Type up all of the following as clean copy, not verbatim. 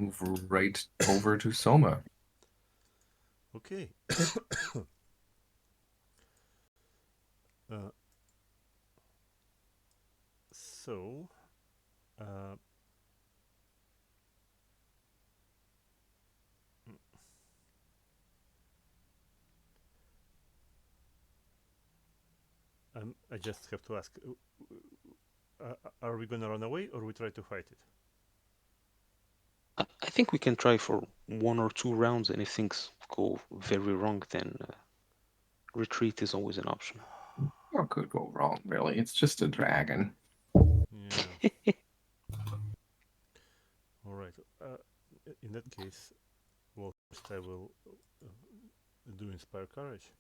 move right over to Soma. Okay. uh, so, uh, I just have to ask: are we gonna run away, or we try to fight it? I think we can try for 1 or 2 rounds, and if things go very wrong, then retreat is always an option. What could go wrong, really? It's just a dragon. Yeah. All right. In that case, well, first I will do Inspire Courage,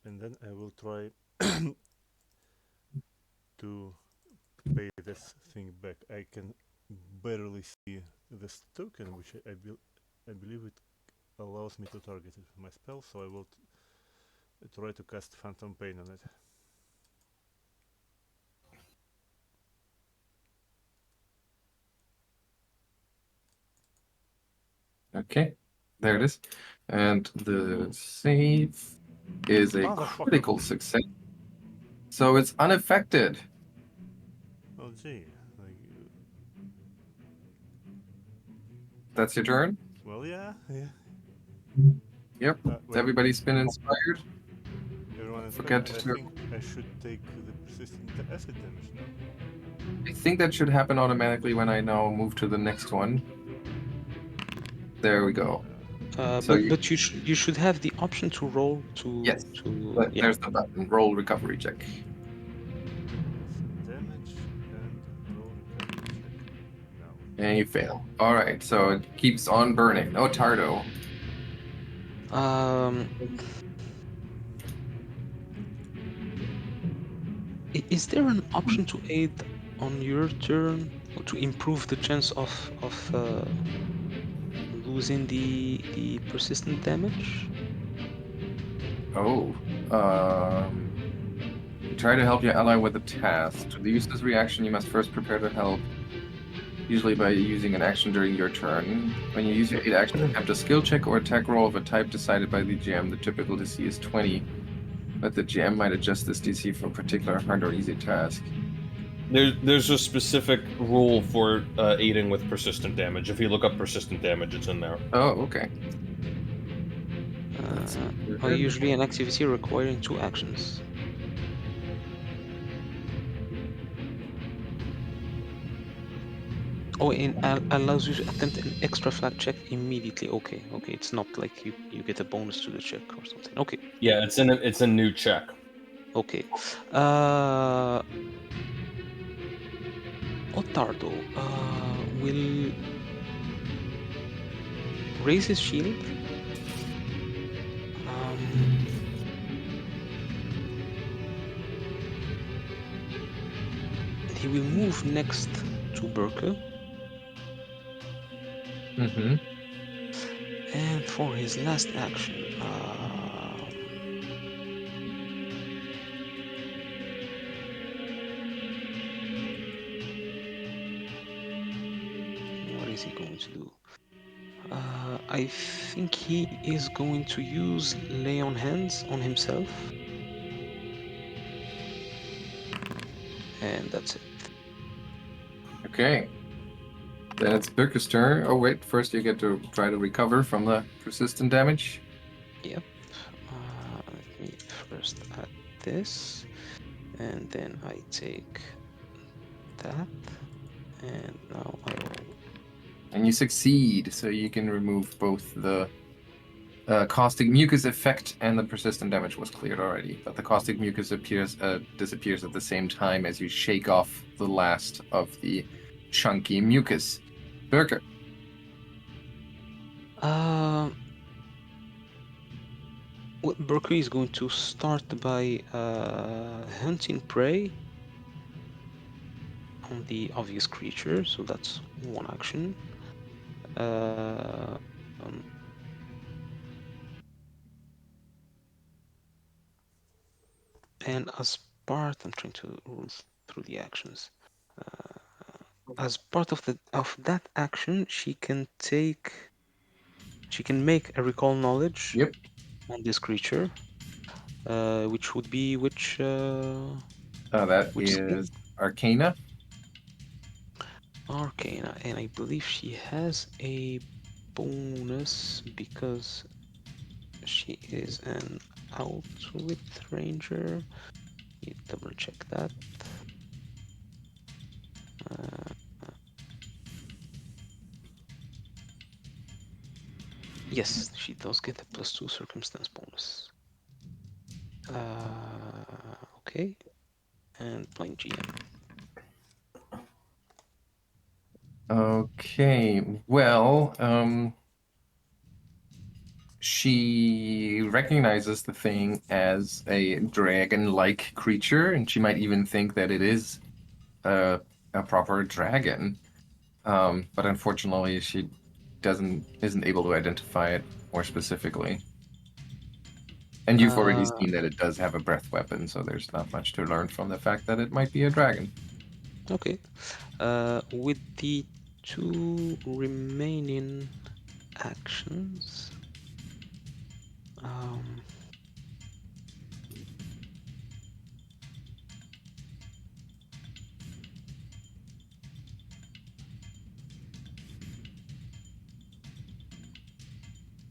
and then I will try to pay this thing back. I can barely see this token, which I believe it allows me to target it with my spell, so I will try to cast Phantom Pain on it. Okay, there it is. And the save is a critical success. So it's unaffected. Oh gee, That's your turn? well, yeah. Yep. Wait, Everybody's been inspired. everyone Forget inspected. I to... think I should take the persistent acid damage now. I think that should happen automatically when I now move to the next one. There we go. But you should have the option to roll Yes, to but yeah. there's the button. Roll recovery check. Damage and roll recovery check. No. And you fail. All right, so it keeps on burning. Ottardo. Um, is there an option to aid on your turn or to improve the chance of losing the persistent damage? Oh. Try to help your ally with a task. To use this reaction, you must first prepare to help, usually by using an action during your turn. When you use your 8 action, attempt a skill check or attack roll of a type decided by the GM. The typical DC is 20, but the GM might adjust this DC for a particular hard or easy task. There's a specific rule for aiding with persistent damage. If you look up persistent damage, it's in there. Oh, okay. Usually an activity requiring 2 actions. Oh, and allows you to attempt an extra flat check immediately. Okay, it's not like you get a bonus to the check or something. Okay. Yeah, it's a new check. Okay. Ottardo will raise his shield. He will move next to Birke. Mm-hmm. And for his last action, what is he going to do? I think he is going to use Lay on Hands on himself. And that's it. Okay. Then it's Birke's turn. Oh, wait. First, you get to try to recover from the persistent damage. Yep. Let me first add this. And then I take that. And now I roll. And you succeed, so you can remove both the caustic mucus effect and the persistent damage was cleared already. But the caustic mucus disappears at the same time as you shake off the last of the chunky mucus. Birke. Birke is going to start by hunting prey on the obvious creature, so that's one action. And as part, I'm trying to rule through the actions. as part of that action, she can make a recall knowledge Yep. on this creature, which would be which That skill? is Arcana. Arcana, and I believe she has a bonus because she is an outwit ranger. You double check that. Uh, yes, she does get a +2 circumstance bonus. Okay, and playing GM. Okay. Well, she recognizes the thing as a dragon-like creature, and she might even think that it is a proper dragon. But unfortunately, she isn't able to identify it more specifically. And you've already seen that it does have a breath weapon, so there's not much to learn from the fact that it might be a dragon. Okay. With the 2 remaining actions,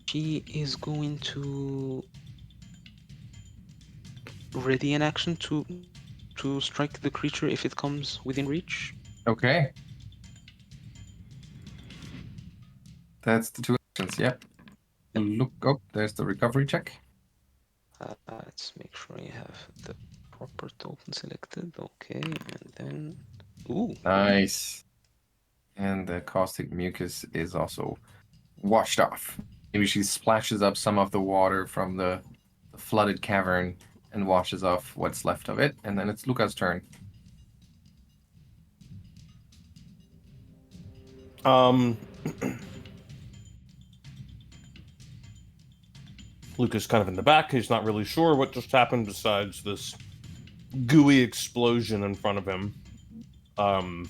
she is going to ready an action to strike the creature if it comes within reach. Okay. That's the 2 actions, yep. Look, oh, there's the recovery check. Let's make sure I have the proper token selected. Okay, and then ooh, Nice. And the caustic mucus is also washed off. Maybe she splashes up some of the water from the flooded cavern and washes off what's left of it, and then it's Lucca's turn. Lucca's kind of in the back. He's not really sure what just happened besides this gooey explosion in front of him. So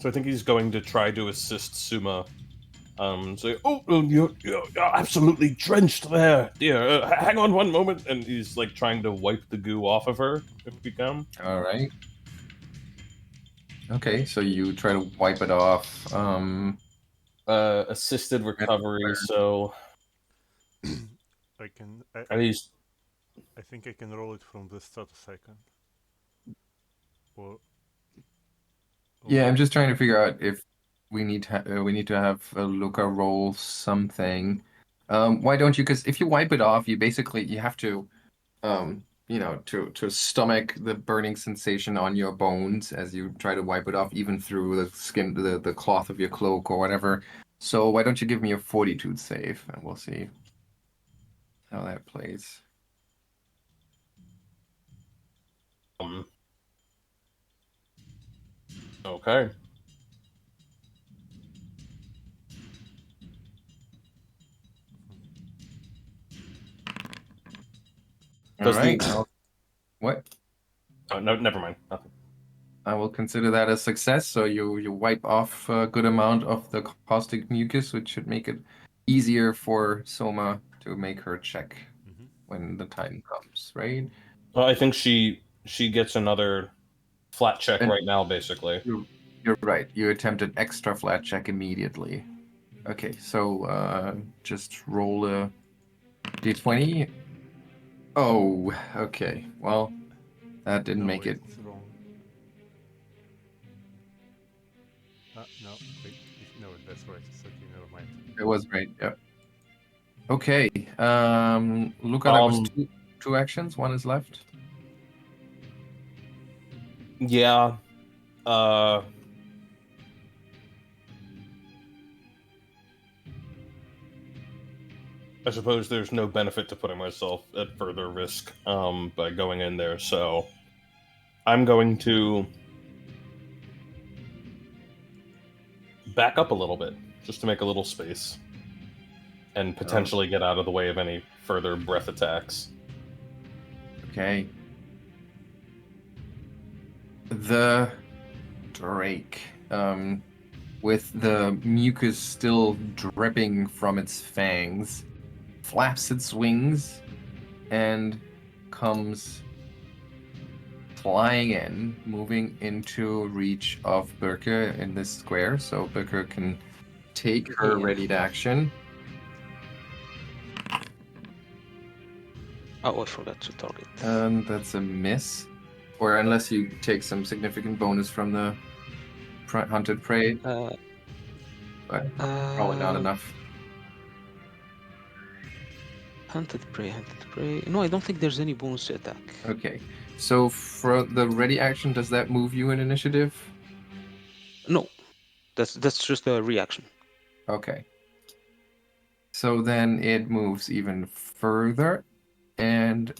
I think he's going to try to assist Souma. Say, you're absolutely drenched there, dear. Hang on one moment, and he's like trying to wipe the goo off of her if we can. All right. Okay, so you try to wipe it off. Assisted recovery. So I can. and he's I think I can roll it from the status icon. Or Yeah, I'm just trying to figure out if we need to have Lucca roll something. Why don't you? Because if you wipe it off, you have to to stomach the burning sensation on your bones as you try to wipe it off, even through the skin, the cloth of your cloak or whatever. So why don't you give me a fortitude save, and we'll see how that plays. Okay. All right. What? Oh, no, never mind. Nothing. I will consider that a success. So you wipe off a good amount of the caustic mucus, which should make it easier for Soma to make her check when the time comes, right? Well, I think she gets another flat check And right now, basically. you're right. You attempt an extra flat check immediately. Okay, so just roll a d20. Oh, okay. Well, that didn't make it. It's wrong. No, wait, no, that's right. It's okay, never mind. It was right. Yep. Okay. Lucca, that was two actions. One is left. Yeah. I suppose there's no benefit to putting myself at further risk by going in there, so I'm going to back up a little bit, just to make a little space, and potentially get out of the way of any further breath attacks. Okay. The drake, with the mucus still dripping from its fangs, flaps its wings and comes flying in, moving into reach of Birke in this square, so Birke can take her Yeah. readied action. Oh, I forgot to target. That's a miss. Or unless you take some significant bonus from the hunted prey, Uh, but probably not enough. Hunted prey, hunted prey. No, I don't think there's any bonus to attack. Okay. So for the ready action, does that move you in initiative? No, that's just a reaction. Okay. So then it moves even further and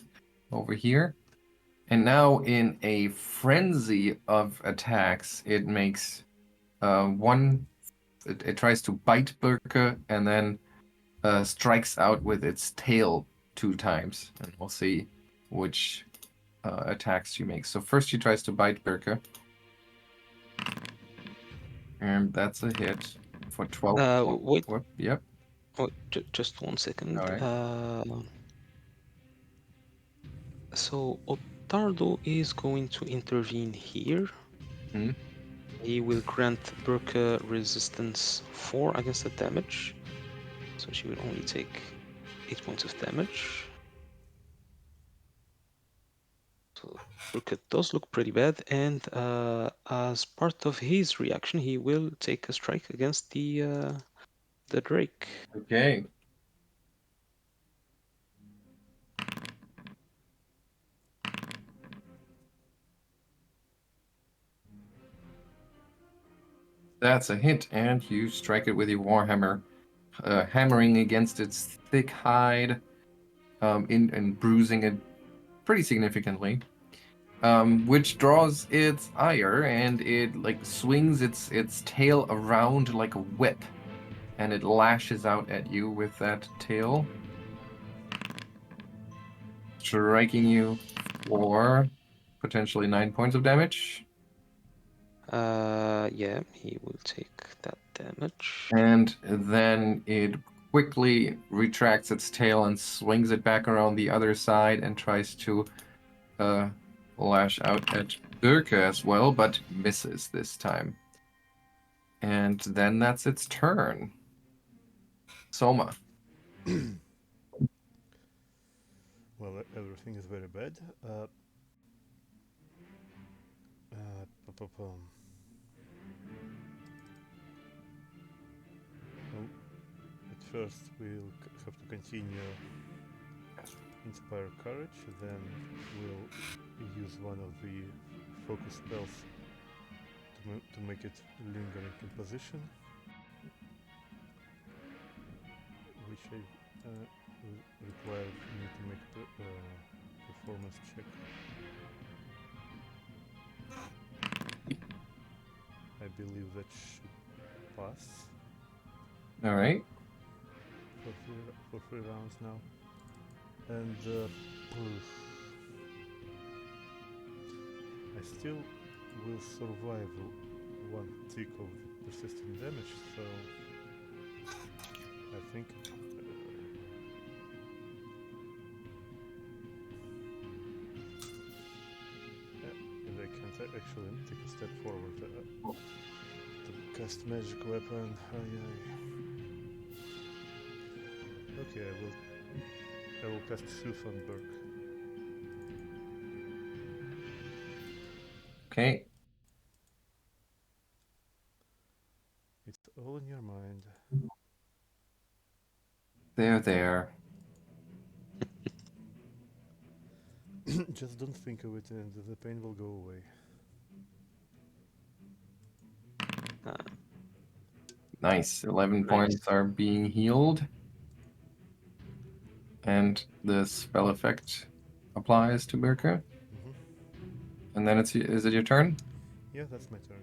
over here. And now in a frenzy of attacks, it makes one. It tries to bite Birke and then strikes out with its tail 2 times. And we'll see which attacks she makes. So first she tries to bite Birke. And that's a hit for 12. Wait, Whoop, yep. wait, just 1 second. All right. So Ottardo is going to intervene here. Hmm. He will grant Birke resistance 4 against the damage. So she will only take 8 points of damage. So Birke does look pretty bad, and as part of his reaction, he will take a strike against the Drake. Okay. That's a hit, and you strike it with your warhammer, hammering against its thick hide, and bruising it pretty significantly. Which draws its ire, and it like swings its tail around like a whip, and it lashes out at you with that tail, striking you for potentially 9 points of damage. Yeah, he will take that damage. And then it quickly retracts its tail and swings it back around the other side and tries to lash out at Birke as well, but misses this time. And then that's its turn. Soma. Well, everything is very bad. Well, at first we'll have to continue Inspire Courage, then we'll use one of the focus spells to make it lingering in position, which require me to make performance check. I believe that should pass. All right. For 3 rounds now. And I still will survive 1 tick of persistent damage, so I think and I can actually take a step forward to cast magic weapon. Okay, I will cast Sooth on Birke. Okay. It's all in your mind. There. Just don't think of it and the pain will go away. Nice. 11 Nice. points are being healed. And the spell effect applies to Birke. And then is it your turn? Yeah, that's my turn.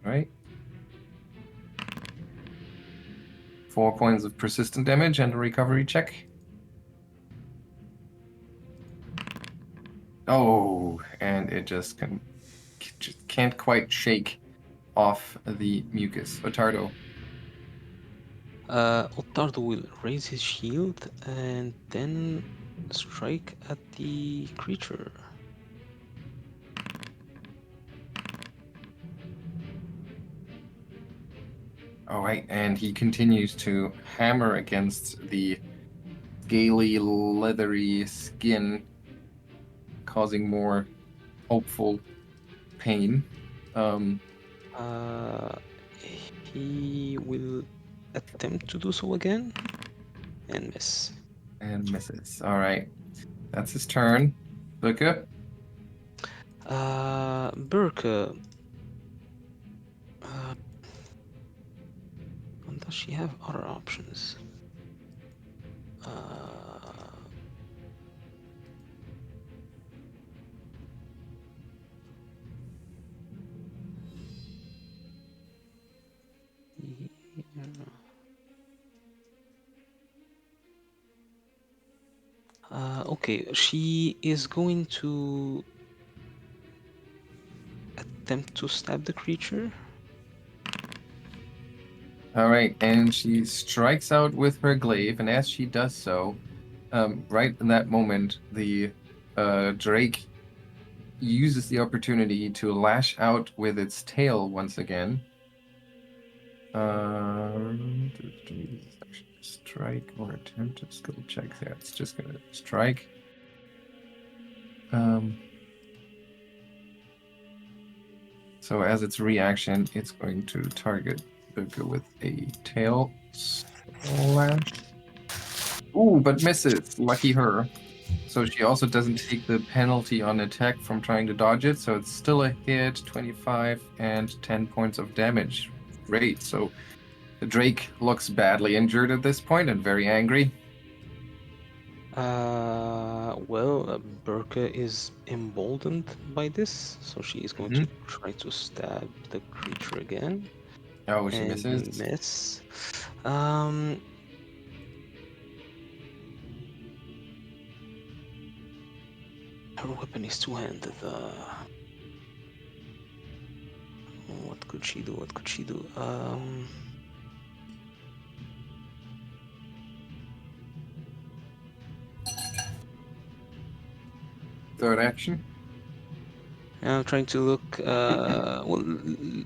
All right. 4 points of persistent damage and a recovery check. Oh, and it just just can't quite shake off the mucus. Ottardo. Ottardo will raise his shield and then strike at the creature. All right, and he continues to hammer against the scaly, leathery skin, causing more hopeful pain. He will attempt to do so again and miss. And misses. All right, that's his turn. Lucca. Birke. Does she have other options? Okay, she is going to attempt to stab the creature. All right, and she strikes out with her glaive, and as she does so, right in that moment, the drake uses the opportunity to lash out with its tail once again. Strike or attempt to skill check. Yeah, it's just gonna strike. So as its reaction, it's going to target Birke with a tail slash. Ooh, but misses. Lucky her. So she also doesn't take the penalty on attack from trying to dodge it. So it's still a hit, 25 and 10 points of damage. Great. So the Drake looks badly injured at this point and very angry. Birke is emboldened by this, so she is going to try to stab the creature again. Oh, she and misses. Miss. Her weapon is two-handed. What could she do? What could she do? Third action. I'm trying to look. Well,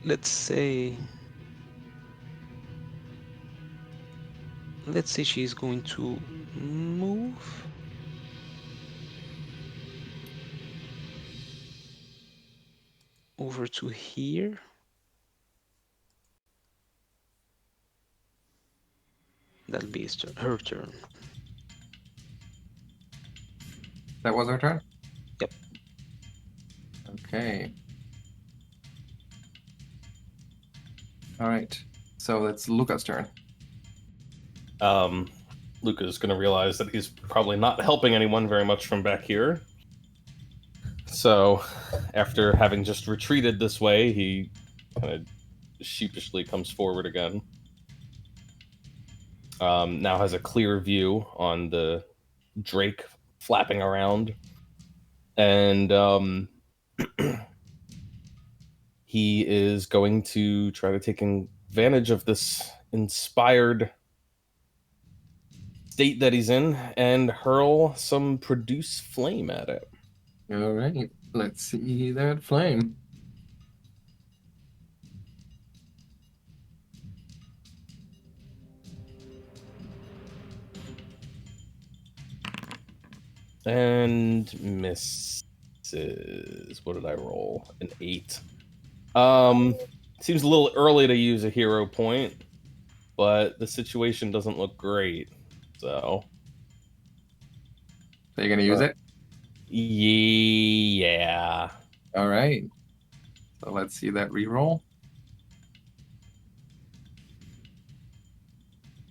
let's say she's going to move. Over to here. That'll be her turn. That was her turn? Yep. Okay. All right. So that's Lucca's turn. Lucca's going to realize that he's probably not helping anyone very much from back here. So, after having just retreated this way, he kind of sheepishly comes forward again. Now has a clear view on the drake flapping around. And he is going to try to take advantage of this inspired state that he's in and hurl some produce flame at it. All right. Let's see that flame. And misses. What did I roll? An 8. Seems a little early to use a hero point, but the situation doesn't look great. So you're gonna use it? Yeah. All right. So let's see that reroll.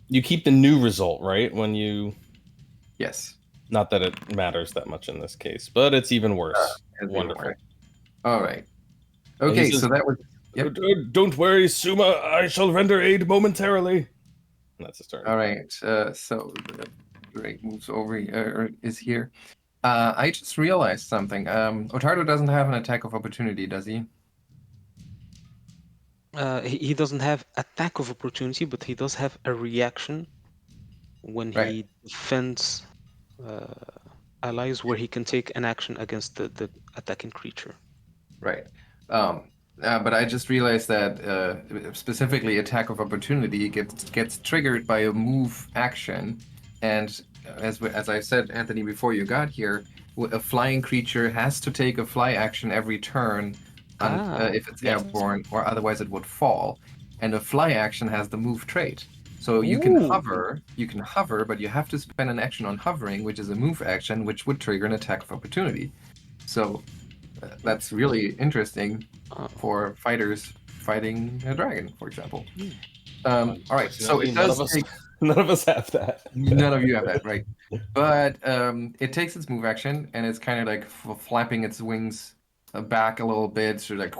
You keep the new result, right? When you... Yes. Not that it matters that much in this case, but it's even worse. Wonderful. All right. Okay, says, so that was... Yep. Don't worry, Souma. I shall render aid momentarily. And that's his turn. All right. So the Drake moves over, is here. I just realized something. Ottardo doesn't have an attack of opportunity, does he? He doesn't have attack of opportunity, but he does have a reaction when Right. he defends uh, allies, where he can take an action against the attacking creature. Right. But I just realized that specifically attack of opportunity gets triggered by a move action, and as I said, Anthony, before you got here, a flying creature has to take a fly action every turn, if it's Yes. airborne, or otherwise it would fall. And a fly action has the move trait. So Ooh. you can hover, but you have to spend an action on hovering, which is a move action, which would trigger an attack of opportunity. So that's really interesting Oh. for fighters fighting a dragon, for example. Hmm. All right, so Unfortunately, it does take. none of us have that. None of you have that, right? But it takes its move action and it's kind of like flapping its wings back a little bit, so like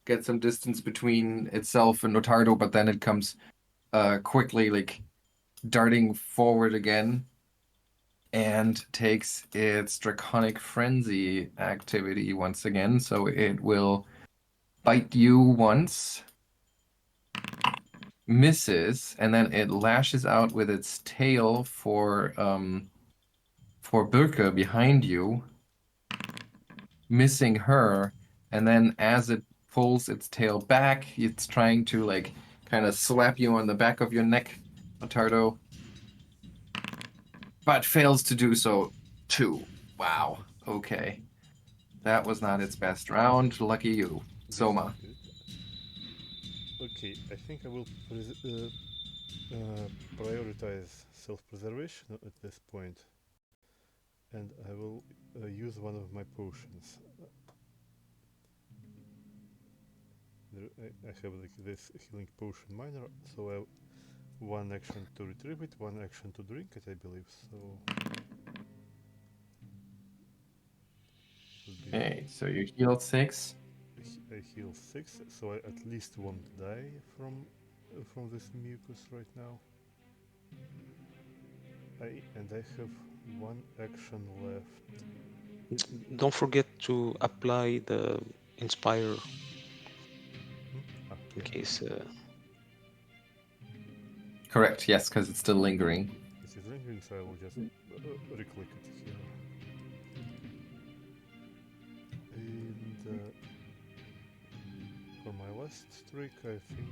get some distance between itself and Ottardo, but then it comes quickly like darting forward again and takes its Draconic Frenzy activity once again. So it will bite you once, misses, and then it lashes out with its tail for Birke behind you, missing her, and then as it pulls its tail back, it's trying to like kind of slap you on the back of your neck, Ottardo, but fails to do so too. Wow. Okay. That was not its best round. Lucky you. This Soma. is good. Okay, I think I will prioritize self-preservation at this point, and I will use one of my potions. I have like this healing potion minor, so I have one action to retrieve it, one action to drink it, I believe. So Okay, so you healed 6. I heal 6, so I at least won't die from this mucus right now. I have one action left. Don't forget to apply the inspire in Yeah, case. Correct, yes, because it's still lingering. it is lingering, so I will just reclick it here. And for my last trick, I think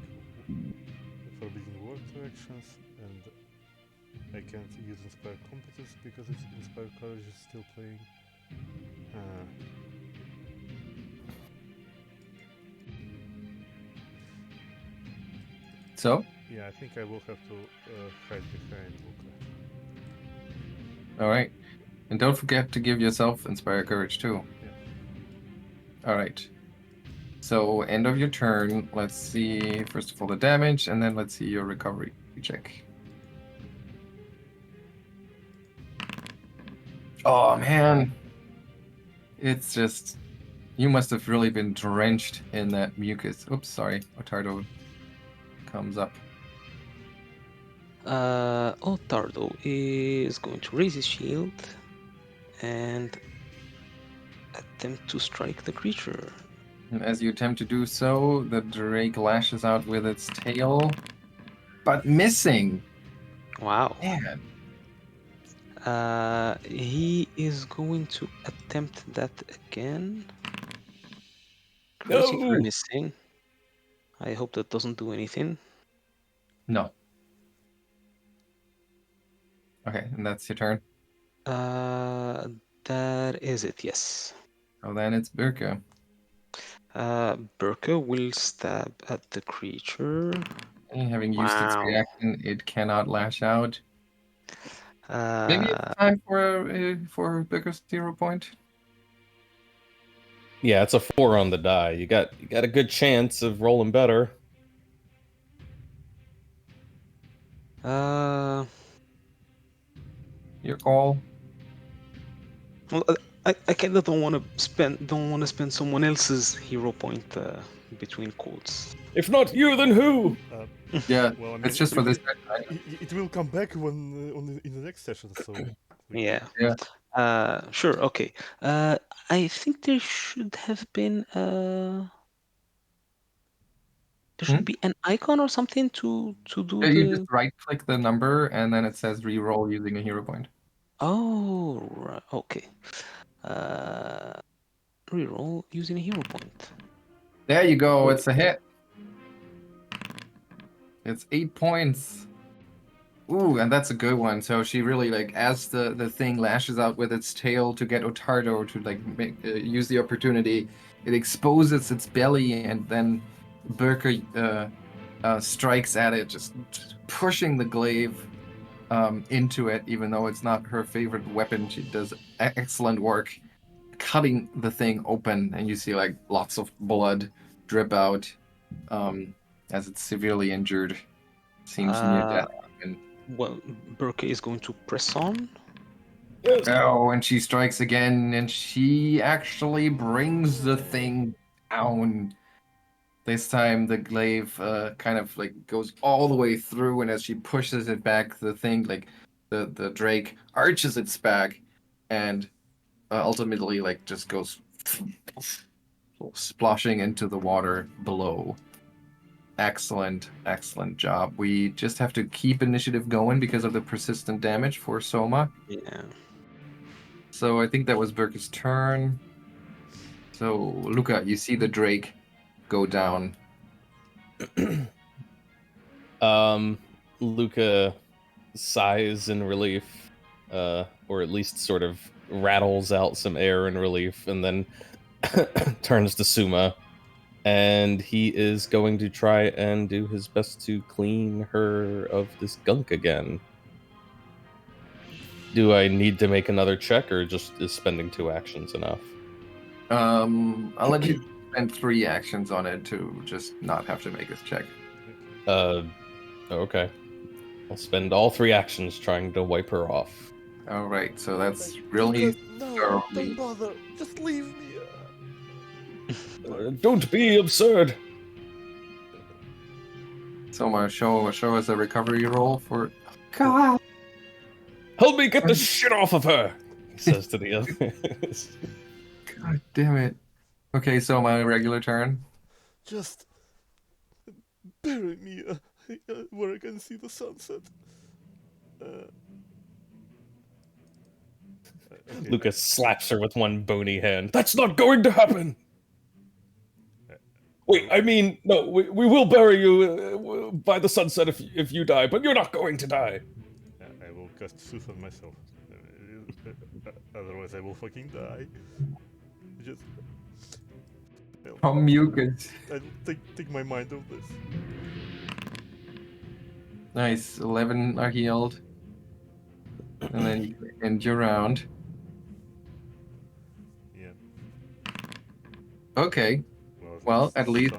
forbidden water actions, and I can't use inspire competence because it's inspire courage is still playing. So, Yeah, I think I will have to hide behind Lucca. all right. And don't forget to give yourself Inspire Courage too. Yeah. All right. So, end of your turn. Let's see, first of all, the damage, and then let's see your recovery check. Oh, man. It's just. You must have really been drenched in that mucus. Oops, sorry. Ottardo comes up. Ottardo is going to raise his shield and attempt to strike the creature. And as you attempt to do so, the drake lashes out with its tail, but missing. Wow. Man. He is going to attempt that again. No! Critically missing. I hope that doesn't do anything. No. Okay, and that's your turn. That is it, yes. Oh, then it's Birke. Birke will stab at the creature. And having used its Wow. reaction, it cannot lash out. Maybe it's Uh, time for Birke's 0 point. Yeah, it's a 4 on the die. You got a good chance of rolling better. Your call. well, I kind of don't want to spend someone else's hero point between quotes. If not you, then who? Yeah, Well, I mean, it's just for this. it will come back when in the next session. So Yeah. Yeah. Sure. Okay. I think there should have been There should be an icon or something to do You the. just right-click the number, and then it says re-roll using a hero point. Oh, right. Okay. Uh, reroll using a hero point. There you go. Wait. It's a hit. It's 8 points. Ooh, and that's a good one. So she really like, as the thing lashes out with its tail to get Ottardo to like use the opportunity, it exposes its belly, and then Birke strikes at it, just pushing the glaive into it. Even though it's not her favorite weapon, she does excellent work cutting the thing open, and you see like lots of blood drip out as it's severely injured. Seems near death. And Well, Birke is going to press on. Yes. oh, and she strikes again, and she actually brings the thing down. This time, the glaive kind of like goes all the way through, and as she pushes it back, the thing like the drake arches its back, and ultimately like just goes splashing into the water below. Excellent, excellent job. We just have to keep initiative going because of the persistent damage for Souma. Yeah. So I think that was Birke's turn. So, Lucca, you see the drake go down. Lucca sighs in relief, or at least sort of rattles out some air in relief, and then turns to Souma, and he is going to try and do his best to clean her of this gunk again. Do I need to make another check, or just is spending 2 actions enough? I'll let you spend 3 actions on it to just not have to make this check. Okay. I'll spend all 3 actions trying to wipe her off. All right, so that's really No, thoroughly. don't bother. Just leave me. Don't be absurd. Souma, show us a recovery roll for. God. Help me get the shit off of her, he says to the others. God damn it. Okay, so my regular turn. Just bury me where I can see the sunset. Okay, Lucas slaps her with one bony hand. That's not going to happen! Wait, I mean, no, we will bury you by the sunset if you die, but you're not going to die. I will cast Sooth on myself. Otherwise, I will fucking die. Just. Oh, mucus. Take my mind off this. Nice. 11 are healed. And then you end your round. Yeah. Okay. Well, at least.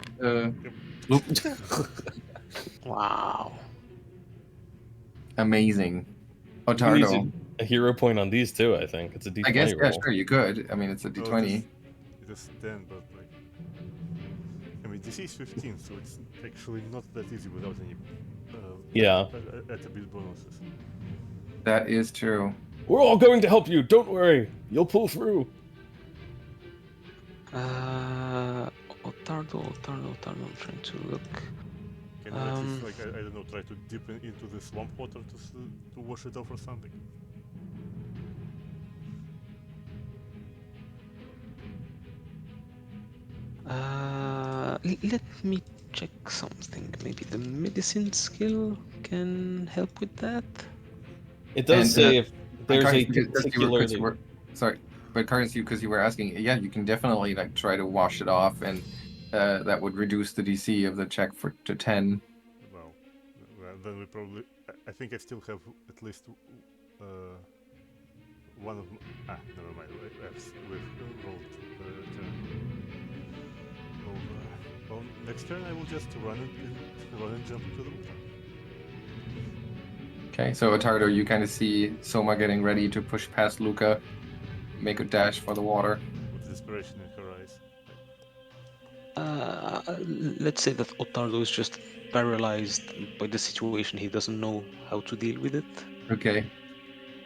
Wow. Amazing. You need Ottardo. a hero point on these too, I think. It's a D20 I guess, yeah, roll. sure, you could. I mean, it's a d20. It is 10, but like. I mean, DC is 15, so it's actually not that easy without any. Yeah. Attribute bonuses. That is true. We're all going to help you. Don't worry. You'll pull through. Ottardo. I'm trying to look. Can you at least, like, I don't know, try to dip into the swamp water to wash it off or something? Let me check something. Maybe the medicine skill can help with that. It does And, say if there's a particular. Sorry, but Carnes, because you were asking, yeah, you can definitely like try to wash it off, and that would reduce the DC of the check to 10. Well, then we probably. I think I still have at least one of. Never mind. We've rolled turn. Well, next turn I will just run and jump into the water. Okay, so Ottardo, you kind of see Souma getting ready to push past Lucca, make a dash for the water. With desperation in her eyes. Let's say that Ottardo is just paralyzed by the situation. He doesn't know how to deal with it. Okay.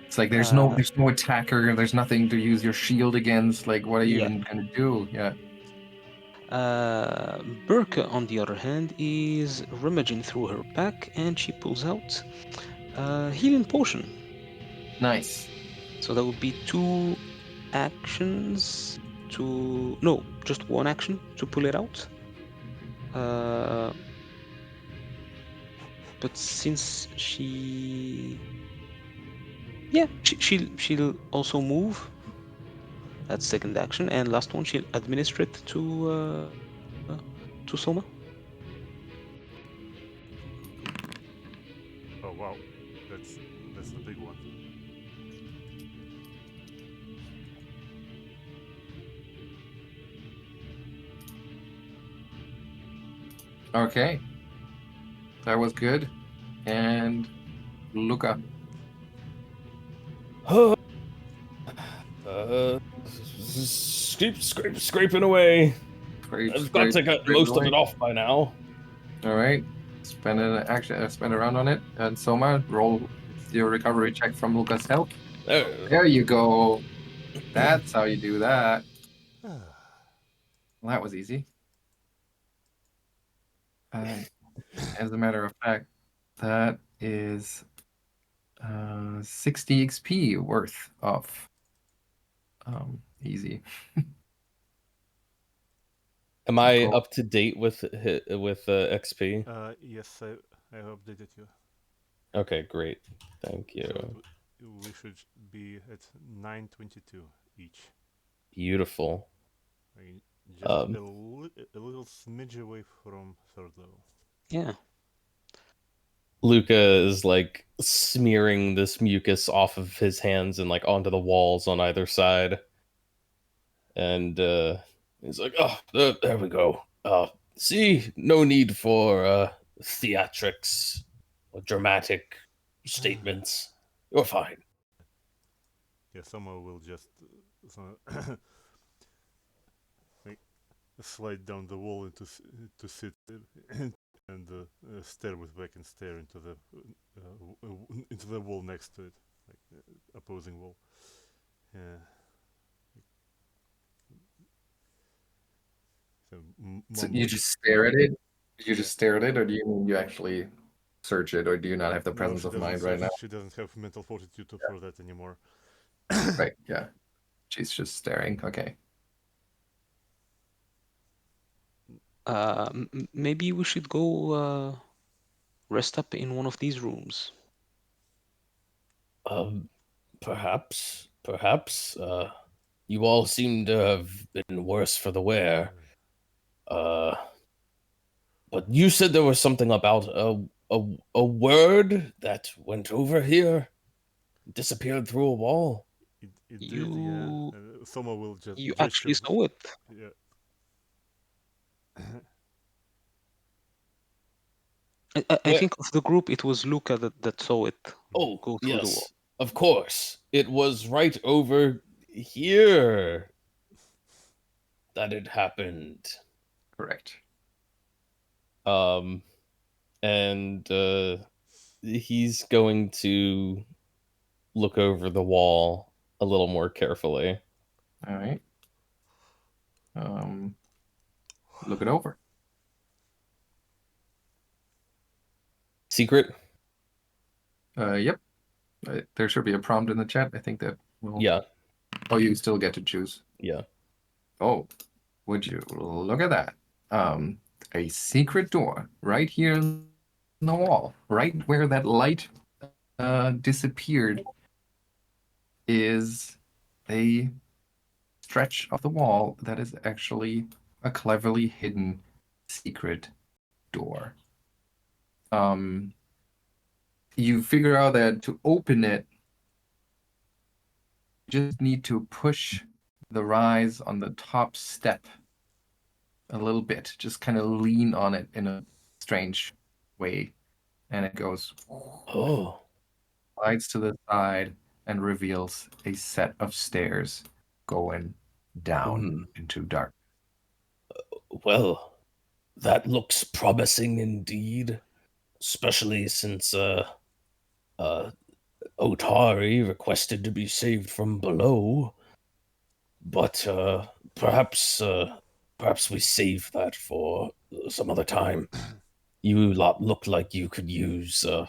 It's like there's no attacker, there's nothing to use your shield against. Like, what are you Yeah. even gonna do? Yeah. Birke, on the other hand, is rummaging through her pack and she pulls out a healing potion. Nice. So that would be 2 actions to. No, just 1 action to pull it out. But since she. Yeah, she'll also move. That's second action. And last one, she'll administer it to Soma. Oh wow, that's the big one. Okay. That was good. And Lucca. Scraping away. Scrape, I've got to get most of it off by now. All right. Spend an action. Spend a round on it. And Soma, roll your recovery check from Lucca's health. There you go. That's how you do that. Well, that was easy. As a matter of fact, that is 60 XP worth of easy. Am I Cool. up to date with XP? Yes, I updated you. Okay, great. Thank you. So we should be at 922 each. Beautiful. I mean, just a little smidge away from third level. Yeah. Lucca is like smearing this mucus off of his hands and like onto the walls on either side. And he's like, oh, there we go. See, no need for theatrics or dramatic statements. You're fine. Yeah, someone will just like, slide down the wall into to sit and stare with vacant stare into the wall next to it, like opposing wall. Yeah. So you just stare at it? You just stare at it, or do you mean you actually search it, or do you not have the presence of mind right now? She doesn't have mental fortitude for that anymore. Right, yeah. She's just staring. Okay. Maybe we should go rest up in one of these rooms. Perhaps. You all seem to have been worse for the wear. But you said there was something about a word that went over here, disappeared through a wall. It did, yeah. Soma will just You gesture actually saw it. Yeah. I think of the group, it was Lucca that saw it Oh, go through the wall. yes, of course. It was right over here that it happened. Correct. And he's going to look over the wall a little more carefully. All right. Look it over. Secret? Yep. There should be a prompt in the chat. I think that will. Yeah. Oh, you still get to choose. Yeah. Oh, would you look at that? A secret door right here in the wall, right where that light disappeared, is a stretch of the wall that is actually a cleverly hidden secret door. You figure out that to open it, you just need to push the rise on the top step a little bit. Just kind of lean on it in a strange way. And it goes slides to the side and reveals a set of stairs going down into dark. Well, that looks promising indeed, especially since Otari requested to be saved from below. But perhaps perhaps we save that for some other time. You lot look like you could use a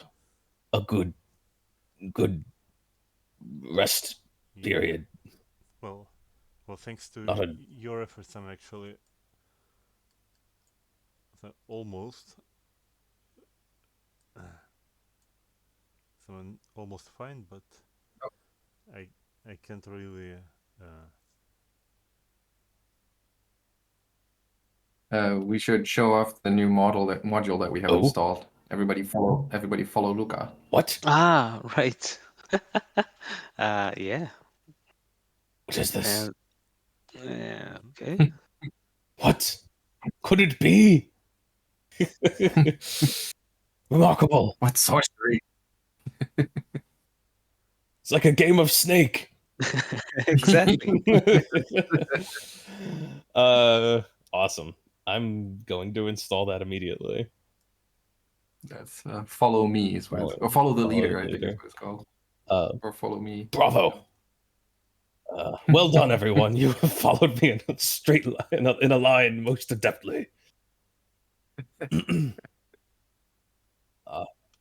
good rest Yeah. period. Well, thanks to Not a your efforts, I'm actually almost, so I'm almost fine, but I can't really. We should show off the new module that we have Oh? installed. Everybody follow Lucca. What? Ah, right. Yeah. What is this? And yeah, Mhm. okay. What could it be? Remarkable. What sorcery? It's like a game of Snake. Exactly. uh, awesome. I'm going to install that immediately. That's follow me is what it's, or follow the Follow leader, I think is leader. what it's called. Uh, Or follow me. bravo. Well done, everyone. You have followed me in a straight line, in a line most adeptly.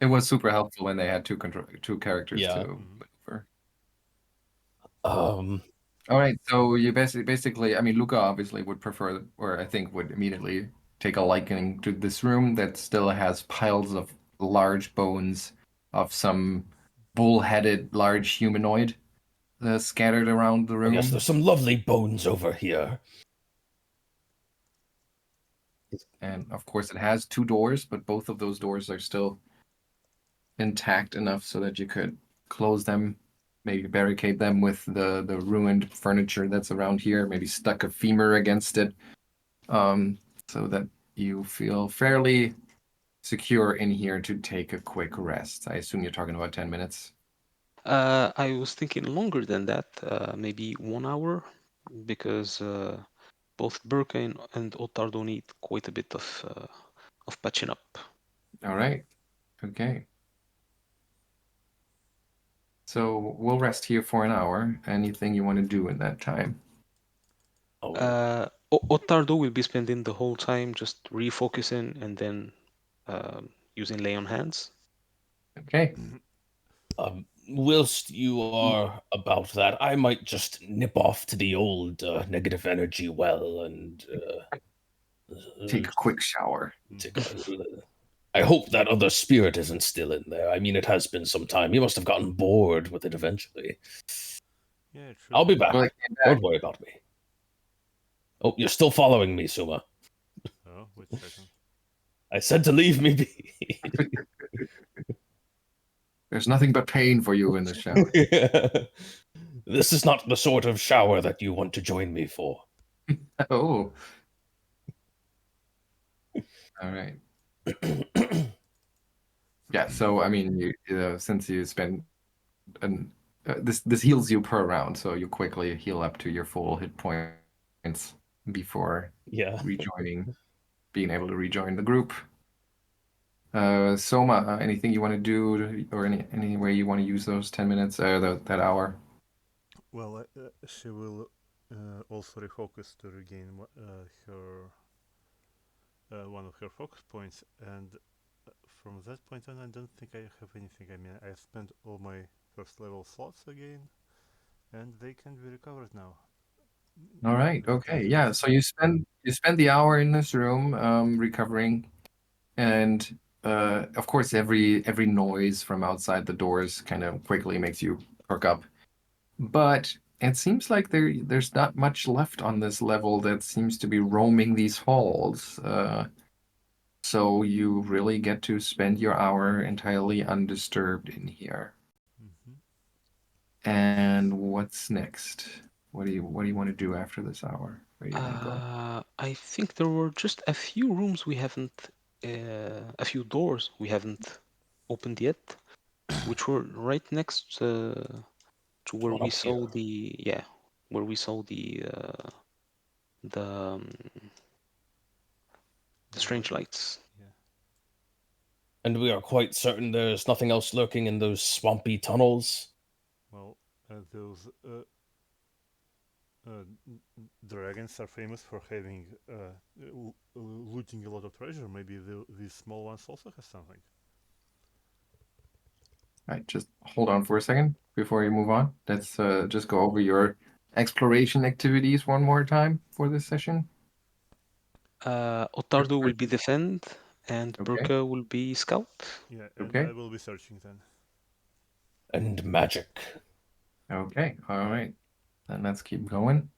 It was super helpful when they had two characters Yeah. to Mhm. maneuver. Um, All right, so you basically, I mean, Luca obviously would prefer, or I think would immediately take a liking to this room that still has piles of large bones of some bull-headed large humanoid scattered around the oh yes, room. there's some lovely bones over here. And of course, it has two doors, but both of those doors are still intact enough so that you could close them, maybe barricade them with the ruined furniture that's around here, maybe stuck a femur against it, so that you feel fairly secure in here to take a quick rest. I assume you're talking about 10 minutes. I was thinking longer than that, maybe 1 hour, because both Birke and Ottardo need quite a bit of patching up. All right. Okay. So we'll rest here for an hour. Anything you want to do in that time? Oh, Ottardo will be spending the whole time just refocusing and then using lay on hands. Okay. whilst you are about that, I might just nip off to the old negative energy well and Take a quick shower. take a. I hope that other spirit isn't still in there. I mean, it has been some time. You must have gotten bored with it eventually. Yeah, it should I'll be have. back. Well, it came back. Don't worry about me. Oh, you're still following me, Souma. Oh, wait a second. I said to leave me be. There's nothing but pain for you in this shower. This is not the sort of shower that you want to join me for. Oh. All right. Yeah, so I mean, since you spend this heals you per round, so you quickly heal up to your full hit points before Yeah. being able to rejoin the group. Soma, anything you want to do, or any way you want to use those 10 minutes, that hour? Well, she will also refocus to regain her one of her focus points, and from that point on, I don't think I have anything. I mean, I spent all my first level slots again, and they can be recovered now. All right. Because Okay. Yeah. So you spend the hour in this room, recovering, and of course, every noise from outside the doors kind of quickly makes you perk up. But it seems like there's not much left on this level that seems to be roaming these halls. So you really get to spend your hour entirely undisturbed in here. Mhm. And what's next? What do you want to do after this hour? Where do you want to go? I think there were just a few rooms we haven't, a few doors we haven't opened yet, which were right next to where One we up here. saw the, yeah, where we saw the um, the strange lights. Yeah. And we are quite certain there's nothing else lurking in those swampy tunnels. Well, those dragons are famous for having looting a lot of treasure. Maybe these small ones also have something. All right, just hold on for a second before you move on. Let's just go over your exploration activities one more time for this session. Ottardo will be defend, and Okay. Birke will be scout. Yeah, and Okay. I will be searching then. And magic. Okay. All right. Then let's keep going.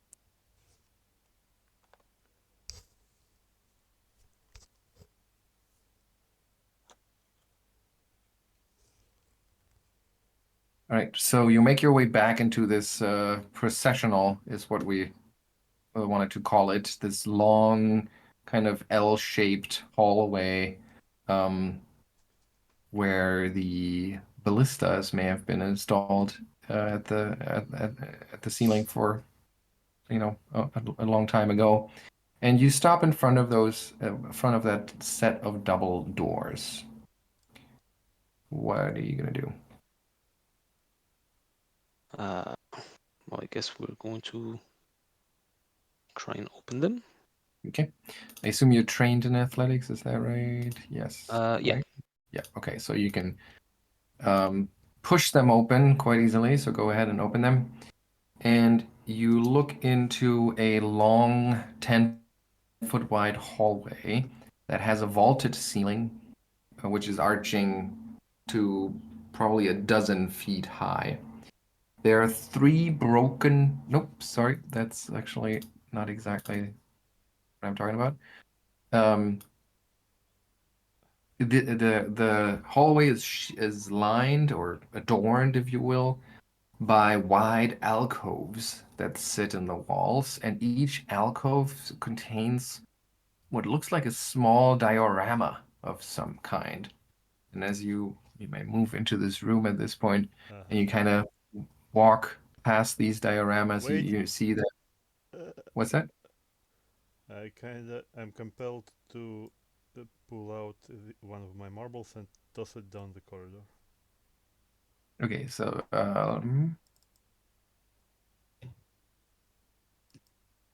All right. So you make your way back into this processional, is what we wanted to call it. This long, kind of L-shaped hallway, where the ballistas may have been installed at the ceiling for a long time ago. And you stop in front of front of that set of double doors. What are you gonna do? Well, I guess we're going to try and open them. Okay. I assume you're trained in athletics, is that right? Yes. Yeah. Right? Yeah. Okay. So you can push them open quite easily. So go ahead and open them. And you look into a long 10-foot wide hallway that has a vaulted ceiling, which is arching to probably a dozen feet high. There are three broken. Nope, sorry, that's actually not exactly what I'm talking about. The hallway is lined or adorned, if you will, by wide alcoves that sit in the walls, and each alcove contains what looks like a small diorama of some kind. And as you may move into this room at this point, and you kind of walk past these dioramas, Wait. you see that. What's that? I'm compelled to pull out one of my marbles and toss it down the corridor. Okay, so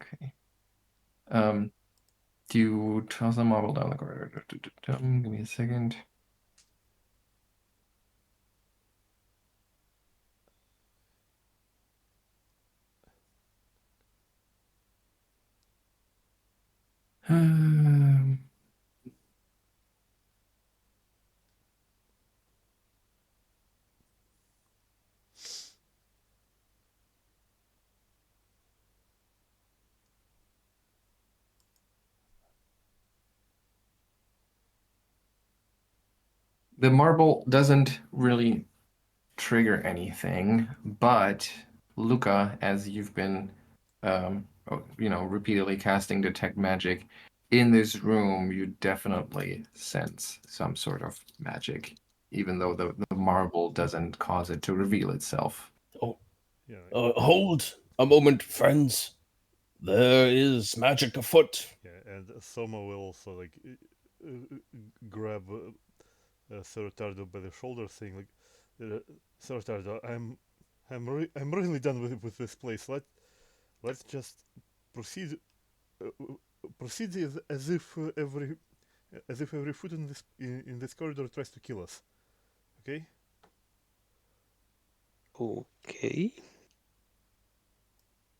okay. Do you toss a marble down the corridor? Give me a second. Um, the marble doesn't really trigger anything, but Lucca, as you've been, repeatedly casting detect magic in this room, you definitely sense some sort of magic, even though the marble doesn't cause it to reveal itself. Oh, Yeah. hold a moment, friends. There is magic afoot. Yeah, and Soma will also grab Sir Ottardo by the shoulder, saying Sir Ottardo, I'm really done with this place. Let's just proceed proceed as if every foot in this corridor tries to kill us. Okay? Okay.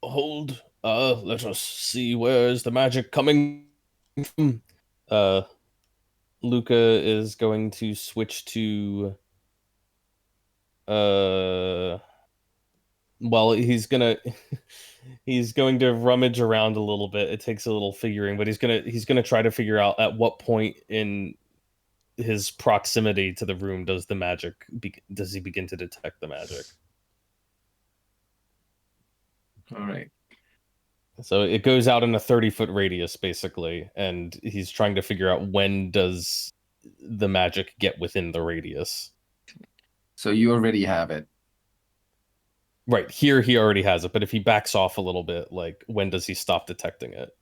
Hold. Let us see where is the magic coming from. Lucca is going to switch to well, he's going to rummage around a little bit. It takes a little figuring, but he's gonna try to figure out at what point in his proximity to the room does he begin to detect the magic. All right. So it goes out in a 30-foot radius, basically, and he's trying to figure out when does the magic get within the radius. So you already have it. Right, here he already has it, but if he backs off a little bit, like, when does he stop detecting it?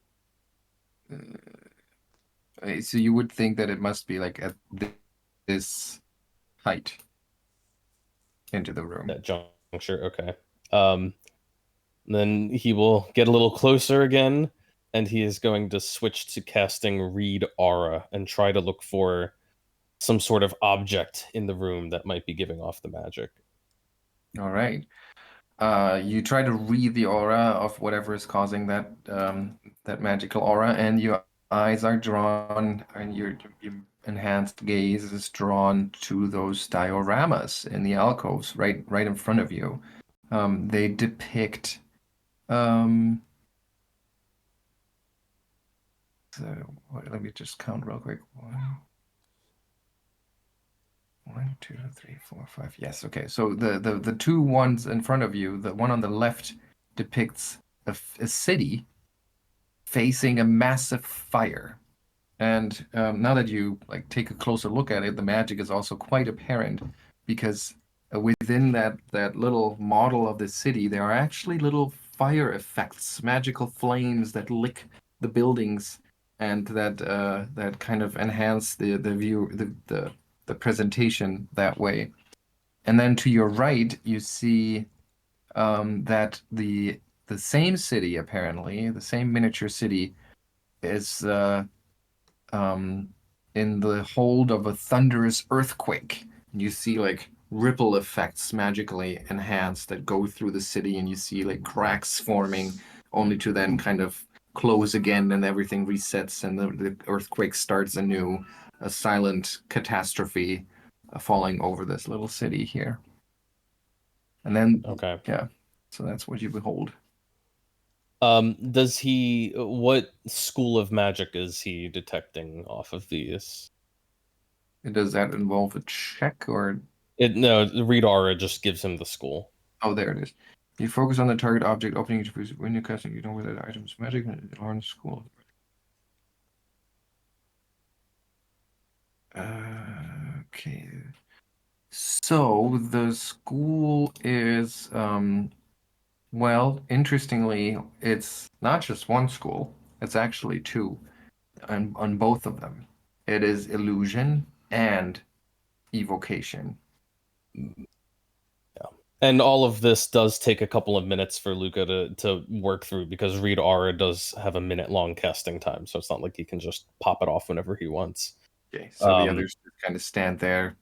So you would think that it must be like at this height into the room. That juncture, okay. Then he will get a little closer again, and he is going to switch to casting Read Aura and try to look for some sort of object in the room that might be giving off the magic. All right. You try to read the aura of whatever is causing that magical aura, and your eyes are drawn, and your enhanced gaze is drawn to those dioramas in the alcoves right in front of you. They depict so let me just count real quick. One, two, three, four, five. Yes, okay. So the two ones in front of you, the one on the left depicts a city facing a massive fire. And now that you like take a closer look at it, the magic is also quite apparent because within that little model of the city, there are actually little fire effects, magical flames that lick the buildings and that kind of enhance the view the presentation that way. And then to your right, you see that the same city, apparently, the same miniature city, is um, in the hold of a thunderous earthquake. And you see like ripple effects magically enhanced that go through the city, and you see like cracks forming, only to then kind of close again, and everything resets, and the earthquake starts anew. A silent catastrophe falling over this little city here. And then, Okay. yeah, so that's what you behold. Does he? What school of magic is he detecting off of these? Does that involve a check or? No, Read Aura just gives him the school. Oh, there it is. You focus on the target object, opening it when you're casting. You know whether the item's magic or in school. Okay. So the school is, well, interestingly, it's not just one school. It's actually two, on both of them. It is illusion and evocation. And all of this does take a couple of minutes for Lucca to work through because Read Aura does have a minute long casting time, so it's not like he can just pop it off whenever he wants. Okay, so the others just kind of stand there,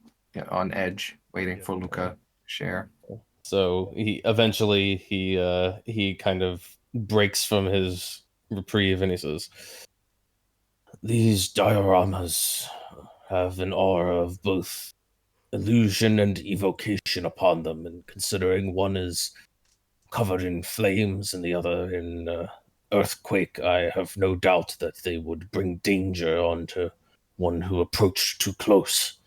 on edge, waiting Yeah. for Lucca to share. So he kind of breaks from his reprieve and he says, "These dioramas have an aura of both illusion and evocation upon them, and considering one is covered in flames and the other in earthquake, I have no doubt that they would bring danger onto one who approached too close.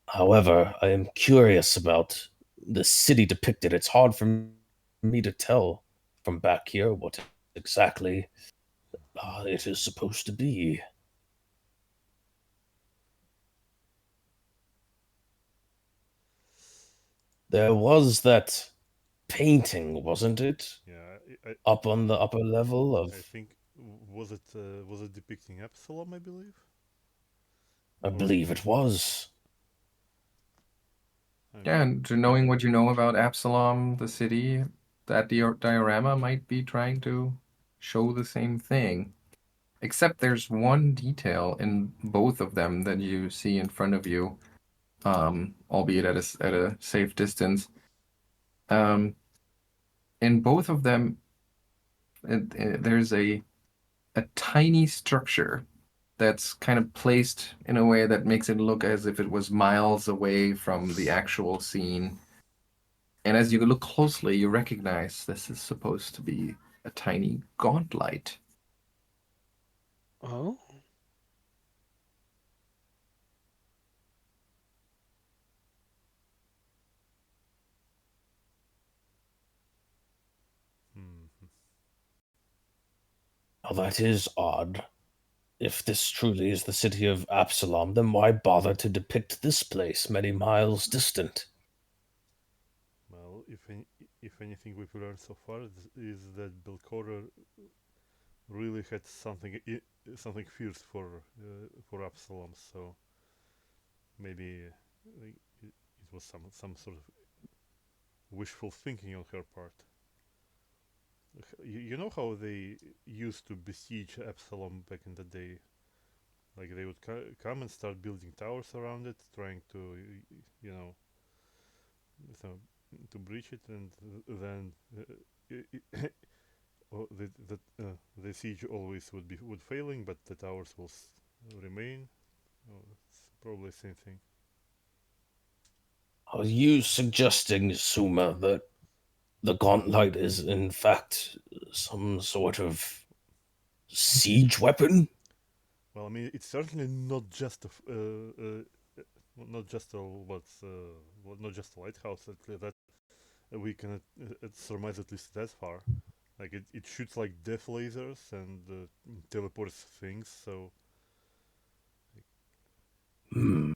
However, I am curious about the city depicted. It's hard for me to tell from back here what exactly it is supposed to be." There was that painting, wasn't it? Yeah, Up on the upper level I of, think was it depicting Absalom, I believe? I Or believe it was. Yeah, and to knowing what you know about Absalom, the city, that diorama might be trying to show the same thing. Except there's one detail in both of them that you see in front of you, albeit at a safe distance. Um, in both of them, there's a tiny structure that's kind of placed in a way that makes it look as if it was miles away from the actual scene. And as you look closely, you recognize this is supposed to be a tiny gauntlight. Oh, Mhm. Now that is odd. If this truly is the city of Absalom, then why bother to depict this place many miles distant? Well, if anything we've learned so far is that Belcora really had something fierce for Absalom. So maybe it was some sort of wishful thinking on her part. You know how they used to besiege Absalom back in the day? Like they would come and start building towers around it, trying to, you know, so to breach it, and then the siege always would failing, but the towers will remain. Oh, it's probably the same thing. Are you suggesting, Suma, that the Gauntlight is in fact some sort of siege weapon? Well, I mean, it's certainly not just not just a not just a lighthouse. That we can surmise at least that far. Like it shoots like death lasers and teleports things. So Hmm,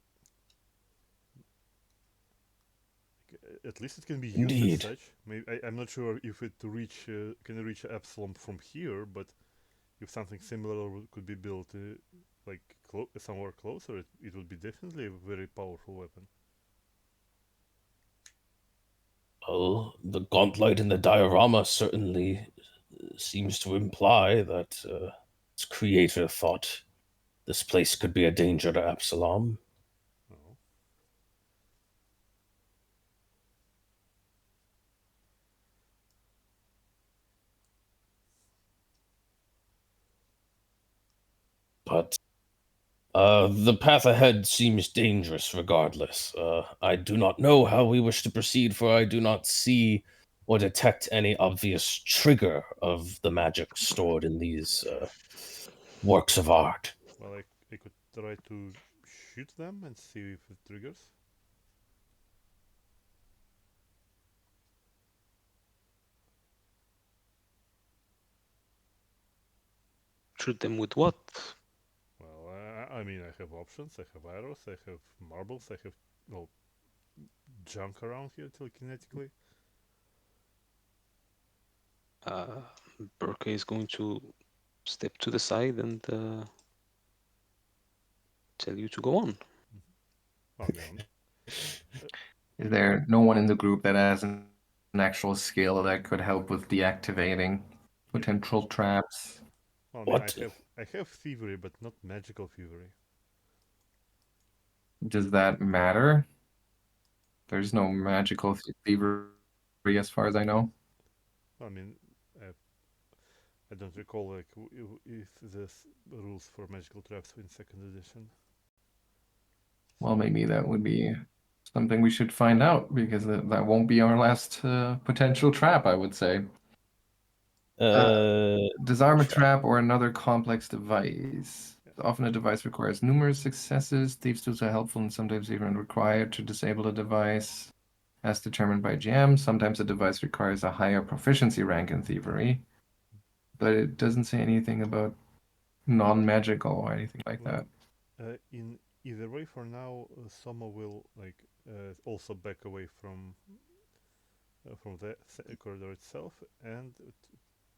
at least it can be used as indeed. such. Maybe I'm not sure if it can reach Absalom from here, but if something similar could be built like somewhere closer, it would be definitely a very powerful weapon. Well, the Gauntlight in the diorama certainly seems to imply that its creator thought this place could be a danger to Absalom. Oh. But the path ahead seems dangerous regardless. I do not know how we wish to proceed, for I do not see or detect any obvious trigger of the magic stored in these works of art. Well, I could try to shoot them and see if it triggers. Shoot them with what? Well, I mean, I have options. I have arrows. I have marbles. I have well junk around here telekinetically. Uh, Birke is going to step to the side and tell you to go on. I mean, Is there no one in the group that has an actual skill that could help with deactivating yeah, potential traps? well, I mean, What? I have thievery, but not magical thievery. Does that matter? There's no magical thievery as far as I know. I mean, uh, I don't recall like if there's rules for magical traps in second edition. Well, maybe that would be something we should find out because that won't be our last potential trap, I would say. Uh, Disarm a trap. trap or another complex device. Yeah. Often a device requires numerous successes. Thieves' tools are helpful and sometimes even required to disable a device, as determined by GM. Sometimes a device requires a higher proficiency rank in thievery, but it doesn't say anything about non-magical or anything like Well, that. in either way, for now, Soma will like also back away from the corridor itself and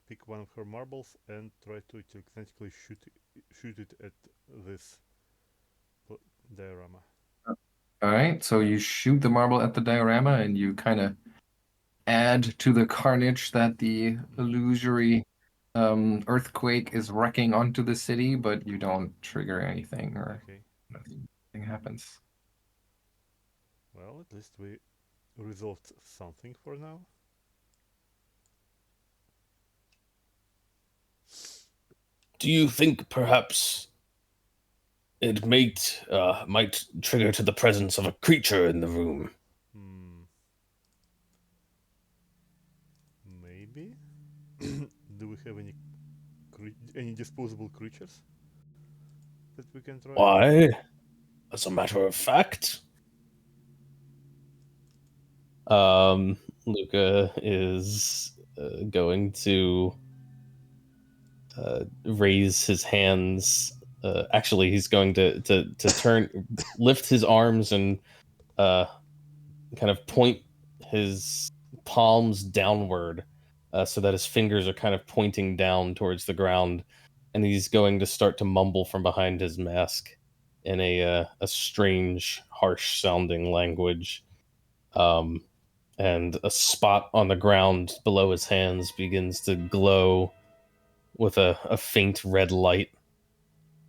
pick one of her marbles and try to telekinetically shoot it at this diorama. All right, so you shoot the marble at the diorama and you kind of add to the carnage that the illusory earthquake is wrecking onto the city, but you don't trigger anything or Okay. nothing happens. Well, at least we resolved something for now. Do you think perhaps it might trigger to the presence of a creature in the room? Hmm. Maybe. Do we have any disposable creatures that we can try? Why, as a matter of fact, um, Lucca is going to raise his hands. Actually, he's going to lift his arms and uh, kind of point his palms downward, so that his fingers are kind of pointing down towards the ground, and he's going to start to mumble from behind his mask in a strange, harsh sounding language. Um, and a spot on the ground below his hands begins to glow with a faint red light.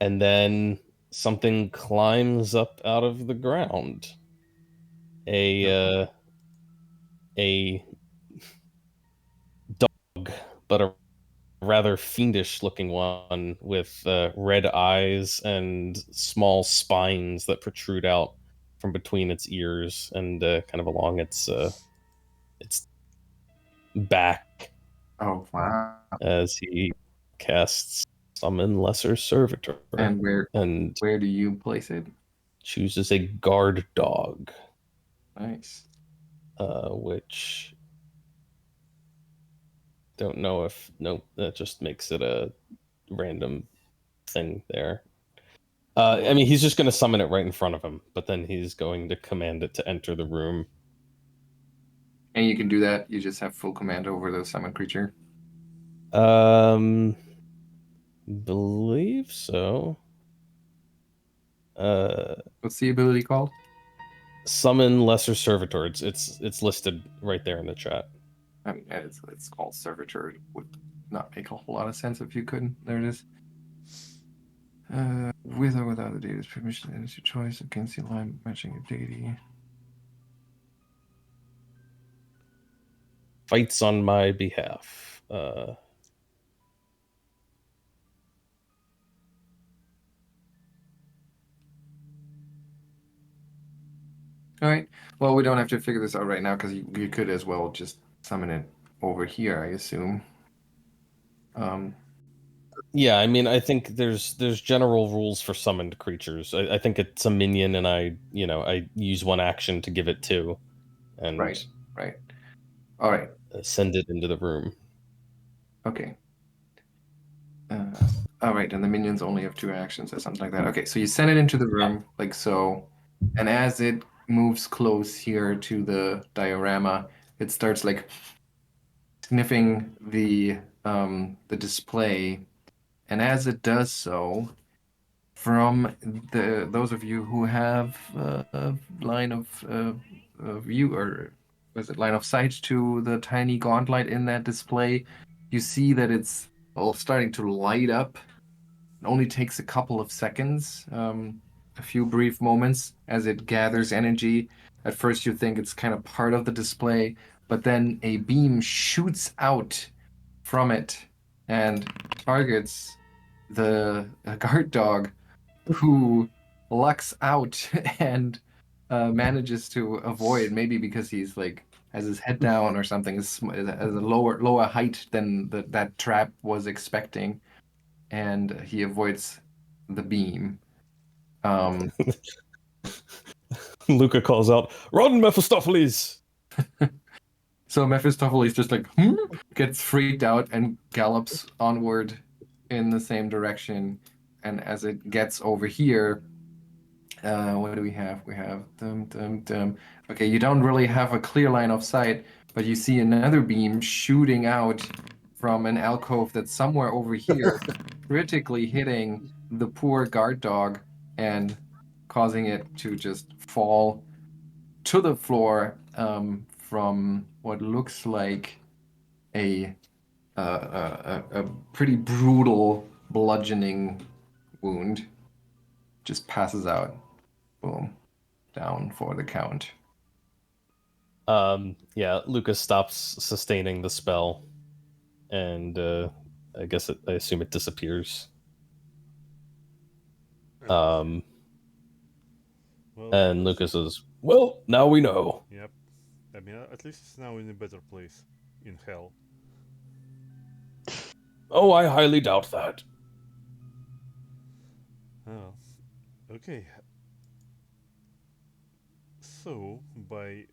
And then something climbs up out of the ground. A dog, but a rather fiendish looking one with red eyes and small spines that protrude out from between its ears and kind of along its back Oh wow! as he casts Summon Lesser Servitor And and where do you place it? chooses a guard dog, Nice. which don't know if nope, that just makes it a random thing there. I mean, he's just going to summon it right in front of him, but then he's going to command it to enter the room. And you can do that. You just have full command over the summoned creature. Believe so. What's the ability called? Summon Lesser Servitor. It's listed right there in the chat. I mean, it's called servitor. It would not make a whole lot of sense if you couldn't. There it is. With or without the data's permission, and it's your choice against the line matching your deity. Fights on my behalf. All right. Well, we don't have to figure this out right now because you could as well just summon it over here, I assume. Yeah, I mean, I think there's general rules for summoned creatures. I think it's a minion, and I use one action to give it two, and right. All right. Send it into the room. Okay. All right, and the minions only have two actions or something like that. Okay, so you send it into the room like so, and as it moves close here to the diorama, it starts like sniffing the display, and as it does so, from those of you who have a line of view, or was it line of sight to the tiny gauntlet in that display, you see that it's all starting to light up. It only takes a couple of seconds, a few brief moments as it gathers energy. At first, you think it's kind of part of the display, but then a beam shoots out from it and targets the guard dog, who lucks out and manages to avoid, maybe because he's like has his head down or something, is a lower height than that trap was expecting, and he avoids the beam. Lucca calls out, "Run, Mephistopheles!" So Mephistopheles just like gets freaked out and gallops onward in the same direction. And as it gets over here, what do we have? We have dum dum dum. Okay, you don't really have a clear line of sight, but you see another beam shooting out from an alcove that's somewhere over here, critically hitting the poor guard dog and causing it to just fall to the floor from what looks like a pretty brutal bludgeoning wound. Just passes out. Boom. Down for the count. Yeah, Lucas stops sustaining the spell, and I assume it disappears. Well, And Lucas says, "Well, now we know." Yep. I mean, at least it's now in a better place, in hell. Oh, I highly doubt that. Oh, okay. So by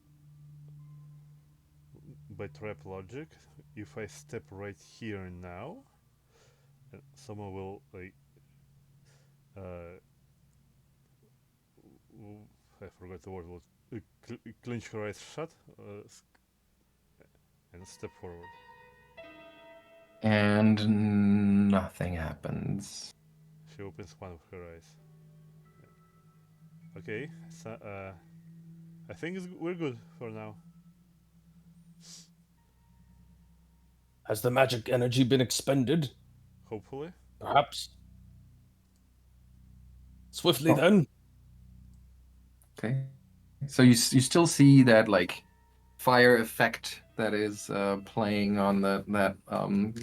trap logic, if I step right here and now, someone will like I forgot the word. Was clench her eyes shut and step forward. And nothing happens. She opens one of her eyes. Okay, so I think we're good for now. Has the magic energy been expended? Hopefully. Perhaps. Swiftly Oh. then. Okay. So you still see that like fire effect that is playing on that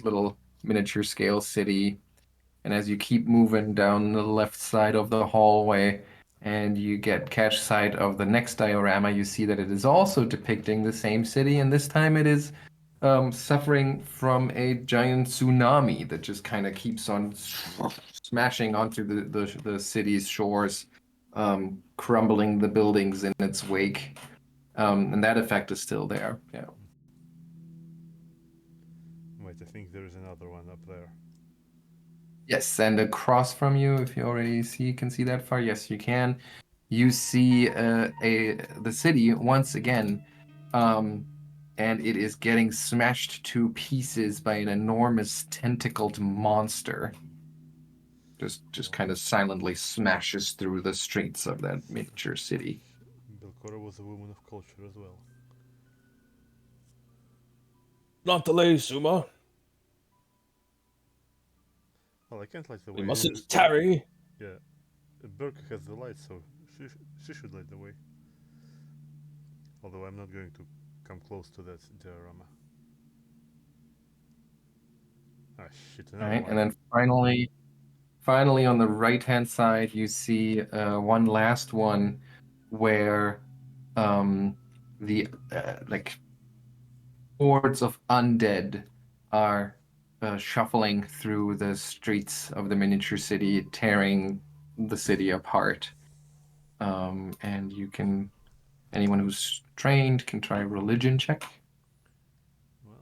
little miniature scale city. And as you keep moving down the left side of the hallway and you catch sight of the next diorama, you see that it is also depicting the same city, and this time it is suffering from a giant tsunami that just kind of keeps on smashing onto the city's shores, crumbling the buildings in its wake. And that effect is still there. Yeah. Wait, I think there is another one up there. Yes, and across from you, if you already can see that far, yes, you can. You see the city once again, and it is getting smashed to pieces by an enormous tentacled monster. Just kind of silently smashes through the streets of that miniature city. Belcora was a woman of culture as well. Not delay, Souma. Well, I can't light the We way. mustn't tarry. Yeah, Birke has the light, so she should light the way. Although I'm not going to come close to that diorama. Ah, shit, All another right, one. and then finally on the right-hand side, you see one last one where the like hordes of undead are shuffling through the streets of the miniature city, tearing the city apart. And anyone who's trained can try a religion check. Well,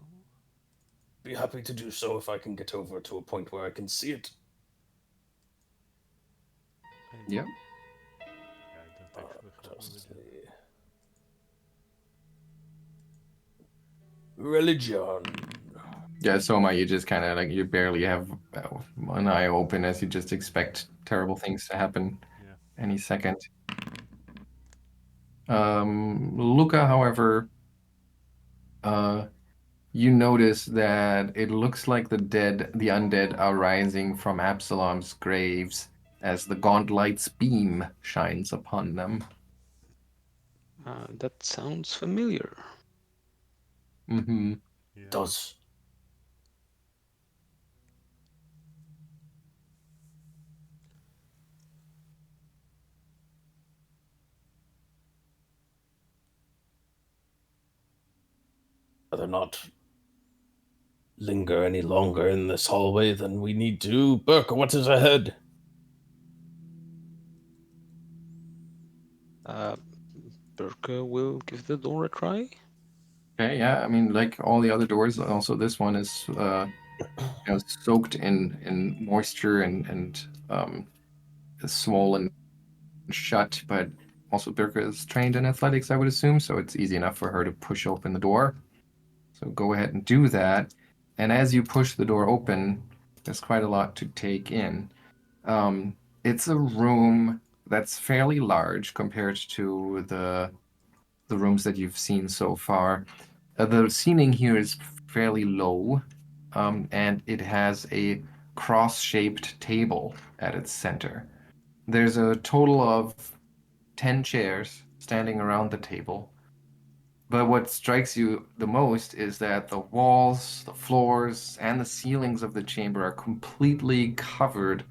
Be happy to do so if I can get over to a point where I can see it. Yeah. yeah, I don't actually have Just religion. Religion. Yeah, Soma, you just kind of like you barely have one eye open as you just expect terrible things to happen Yeah. any second. Lucca, however, you notice that it looks like the undead are rising from Absalom's graves as the Gauntlight's beam shines upon them. That sounds familiar. Mm-hmm. Yeah. Does. Rather not linger any longer in this hallway than we need to. Birke, what is ahead? Birke will give the door a try. Okay, yeah, I mean, like all the other doors, also this one is soaked in moisture and swollen shut, but also Birka is trained in athletics, I would assume, so it's easy enough for her to push open the door. So go ahead and do that. And as you push the door open, there's quite a lot to take in. It's a room that's fairly large compared to the rooms that you've seen so far. The ceiling here is fairly low, and it has a cross-shaped table at its center. There's a total of 10 chairs standing around the table. But what strikes you the most is that the walls, the floors, and the ceilings of the chamber are completely covered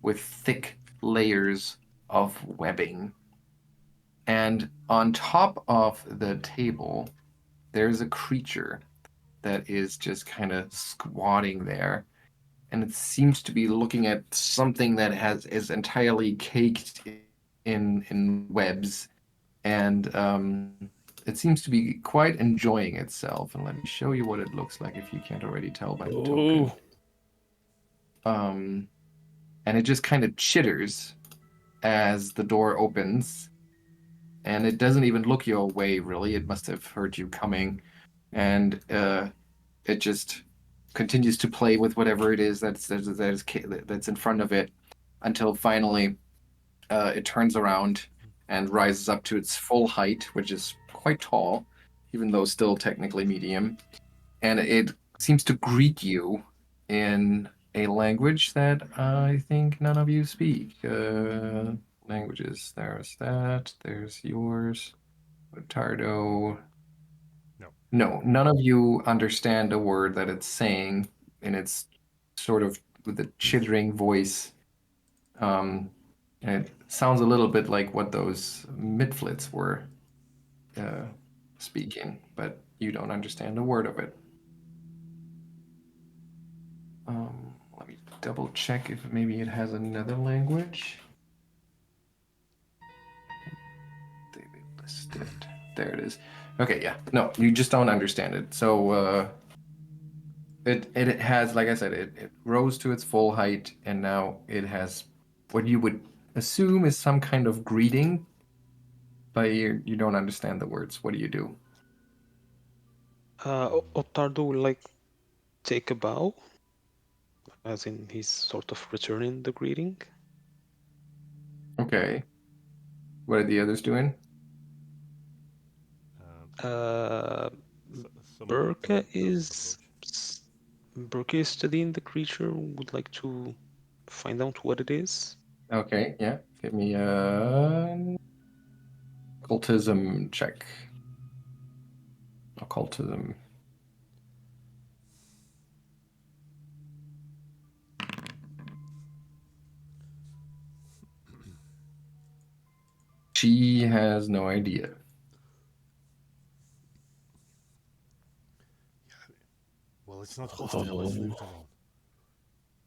with thick layers of webbing. And on top of the table, there's a creature that is just kind of squatting there. And it seems to be looking at something that is entirely caked in webs. And it seems to be quite enjoying itself. And let me show you what it looks like if you can't already tell by the token. And it just kind of chitters as the door opens. And it doesn't even look your way, really. It must have heard you coming. And it just continues to play with whatever it is that's in front of it until finally it turns around and rises up to its full height, which is quite tall, even though still technically medium. And it seems to greet you in a language that I think none of you speak. Languages. There's that. There's yours. Ottardo. No. No, none of you understand a word that it's saying, and it's sort of with a chittering voice. And it sounds a little bit like what those midflits were speaking, but you don't understand a word of it. Let me double check if maybe it has another language. They listed. There it is. Okay, yeah. No, you just don't understand it. So it has, like I said, it rose to its full height, and now it has what you would assume is some kind of greeting, but you don't understand the words. What do you do? Ottardo will like take a bow, as in he's sort of returning the greeting. Okay. What are the others doing? Uh, Souma Birke can is approach. Birke is studying the creature. Would like to find out what it is. Okay, yeah. Give me a occultism check. Occultism. She has no idea. Well, it's not hostile. Let's leave it alone.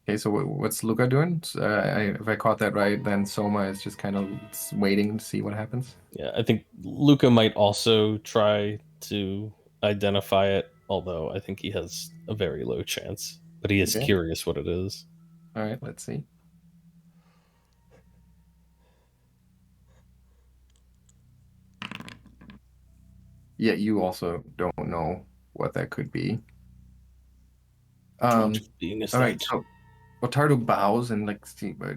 Okay, so what's Lucca doing? If I caught that right, then Soma is just kind of waiting to see what happens. Yeah, I think Lucca might also try to identify it, although I think he has a very low chance. But he is Okay. curious what it is. All right, let's see. Yeah, you also don't know what that could be. What being is All right, that? so Ottardo bows and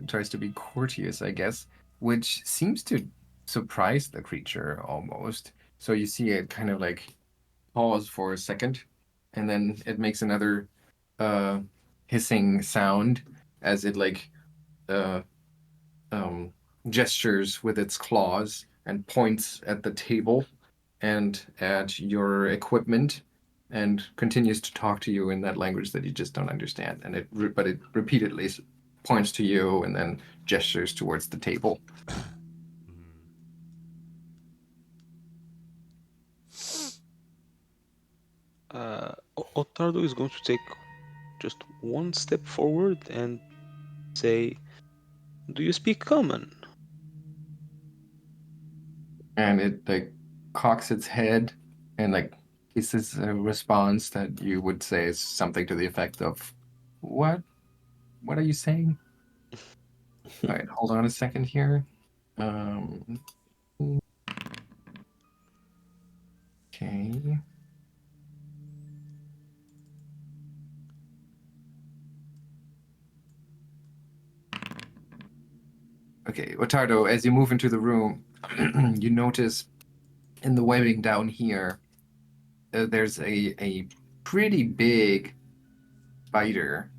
tries to be courteous, I guess, which seems to surprise the creature almost. So you see it kind of like pause for a second, and then it makes another uh, hissing sound as it like uh, um, gestures with its claws and points at the table and at your equipment and continues to talk to you in that language that you just don't understand. And but it repeatedly points to you and then gestures towards the table. Ottardo is going to take just one step forward and say, "Do you speak common?" And it like cocks its head and like hisses a response that you would say is something to the effect of, "What? What are you saying?" All right, hold on a second here. Okay. Okay, Ottardo, as you move into the room, you notice in the webbing down here, there's a pretty big spider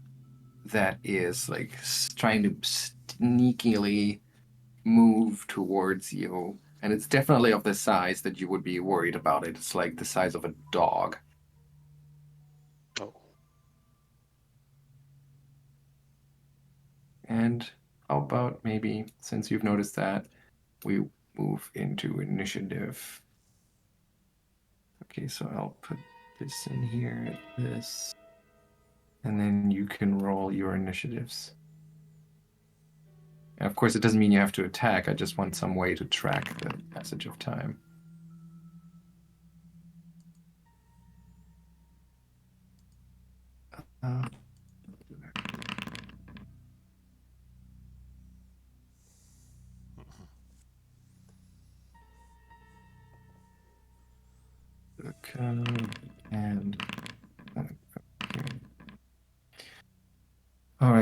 that is like trying to sneakily move towards you. And it's definitely of the size that you would be worried about it. It's like the size of a dog. Oh, And how about maybe, since you've noticed that, we move into initiative. Okay, so I'll put this in here, this, and then you can roll your initiatives. And of course, it doesn't mean you have to attack. I just want some way to track the passage of time. Uh, and all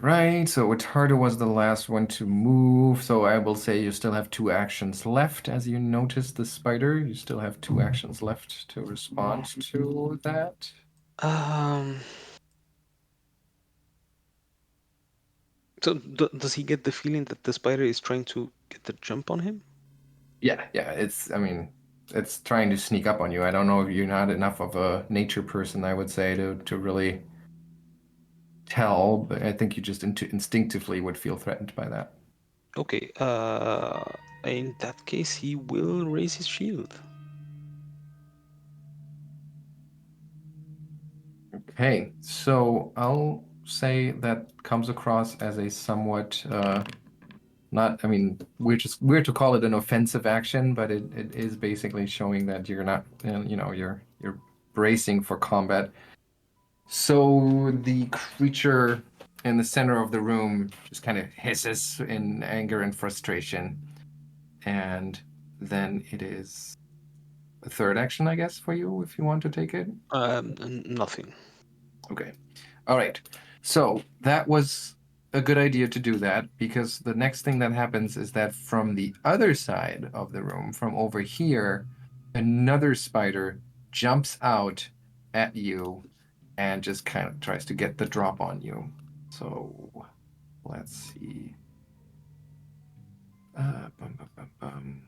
right. So Ottardo was the last one to move. So I will say you still have 2 actions left. As you notice the spider, you still have 2 actions left to respond to that. Um. So does he get the feeling that the spider is trying to get the jump on him? Yeah, yeah. I mean, it's trying to sneak up on you. I don't know if you're not enough of a nature person, I would say, to really tell, but I think you just instinctively would feel threatened by that. Okay. In that case, he will raise his shield. Okay, so I'll say that comes across as a somewhat not, I mean, weird to call it an offensive action, but it is basically showing that you're not, you're bracing for combat. So the creature in the center of the room just kind of hisses in anger and frustration, and then it is a third action, I guess, for you if you want to take it. Nothing. Okay. All right. So that was a good idea to do that because the next thing that happens is that from the other side of the room, from over here, another spider jumps out at you and just kind of tries to get the drop on you. So let's see. Bum, bum, bum, bum.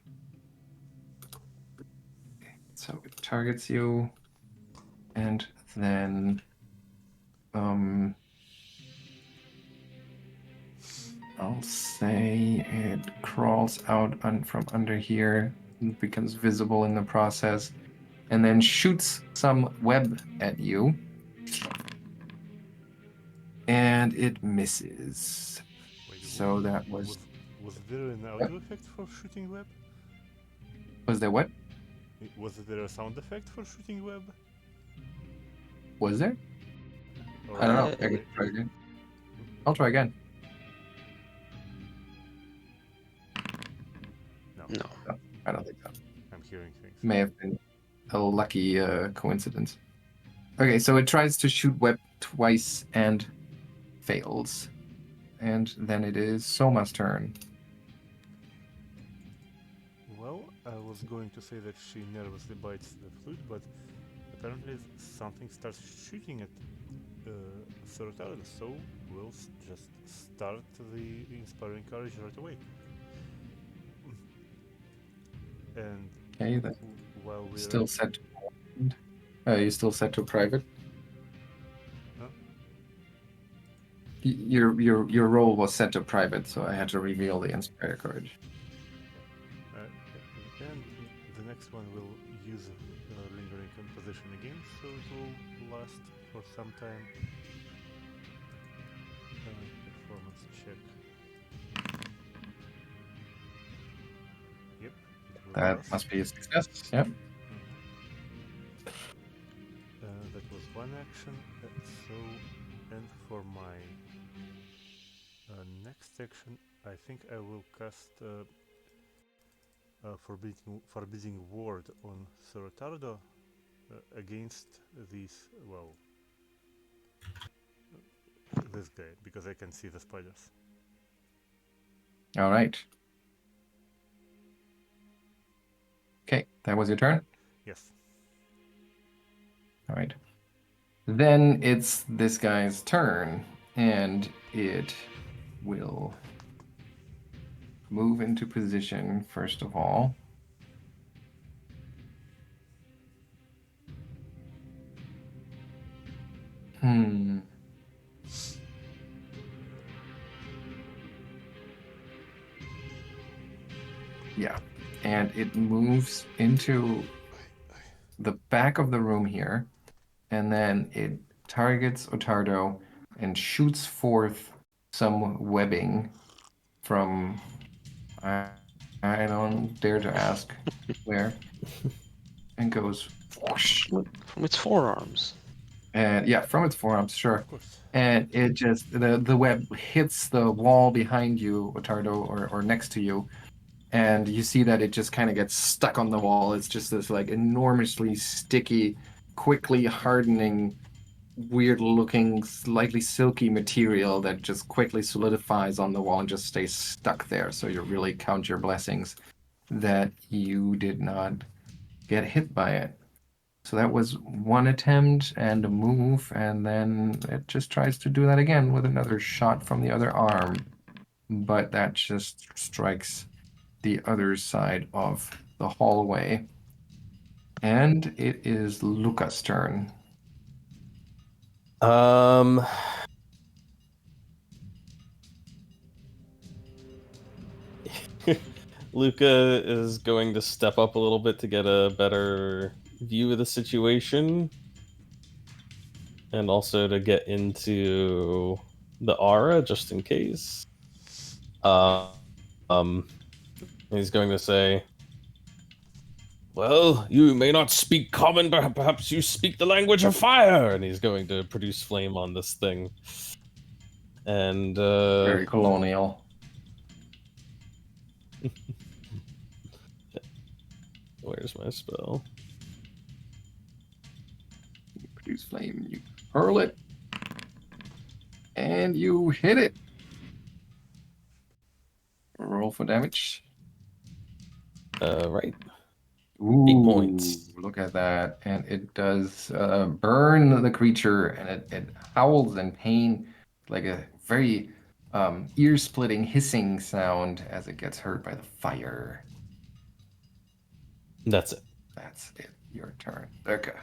Okay, so it targets you, and then I'll say it crawls out from under here, and becomes visible in the process, and then shoots some web at you. And it misses. Wait, So that was there an audio effect for shooting web? there what? Was there a sound effect for shooting web? Was there? Or I don't know. Uh, I can try again. I'll try again. no, no. I don't think so. I'm hearing things. May have been a lucky coincidence. Okay, so it tries to shoot web twice and fails. And then it is Soma's turn. Well, I was going to say that she nervously bites the flute, but apparently something starts shooting at Ottardo, so we'll just start the Inspiring Courage right away. And Okay, that while we're still set to you still set to private? Huh? Your role was set to private, so I had to reveal the Inspire Courage. And the next one will use Lingering Composition again, so it will last for some time. Performance check. Yep, it will That last. must be a success. Yep. That was one action. And for my next action, I think I will cast forbidding ward on Ottardo against this this guy, because I can see the spiders. All right. Okay, that was your turn? Yes. All right. Then it's this guy's turn, and it will move into position first of all. Yeah, and it moves into the back of the room here, and then it targets Ottardo and shoots forth some webbing from, I don't dare to ask where, and goes whoosh. From its forearms. And yeah, from its forearms, sure. Of course. And it just the web hits the wall behind you, Ottardo, or next to you, and you see that it just kind of gets stuck on the wall. It's just this like enormously sticky, quickly hardening, weird looking, slightly silky material that just quickly solidifies on the wall and just stays stuck there. So you really count your blessings that you did not get hit by it. So that was one attempt and a move, and then it just tries to do that again with another shot from the other arm. But that just strikes the other side of the hallway. And it is Lucca's turn. Um, Lucca is going to step up a little bit to get a better view of the situation, and also to get into the aura just in case. Um, he's going to say, "Well, you may not speak common, but perhaps you speak the language of fire." And he's going to produce flame on this thing. And Very colonial. where's my spell? You produce flame, you hurl it, and you hit it. Roll for damage. Right. Ooh, 8 points. look at that. And it does burn the creature, and it howls in pain, like a very ear-splitting hissing sound as it gets hurt by the fire. That's it. That's it. Your turn. Birke.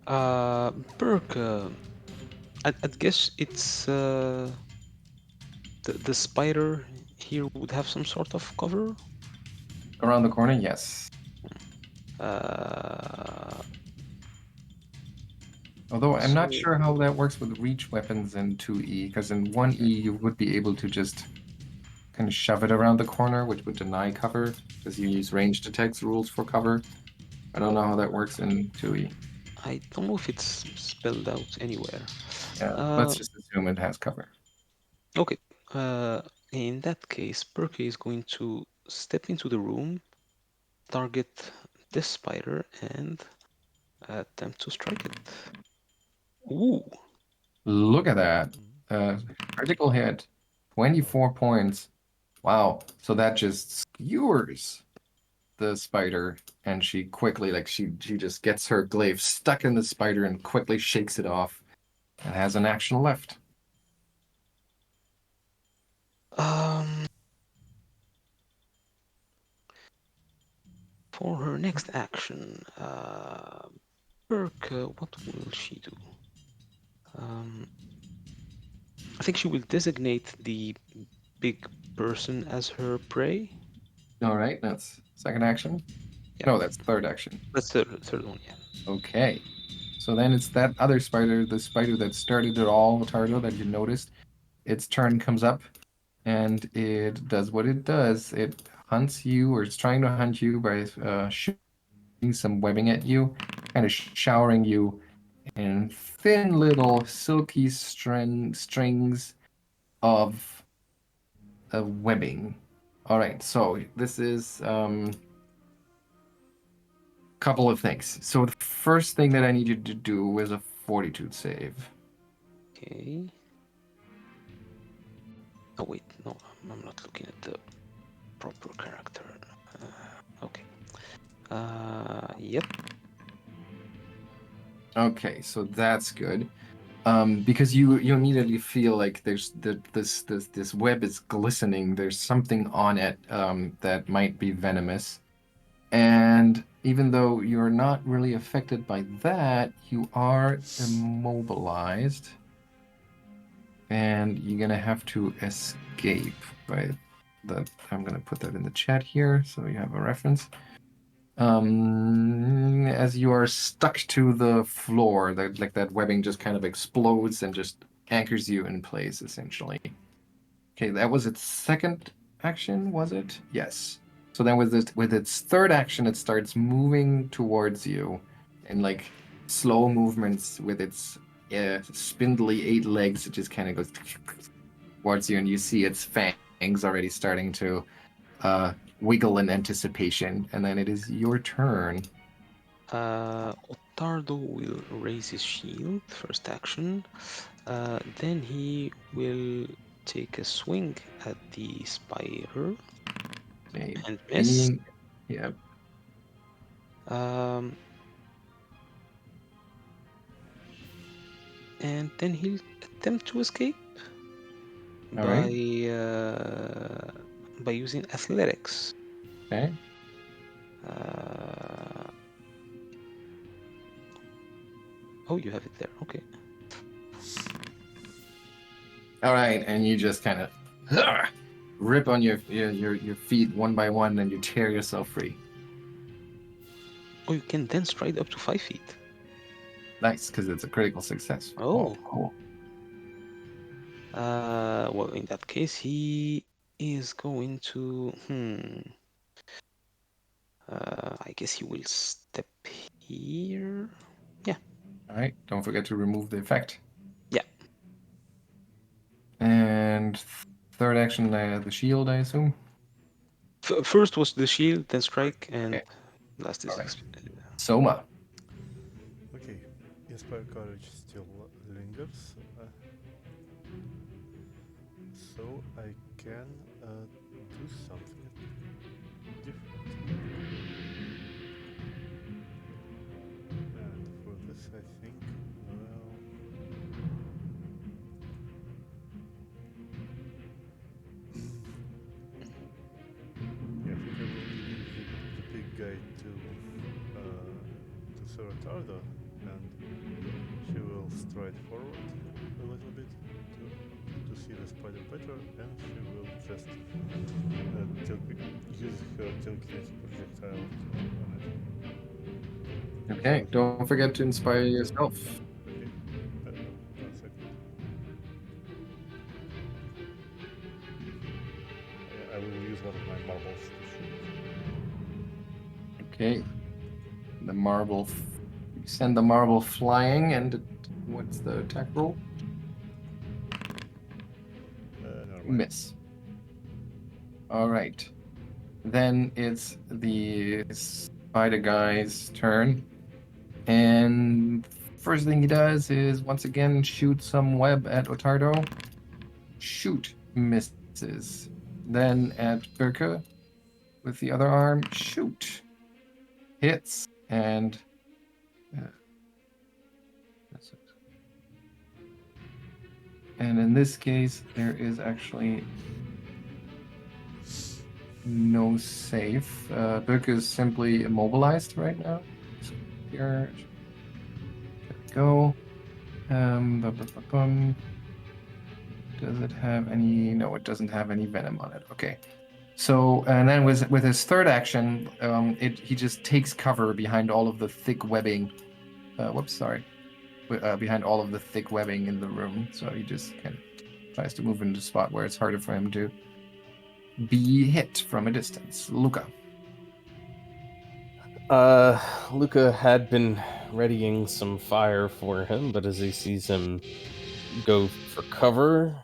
Birke, I'd guess it's the spider here would have some sort of cover. Around the corner, yes. Although I'm not So- sure how that works with reach weapons in 2E, because in 1E you would be able to just kind of shove it around the corner, which would deny cover, because you use ranged attacks rules for cover. I don't know how that works in 2E. I don't know if it's spelled out anywhere. Yeah, let's just assume it has cover. Okay. In that case, Birke is going to step into the room, target this spider, and attempt to strike it. Ooh. Look at that. Critical hit. 24 points. Wow. So that just skewers the spider, and she quickly, like, she just gets her glaive stuck in the spider and quickly shakes it off and has an action left. For her next action, Birke, what will she do? I think she will designate the big person as her prey. All right, that's second action. Yeah. No, that's third action. That's the third one, yeah. Okay. So then it's that other spider, the spider that started it all, Ottardo, that you noticed. Its turn comes up, and it does what it does. It hunts you, or it's trying to hunt you by shooting some webbing at you, kind of showering you in thin little silky strings of webbing. All right, so this is couple of things. So the first thing that I need you to do is a fortitude save. Okay. Oh wait, no, I'm not looking at the proper character. Okay. Yep. Okay, so that's good. Because you immediately feel like there's this web is glistening. There's something on it that might be venomous. And even though you're not really affected by that, you are immobilized. And you're gonna have to escape by the. I'm gonna put that in the chat here so you have a reference. As you are stuck to the floor, that webbing just kind of explodes and just anchors you in place, essentially. Okay, that was its second action, was it? Yes. So then with its third action, it starts moving towards you in like slow movements with its spindly 8 legs. It just kind of goes towards you, and you see its fangs already starting to wiggle in anticipation. And then it is your turn. Ottardo will raise his shield, first action. Then he will take a swing at the spider Okay. and miss. Yeah. And then he'll attempt to escape All by right. using athletics. Okay. Uh, oh, you have it there. Okay. All right, and you just kind of rip on your feet one by one, and you tear yourself free. Oh, you can then stride up to 5 feet. Nice, because it's a critical success. Oh. Cool. Well, in that case, he is going to. I guess he will step here. Yeah. All right. Don't forget to remove the effect. Yeah. And third action, the shield, I assume. First was the shield, then strike, and Okay. last is. All right. Soma. Okay, Inspire Courage still lingers, so I can do something different. And for this, I think, well, yeah, I think I will leave the big guy to Sir Ottardo, and she will stride forward a little bit to see the spider better, and she will just use her telekinetic projectile on it. Okay. So Don't forget to inspire yourself. okay, 1 second. I will use one of my marbles to shoot. Okay. The marble. You send the marble flying, and what's the attack roll? Never mind. Miss. All right. Then it's the spider guy's turn. And first thing he does is once again shoot some web at Ottardo. Shoot, misses. Then at Birke with the other arm, shoot. Hits. And in this case, there is actually no save. Birke is simply immobilized right now. So here, there we go. Does it have any? No, it doesn't have any venom on it. Okay. So, and then with his third action, he just takes cover behind all of the thick webbing. Sorry. Behind all of the thick webbing in the room. So he just kind of tries to move into a spot where it's harder for him to be hit from a distance. Lucca. Lucca had been readying some fire for him, but as he sees him go for cover,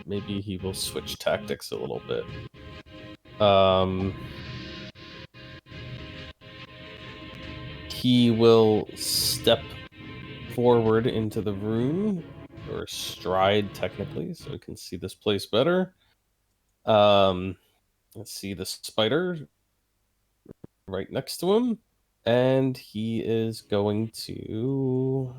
maybe he will switch tactics a little bit. He will step forward into the room, or stride technically, so we can see this place better. Let's see the spider right next to him, and he is going to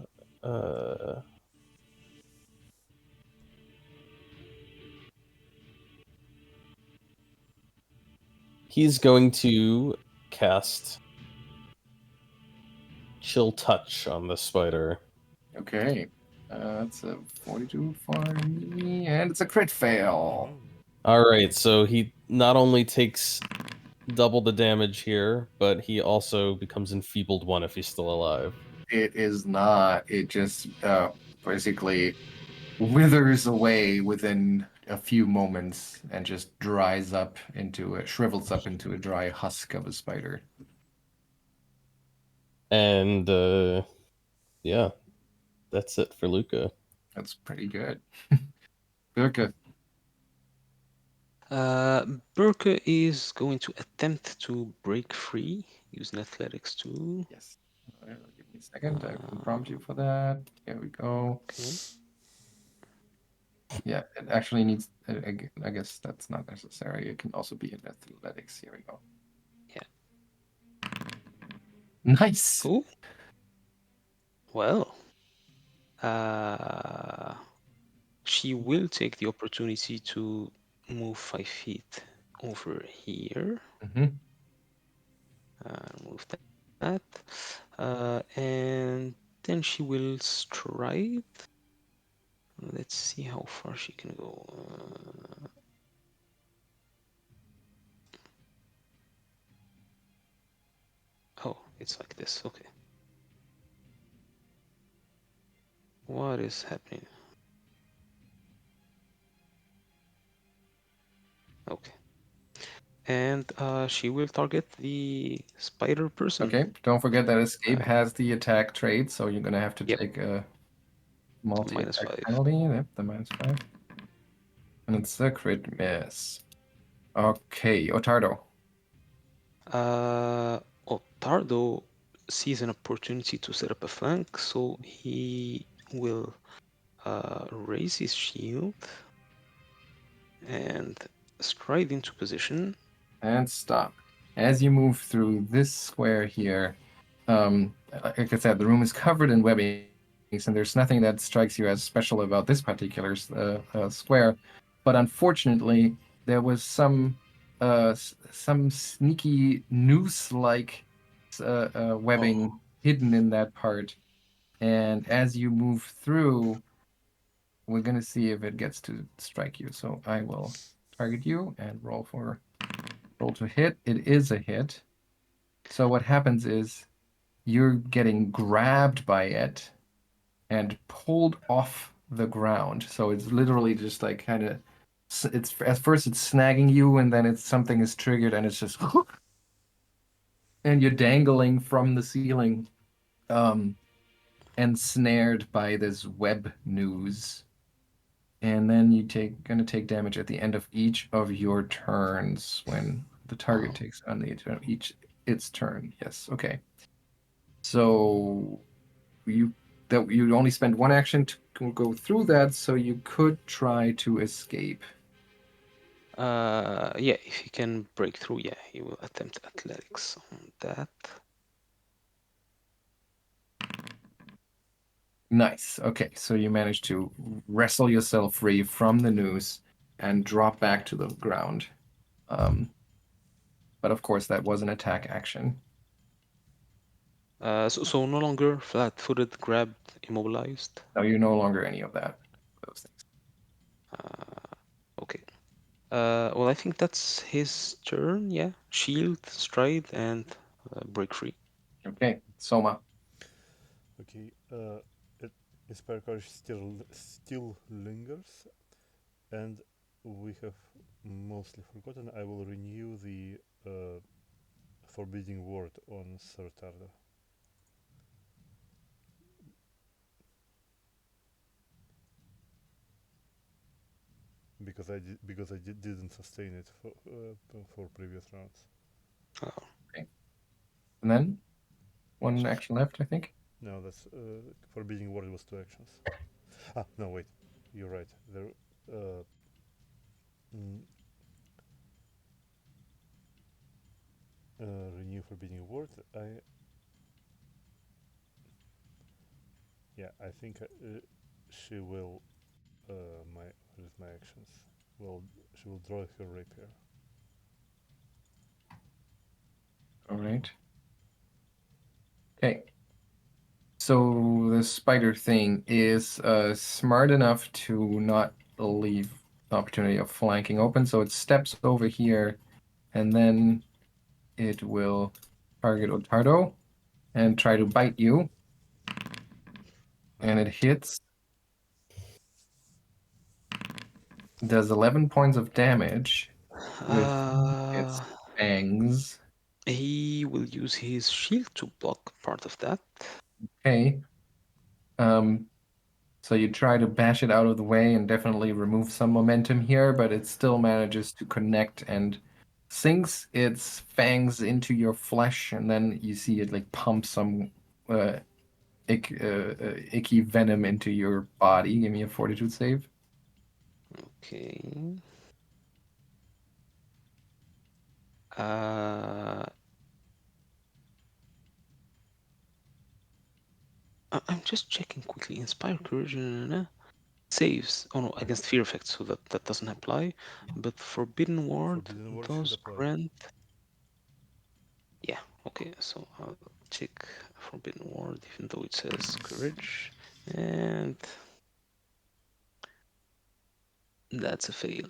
he's going to cast Chill Touch on the spider. Okay. That's a 42 for me, and it's a crit fail. All right, so he not only takes double the damage here, but he also becomes enfeebled 1 if he's still alive. It is not. It just basically withers away within a few moments and just shrivels up into a dry husk of a spider. And yeah, that's it for Lucca. That's pretty good. Birke. Birke is going to attempt to break free using athletics too. Yes. Give me a second. I can prompt you for that. Here we go. Okay. Yeah, it actually needs. I guess that's not necessary. It can also be in athletics. Here we go. Yeah. Nice. Cool. Well, uh, she will take the opportunity to move 5 feet over here. Hmm. Move that. And then she will stride. Let's see how far she can go. Oh, it's like this. Okay. What is happening? Okay. And she will target the spider person. Okay, don't forget that escape Uh, has the attack trait, so you're gonna have to Yep. take a multi-attack -5. penalty. Yep, the -5. And it's a crit miss. Okay, Ottardo. Ottardo sees an opportunity to set up a flank, so he will raise his shield and stride into position. And stop. As you move through this square here, like I said, the room is covered in webbings, and there's nothing that strikes you as special about this particular square. But unfortunately, there was some sneaky noose-like webbing hidden in that part. And as you move through, we're gonna see if it gets to strike you. So I will target you and roll to hit. It is a hit. So what happens is you're getting grabbed by it and pulled off the ground. So it's literally just like kind of it's at first it's snagging you and then it's something is triggered and it's just and you're dangling from the ceiling um and snared by this web noose. And then gonna take damage at the end of each of your turns when the target takes on the each its turn. Yes, okay. So you only spend one action to go through that, so you could try to escape. Yeah, if he can break through, yeah, he will attempt athletics on that. Nice. Okay, so you managed to wrestle yourself free from the noose and drop back to the ground. Um, but of course, that was an attack action. So no longer flat-footed, grabbed, immobilized. Now you're no longer any of that. Those things. Okay. Well, I think that's his turn. Yeah, shield, stride, and break free. Okay, Soma. Okay, it, Inspire Courage still lingers, and we have mostly forgotten. I will renew the forbidding word on Sir Ottardo. Because I didn't sustain it for previous rounds. Oh. Okay. And then one action left, I think. No, that's forbidding word was 2 actions. Ah, no, wait, you're right. There, mm, renew forbidding word. I think she will. My actions. Well, she will draw her rapier. All right. Okay. So the spider thing is smart enough to not leave the opportunity of flanking open. So it steps over here and then it will target Ottardo and try to bite you. And it hits. Does 11 points of damage with its fangs. He will use his shield to block part of that. Okay. Um, So you try to bash it out of the way and definitely remove some momentum here, but it still manages to connect and sinks its fangs into your flesh, and then you see it like pump some icky venom into your body. Give me a fortitude save. Okay. Uh, just checking quickly. Inspire courage. Saves. Oh no, against fear effects, so that doesn't apply. But Forbidden Ward Forbidden word should does apply. grant. Yeah. Okay. So I'll check Forbidden Ward, even though it says courage, and that's a fail.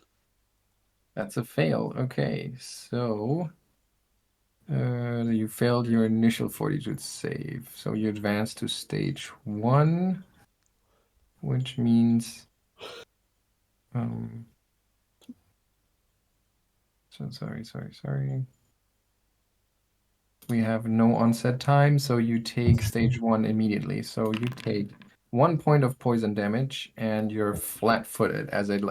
That's a fail. Okay, so you failed your initial fortitude save, so you advance to stage 1, which means so sorry. We have no onset time, so you take stage 1 immediately. So you take 1 point of poison damage, and you're flat-footed as it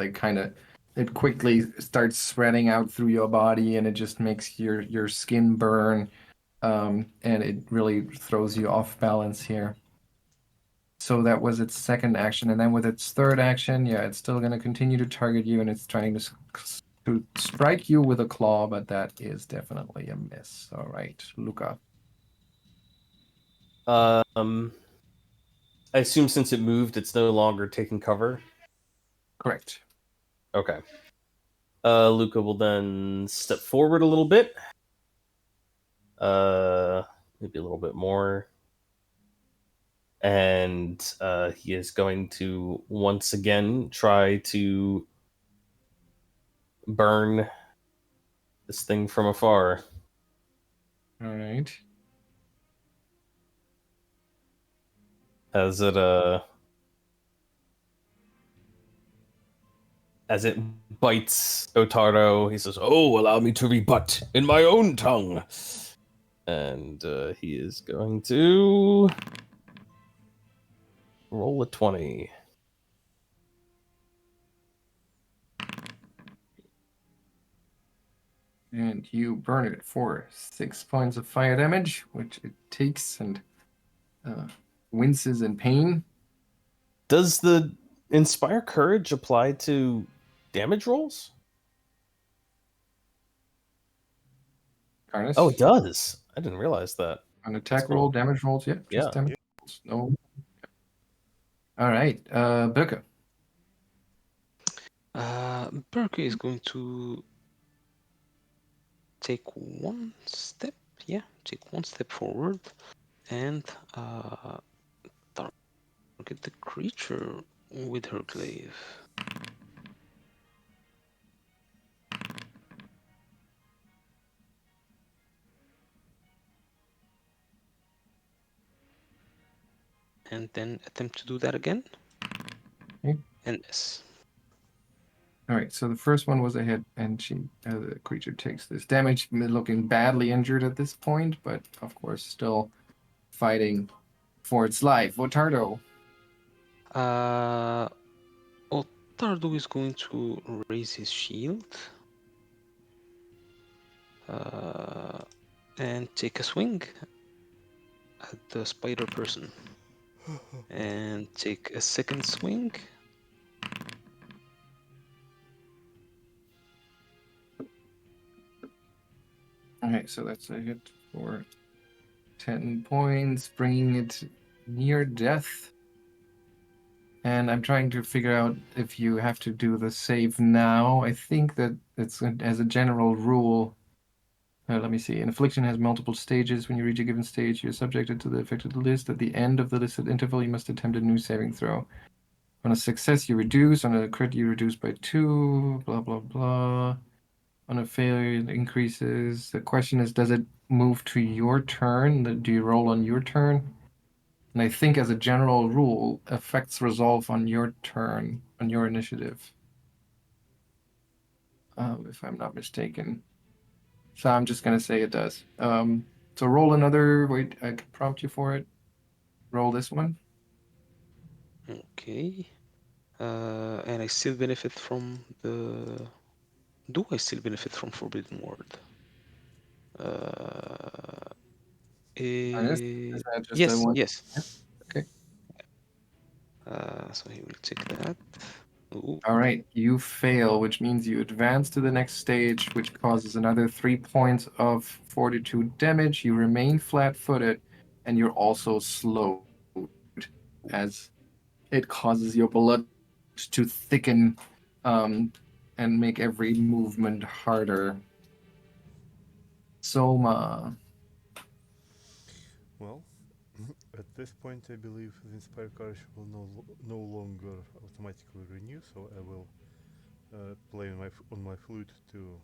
it quickly starts spreading out through your body, and it just makes your skin burn, and it really throws you off balance here. So that was its second action, and then with its third action, yeah, it's still going to continue to target you, and it's trying to strike you with a claw, but that is definitely a miss. All right, Lucca. I assume since it moved, it's no longer taking cover. Correct. Okay. Lucca will then step forward a little bit. Maybe a little bit more. And he is going to once again try to burn this thing from afar. All right. As it bites Ottardo, he says, "Oh, allow me to rebut in my own tongue." And he is going to roll a 20. And you burn it for 6 points of fire damage, which it takes and winces in pain. Does the Inspire Courage apply to damage rolls? Carnus? Oh, it does. I didn't realize that. An attack cool. roll, damage rolls, yeah, just Yeah. damage rolls. No. All right, Birke. Birke is going to take one step. Yeah, take one step forward and target the creature with her glaive. And then attempt to do that again. Okay. And miss. All right, so the first one was a hit, and the creature takes this damage, looking badly injured at this point, but of course still fighting for its life. Ottardo. Ottardo is going to raise his shield and take a swing at the spider person. And take a second swing. All right, so that's a hit for 10 points, bringing it near death. And I'm trying to figure out if you have to do the save now. I think that it's as a general rule. Let me see. An affliction has multiple stages. When you reach a given stage, you're subjected to the affected list. At the end of the listed interval, you must attempt a new saving throw. On a success, you reduce. On a crit, you reduce by 2. Blah, blah, blah. On a failure, it increases. The question is, does it move to your turn? Do you roll on your turn? And I think as a general rule, effects resolve on your turn, on your initiative. If I'm not mistaken. So I'm just going to say it does. So roll another, wait, I can prompt you for it. Roll this one. Okay. And I still benefit from the... Do I still benefit from Forbidden Ward? Is that just Yes, a one? yes. Yeah. Okay. So he will take that. Ooh. All right, you fail, which means you advance to the next stage, which causes another 3 points of fortitude damage. You remain flat-footed, and you're also slowed. as it causes your blood to thicken and make every movement harder. Soma. Well, at this point, I believe the Inspire Courage will no longer automatically renew, so I will play on my flute to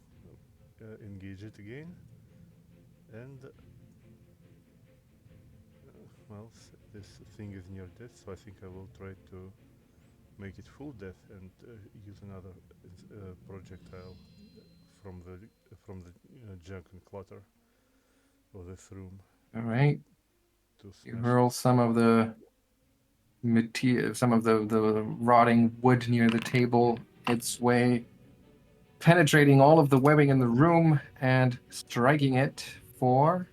engage it again. And, well, this thing is near death, so I think I will try to make it full death and use another projectile from the junk and clutter of this room All right. to You smash hurl it. some of the the rotting wood near the table its way, penetrating all of the webbing in the room and striking it for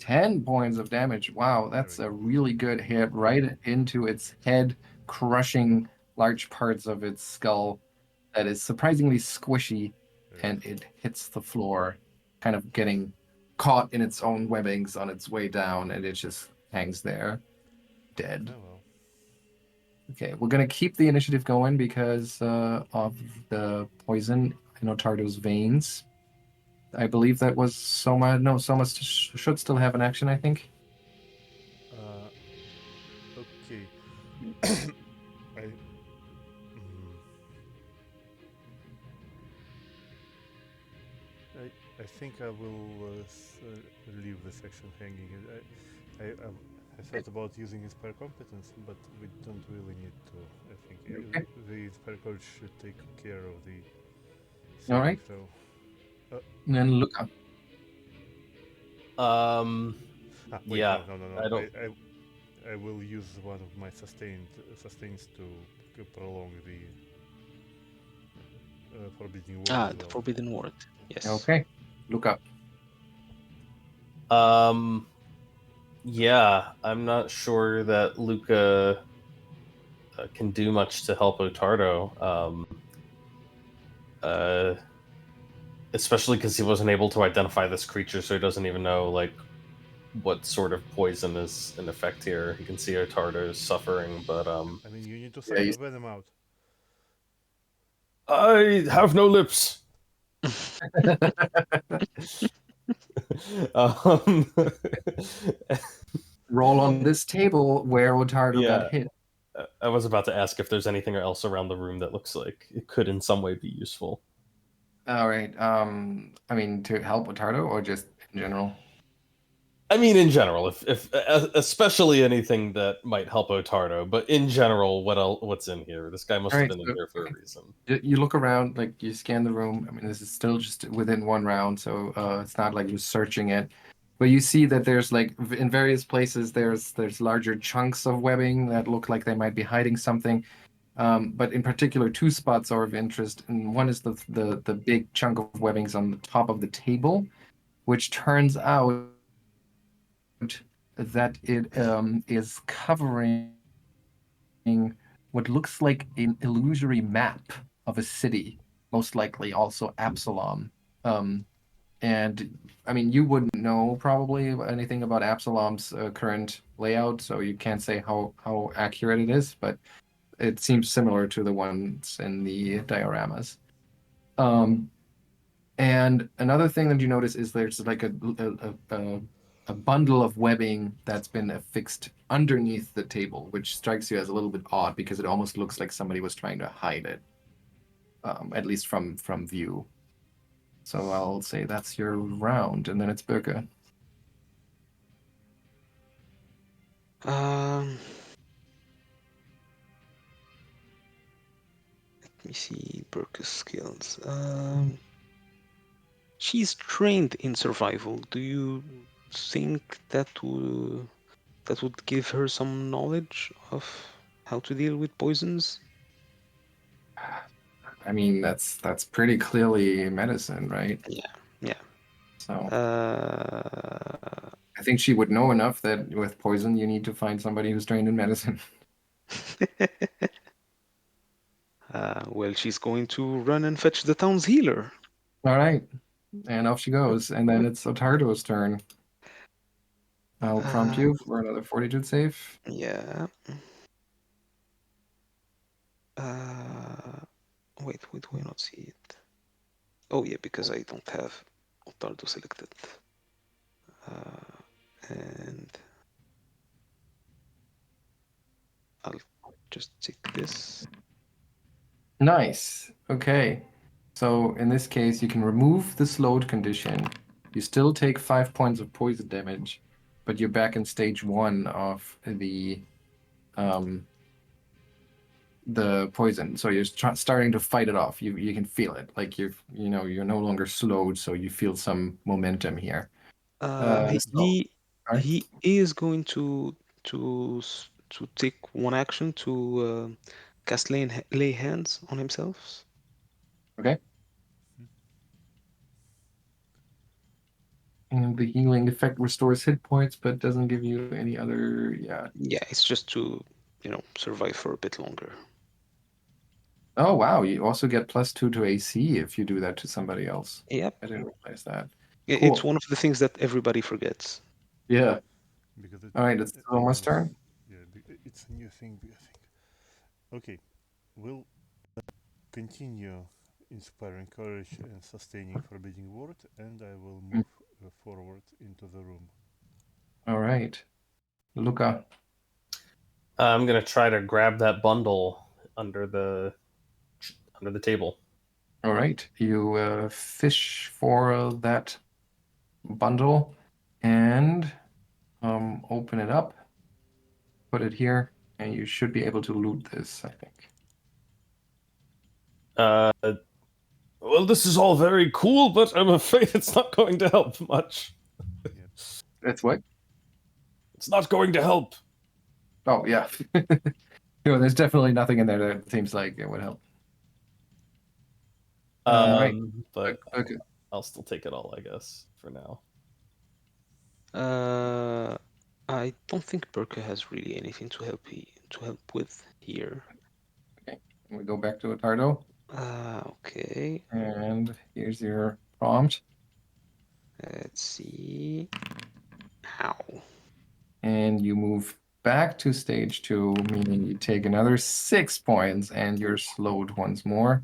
10 points of damage. Wow, that's a really good hit right into its head, crushing large parts of its skull that is surprisingly squishy, and it hits the floor, kind of getting caught in its own webbings on its way down, and it just hangs there, dead. Oh well. Okay, we're gonna keep the initiative going because of the poison in Ottardo's veins. I believe that was Soma. No, Soma should still have an action, I think. Okay. I. I think I will leave the section hanging. I thought about using Inspire Competence, but we don't really need to. I think Okay. the Inspire Coach should take care of the All saving right. throw. And then Lucca. Wait, Yeah, no. I don't. I will use one of my sustains to prolong the Forbidden Word as The well. Forbidden Word. Yes. Okay. Lucca. Yeah, I'm not sure that Lucca can do much to help Ottardo. Especially because he wasn't able to identify this creature, so he doesn't even know like what sort of poison is in effect here. He can see Ottardo is suffering, but I mean, you need to suck Yeah, the venom out. I have no lips. um, roll on this table where Ottardo got yeah, hit. I was about to ask if there's anything else around the room that looks like it could in some way be useful. All right. I mean, to help Ottardo or just in general? I mean, in general, if especially anything that might help Ottardo, but in general, what's in here? This guy must All have right. been in here for a reason. You look around, like you scan the room. I mean, this is still just within one round, so it's not like you're searching it. But you see that there's like in various places there's larger chunks of webbing that look like they might be hiding something. But in particular, two spots are of interest, and one is the big chunk of webbings on the top of the table, which turns out that it is covering what looks like an illusory map of a city, most likely also Absalom. Um, and I mean, you wouldn't know probably anything about Absalom's current layout, so you can't say how accurate it is, but it seems similar to the ones in the dioramas. Um, and another thing that you notice is there's like a bundle of webbing that's been affixed underneath the table, which strikes you as a little bit odd because it almost looks like somebody was trying to hide it, at least from view. So I'll say that's your round, and then it's Birke. Um, Let me see Birke's skills. She's trained in survival. Do you think that would give her some knowledge of how to deal with poisons? I mean, that's pretty clearly medicine, right? Yeah, yeah. So Uh, I think she would know enough that with poison, you need to find somebody who's trained in medicine. well, she's going to run and fetch the town's healer. All right, and off she goes, and then it's Ottardo's turn. I'll prompt you for another fortitude save. Yeah. Wait, do I not see it? Oh yeah, because I don't have Ottardo selected. And I'll just take this. Nice. Okay. So in this case, you can remove the slowed condition. You still take 5 points of poison damage, but you're back in stage 1 of the poison. So you're starting to fight it off. You can feel it. Like you're no longer slowed, so you feel some momentum here. He So, he all right. he is going to take one action to cast lay hands on himself. Okay. And the healing effect restores hit points, but doesn't give you any other. Yeah. Yeah, it's just to survive for a bit longer. Oh wow! You also get +2 to AC if you do that to somebody else. Yep, I didn't realize that. it's Cool. one of the things that everybody forgets. Yeah. Because All right. It's it almost was, turn. yeah, it's a new thing, I think. Okay, we'll continue inspiring courage and sustaining forbidding word, and I will move forward into the room. All right. Lucca. I'm gonna try to grab that bundle under the table. All right. You fish for that bundle and open it up. Put it here, and you should be able to loot this. I think. Uh, well, this is all very cool, but I'm afraid it's not going to help much. Yep. That's what. It's not going to help. Oh yeah. There's definitely nothing in there that seems like it would help. Right. But Okay. I'll still take it all, I guess, for now. I don't think Birke has really anything to help with here. Okay. We go back to Ottardo. Okay. And here's your prompt. Let's see. How? And you move back to stage 2, meaning you take another 6 points and you're slowed once more.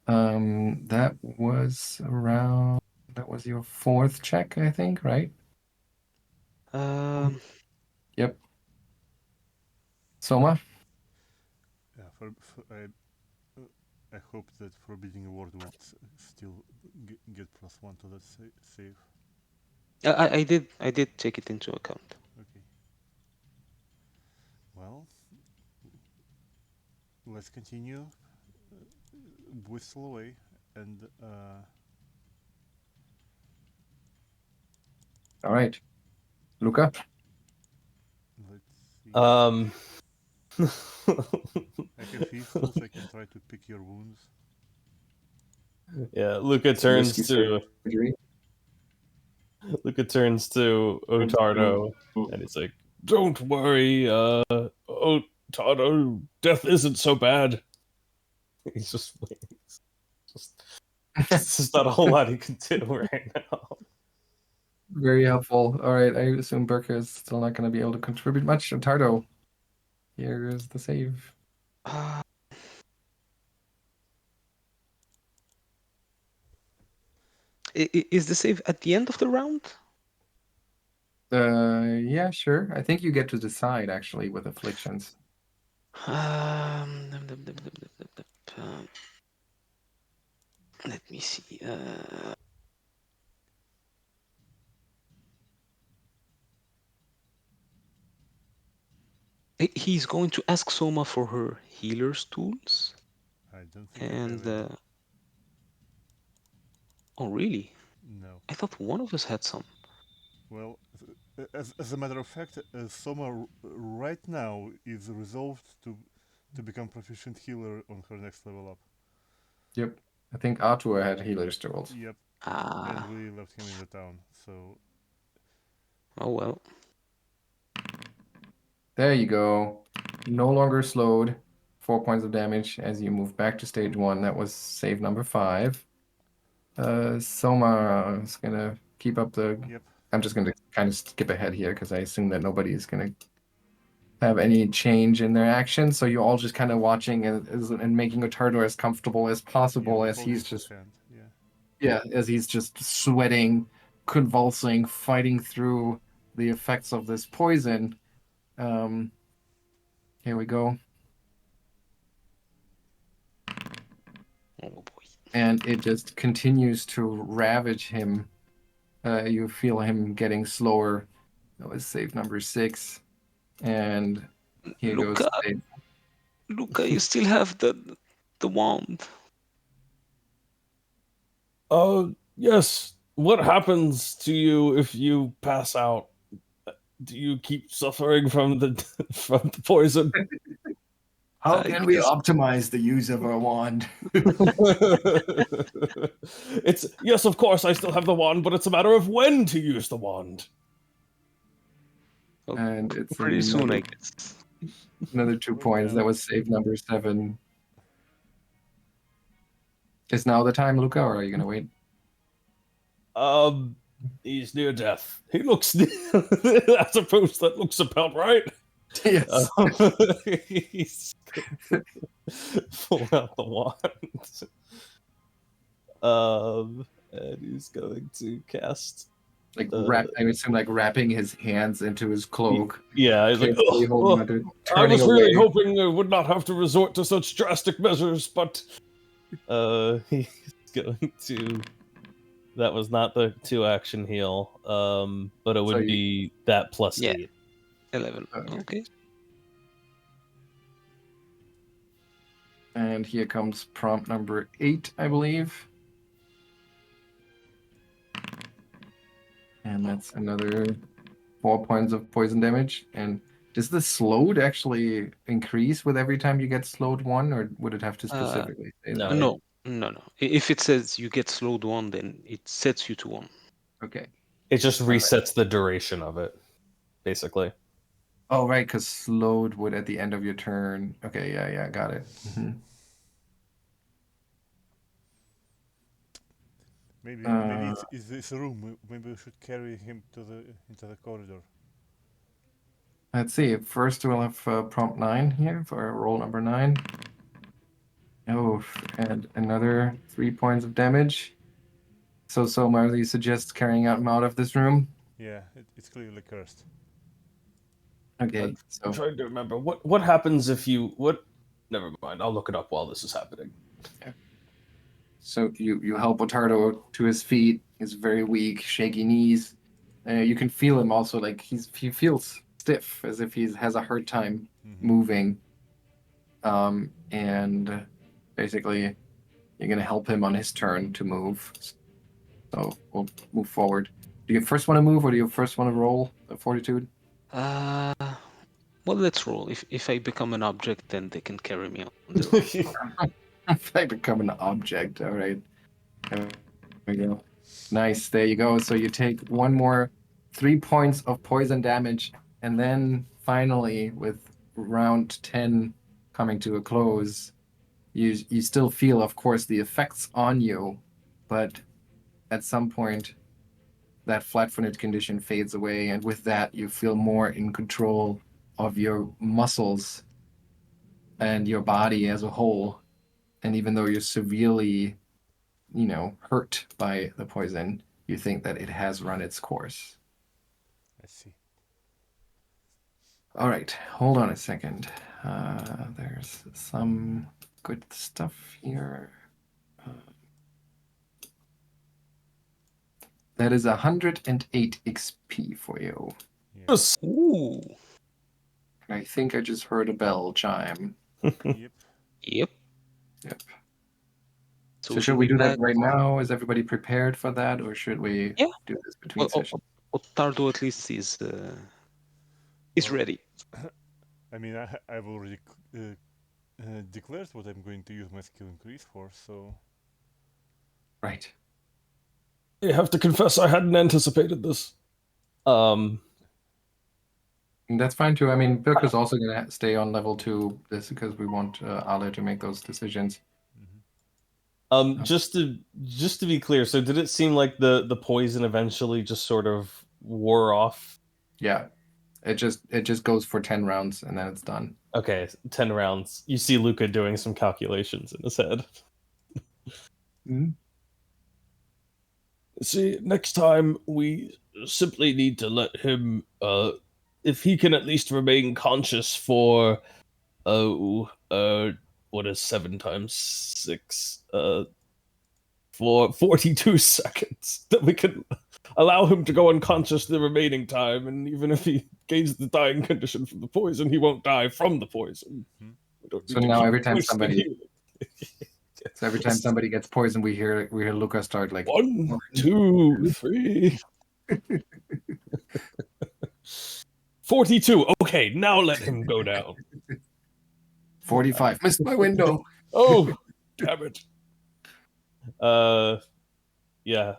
That was your 4th check, I think, right? Um, Yep. Soma? Yeah, I hope that forbidding word will still get +1 to that save. I did take it into account. Okay. Well, let's continue whistle away and All right. Lucca? let's see. Um. I have these tools. I can try to pick your wounds. Yeah, Lucca turns Risky to surgery. Ottardo, and he's like, "Don't worry, Ottardo, death isn't so bad." He's just, there's not a whole lot he can do right now. Very helpful. All right. I assume Birke is still not going to be able to contribute much. Ottardo, here is the save. Uh, is the save at the end of the round? Yeah, sure. I think you get to decide actually with afflictions. Let me see. He's going to ask Soma for her healer's tools. I don't think I And have any. oh, really? No. I thought one of us had some. Well, as a matter of fact, Soma right now is resolved to become proficient healer on her next level up. Yep. I think Artur had healer's tools. Yep. Ah, And we left him in the town. So oh well. There you go. No longer slowed. 4 points of damage as you move back to stage 1. That was save number 5. Soma is gonna keep up the yep. I'm just going to kind of skip ahead here because I assume that nobody is going to have any change in their actions. So you're all just kind of watching and making Ottardo as comfortable as possible as he's just as he's just sweating, convulsing, fighting through the effects of this poison. Here we go. Oh boy. And it just continues to ravage him. You feel him getting slower. That was save number 6. And here Lucca, goes save. Lucca, you still have the wand. Yes. What happens to you if you pass out? Do you keep suffering from the from the poison? How I can we guess- optimize the use of our wand? It's yes, of course, I still have the wand, but it's a matter of when to use the wand. Oh, And it's pretty soon, another, I guess. another 2 Oh, points. yeah. That was save number 7. Is now the time, Lucca, or are you going to wait? He's near death. He looks. I suppose that looks about right. Yes. He's pull out the wand. And he's going to cast. Like I would assume, like wrapping his hands into his cloak. Yeah, he's like, Carefully holding onto it, I turning was really away. hoping I would not have to resort to such drastic measures, but he's going to. That was not the 2-action heal, but it would be that plus Yeah. 8. 11. Okay. And here comes prompt number 8, I believe. And that's another 4 points of poison damage. And does the slowed actually increase with every time you get slowed 1, or would it have to specifically say no. that? No. If it says you get slowed 1, then it sets you to 1. Okay. It just resets the duration of it, basically. Oh, right, because slowed would at the end of your turn. Okay, yeah, got it. Mm-hmm. Maybe it's this room. Maybe we should carry him into the corridor. Let's see. First, we'll have prompt 9 here for roll number 9. Oh, and another 3 points of damage. So, Souma, you suggest carrying him out of this room? Yeah, it's clearly cursed. Okay, I'm so trying to remember what happens if you what. Never mind. I'll look it up while this is happening. so you help Ottardo to his feet. He's very weak, shaky knees. You can feel him also, like he feels stiff, as if he has a hard time moving. And basically, you're gonna help him on his turn to move. So we'll move forward. Do you first want to move, or do you first want to roll a fortitude? Well, let's roll. If I become an object, then they can carry me on. The If I become an object, all right. There we go. Nice, there you go. So you take 1 more 3 points of poison damage, and then finally, with round 10 coming to a close, you still feel, of course, the effects on you, but at some point, that flat-footed condition fades away, and with that, you feel more in control of your muscles and your body as a whole. And even though you're severely, hurt by the poison, you think that it has run its course. I see. All right, hold on a second. There's some good stuff here. That is 108 XP for you. Yeah. Ooh. I think I just heard a bell chime. Yep. Yep. Yep. So So should we do that back- right now? Is everybody prepared for that, or should we Yeah. do this between sessions? Ottardo at least is Well, ready. I mean, I've already declared what I'm going to use my skill increase for, so... Right. I have to confess, I hadn't anticipated this. And that's fine too. I mean, Birke's also going to stay on level 2 this because we want Ale to make those decisions. Just to be clear, so did it seem like the poison eventually just sort of wore off? Yeah. It just goes for 10 rounds and then it's done. Okay, 10 rounds. You see Lucca doing some calculations in his head. See, next time we simply need to let him, if he can at least remain conscious for, what is 7 times 6? For 42 seconds, that we can allow him to go unconscious the remaining time, and even if he gains the dying condition from the poison, he won't die from the poison. We don't So need to now keep every time wasting somebody healing. so every time somebody gets poisoned, we hear Lucca start like 1, 2, 3. 42. Okay, now let him go down. 45. Missed my window. Oh, damn it. Yeah.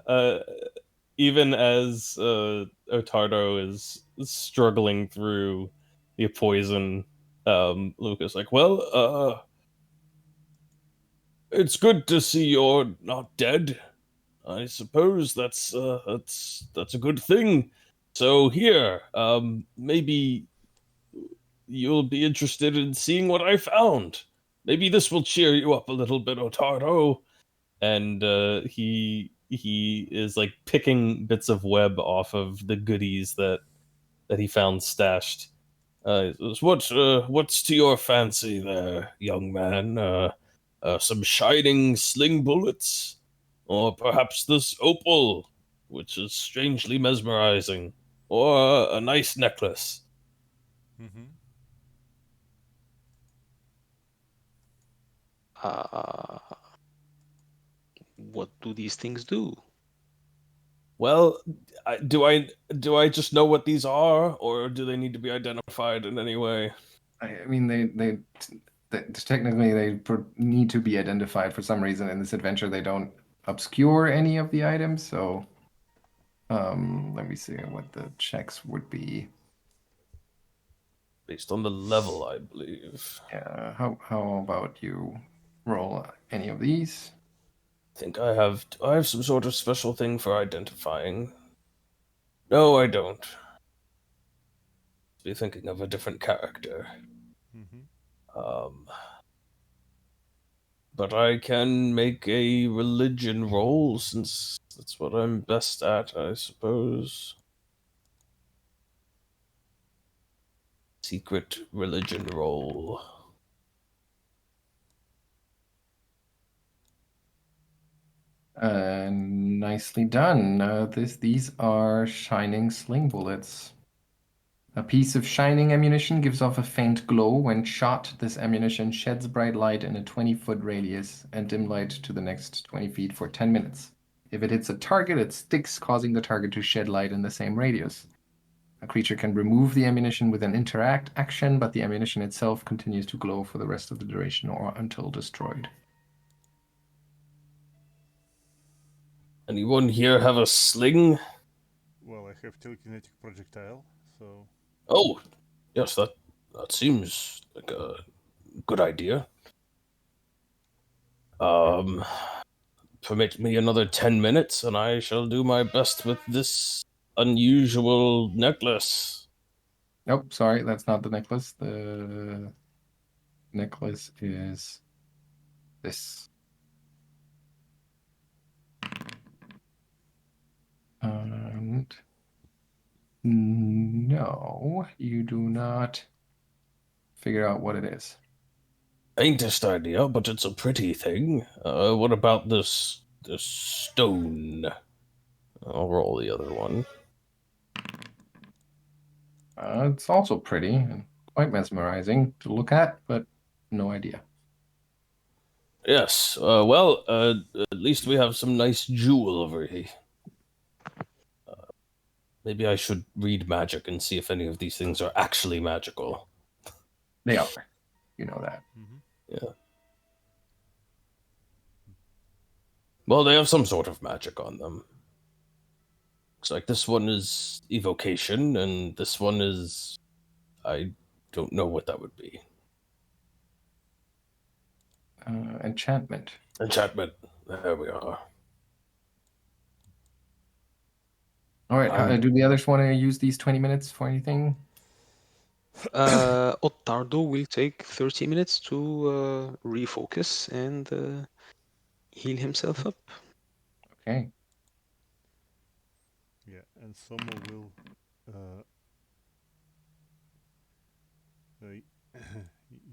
Even as Ottardo is struggling through the poison, Lucas like, well, it's good to see you're not dead. I suppose that's a good thing. So here, maybe you'll be interested in seeing what I found. Maybe this will cheer you up a little bit, Ottardo. And he is like picking bits of web off of the goodies that he found stashed. He says, what's to your fancy there, young man? Some shining sling bullets, or perhaps this opal, which is strangely mesmerizing, or a nice necklace. Mm-hmm. Uh, what do these things do? Well, do I just know what these are, or do they need to be identified in any way? I mean, they technically need to be identified for some reason in this adventure. They don't obscure any of the items, so let me see what the checks would be. Based on the level, I believe. Yeah, how about you roll any of these? I think I have some sort of special thing for identifying. No, I don't. Be thinking of a different character. Mm-hmm. But I can make a religion roll since that's what I'm best at, I suppose. Secret religion roll. Nicely done. These are shining sling bullets. A piece of shining ammunition gives off a faint glow. When shot, this ammunition sheds bright light in a 20-foot radius and dim light to the next 20 feet for 10 minutes. If it hits a target, it sticks, causing the target to shed light in the same radius. A creature can remove the ammunition with an interact action, but the ammunition itself continues to glow for the rest of the duration or until destroyed. Anyone here have a sling? Well, I have telekinetic projectile, so Oh, yes, that seems like a good idea. Permit me another 10 minutes, and I shall do my best with this unusual necklace. Nope, sorry, that's not the necklace. The necklace is this. And no, you do not figure out what it is. Faintest idea, but it's a pretty thing. What about this stone? I'll roll the other one. It's also pretty and quite mesmerizing to look at, but no idea. Yes. Well, at least we have some nice jewelry. Maybe I should read magic and see if any of these things are actually magical. They are. You know that. mm-hmm. Yeah. Well, they have some sort of magic on them. Looks like this one is evocation, and this one is... I don't know what that would be. Enchantment. Enchantment. There we are. All right. Do the others want to use these 20 minutes for anything? Ottardo will take 30 minutes to refocus and heal himself up. Okay. Yeah, and Somo will uh,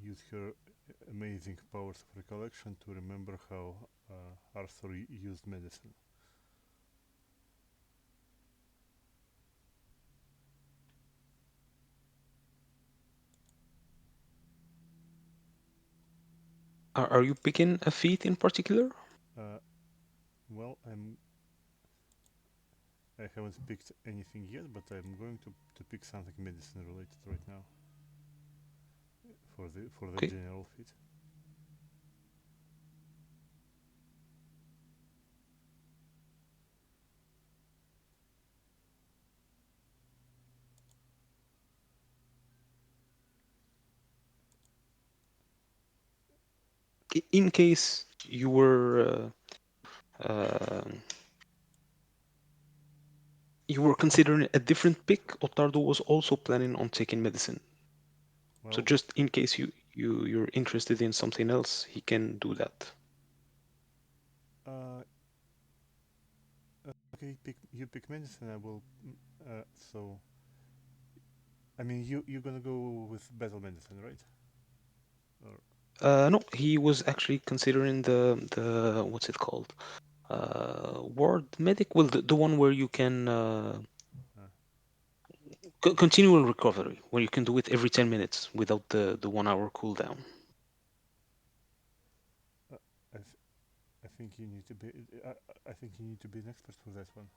use her amazing powers of recollection to remember how Arthur used medicine. Are you picking a feat in particular? Well, I haven't picked anything yet, but I'm going to pick something medicine related right now for the Okay. general feat. In case you were considering a different pick, Ottardo was also planning on taking medicine. So Well, just in case you're interested in something else, he can do that. okay, you pick medicine. I will. So, I mean, you're gonna go with battle medicine, right? Or No, he was actually considering the what's it called? Ward medic. Well, the one where you can continual recovery, where you can do it every 10 minutes without the 1 hour cooldown. I, th- I think you need to be. I think you need to be an expert for that one.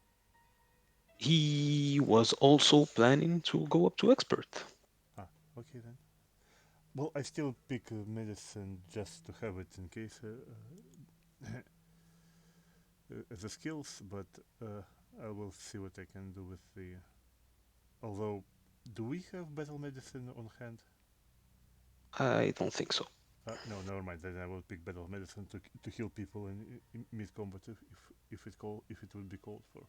He was also planning to go up to expert. Ah, okay then. Well, I still pick medicine just to have it in case the skills, but I will see what I can do with the. Although, do we have battle medicine on hand? I don't think so. No, never mind. Then I will pick battle medicine to heal people in mid combat if it would be called for.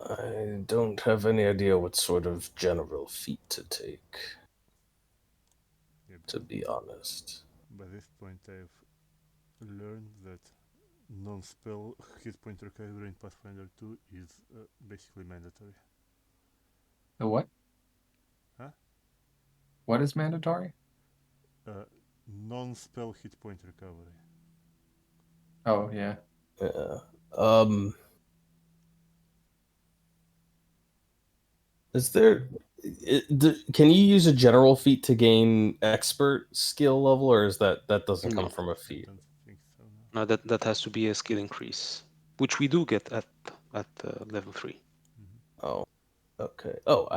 I don't have any idea what sort of general feat to take, Yeah, to be honest. by this point, I've learned that non-spell hit point recovery in Pathfinder 2 is basically mandatory. The what? Huh? What is mandatory? Non-spell hit point recovery. Oh, yeah. Yeah. Is there? Can you use a general feat to gain expert skill level, or is that doesn't come No, from a I feat? don't think so. No. no, that has to be a skill increase, which we do get at level 3. Mm-hmm. Oh, okay. Oh,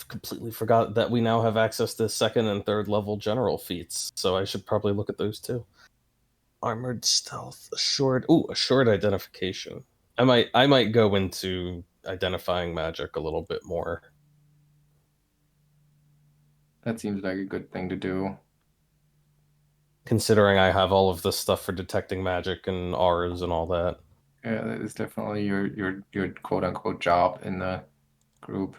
completely forgot that we now have access to second and third level general feats, so I should probably look at those too. Armored stealth, assured. Ooh, assured identification. I might go into identifying magic a little bit more. That seems like a good thing to do. Considering I have all of this stuff for detecting magic and auras and all that. Yeah, that is definitely your quote unquote job in the group.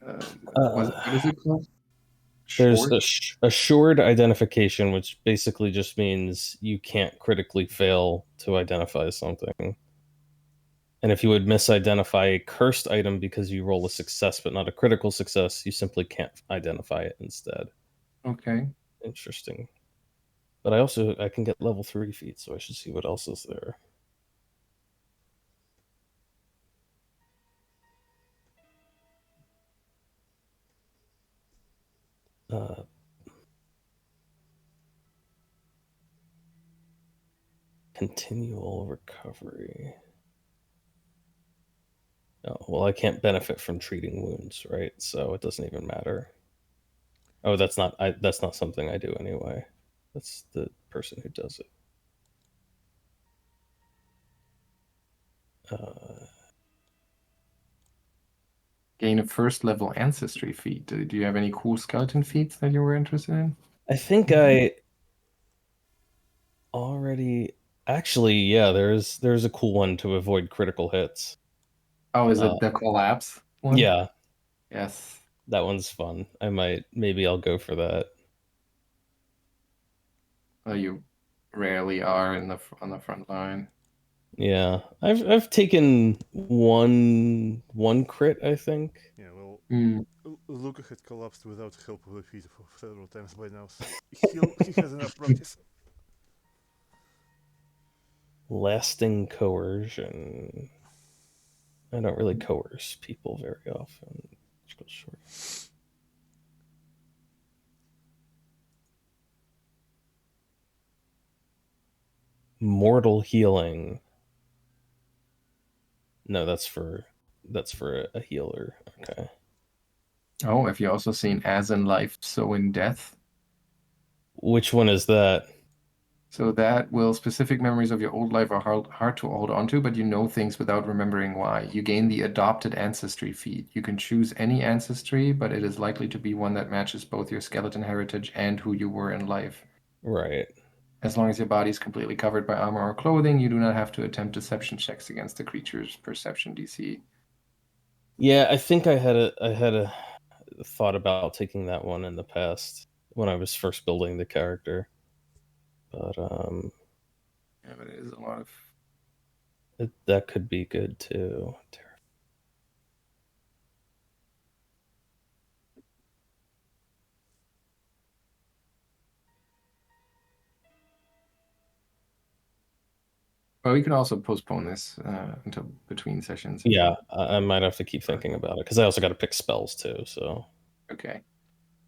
What is it called? There's Short? assured identification, which basically just means you can't critically fail to identify something. And if you would misidentify a cursed item because you roll a success but not a critical success, you simply can't identify it instead. Okay. Interesting. But I can get level 3 feats, so I should see what else is there. Continual recovery. Oh, well, I can't benefit from treating wounds, right? So it doesn't even matter. Oh, that's not something I do anyway. That's the person who does it. Gain a first level ancestry feat. Do you have any cool skeleton feats that you were interested in? I think I already actually, yeah, there's a cool one to avoid critical hits. Oh, is it the collapse one? Yeah, Yes. that one's fun. Maybe I'll go for that. You rarely are on the front line. Yeah, I've taken one crit, I think. Yeah, well, Hmm. Lucca had collapsed without help of the feet for several times by now, so he has enough practice. Lasting coercion. I don't really coerce people very often. Which goes short. Mortal healing. No, that's for a healer. Okay. Oh, have you also seen As in Life, So in Death? Which one is that? So that will specific memories of your old life are hard to hold onto, but you know things without remembering why. You gain the adopted ancestry feat. You can choose any ancestry, but it is likely to be one that matches both your skeleton heritage and who you were in life. Right. As long as your body is completely covered by armor or clothing, you do not have to attempt deception checks against the creature's perception DC. Yeah, I think I had a thought about taking that one in the past when I was first building the character. But Yeah, but it is a lot of. that could be good too. Well, we can also postpone this until between sessions. Yeah, I might have to keep thinking about it because I also got to pick spells too. So Okay.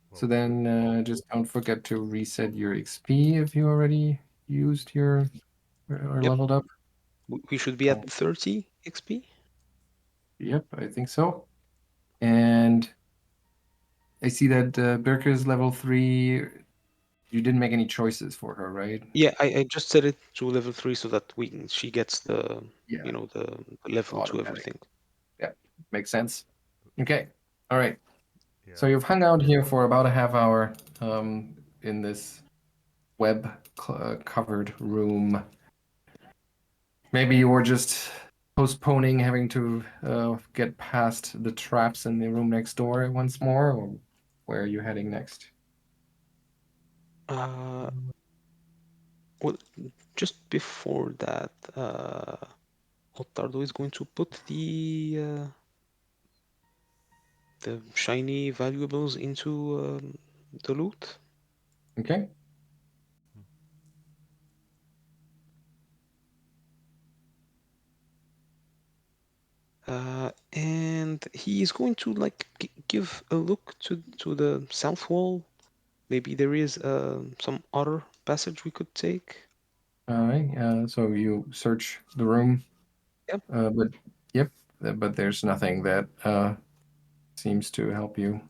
Well, So then just don't forget to reset your XP if you already used your or Yep. leveled up. We should be Oh. at 30 XP. Yep, I think so. And I see that Birke is level 3. You didn't make any choices for her, right? Yeah, I just set it to level 3 so that she gets the Yeah, the level to automatic. everything. Yeah, makes sense. Okay, all right. yeah. So you've hung out here for about a half hour in this web covered room. Maybe you were just postponing having to get past the traps in the room next door once more, or where are you heading next? Uh, well, just before that, Ottardo is going to put the shiny valuables into the loot. Okay. And he is going to like give a look to the south wall. Maybe there is some other passage we could take. All right. So you search the room. Yep. But yep. But there's nothing that seems to help you.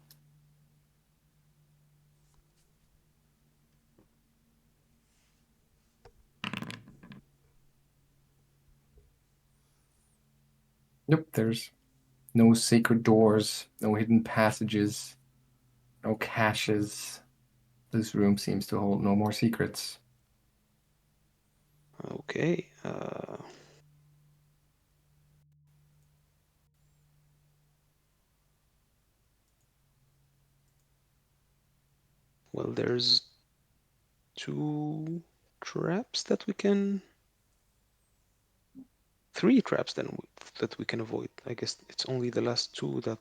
Yep. There's no sacred doors, no hidden passages, no caches. This room seems to hold no more secrets. Okay. Well, there's two traps that we can. Three traps then that we can avoid. I guess it's only the last two that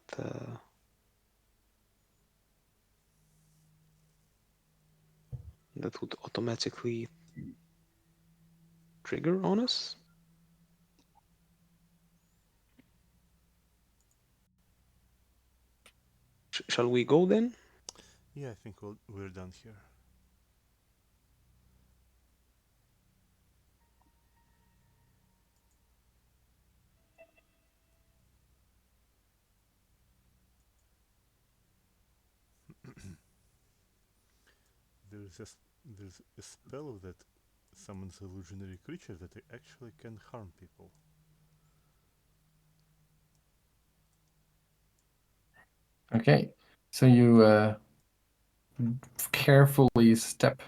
would automatically trigger on us. Shall we go then? Yeah, I think we're done here. There's a spell that summons illusionary creatures that actually can harm people. Okay. So you carefully step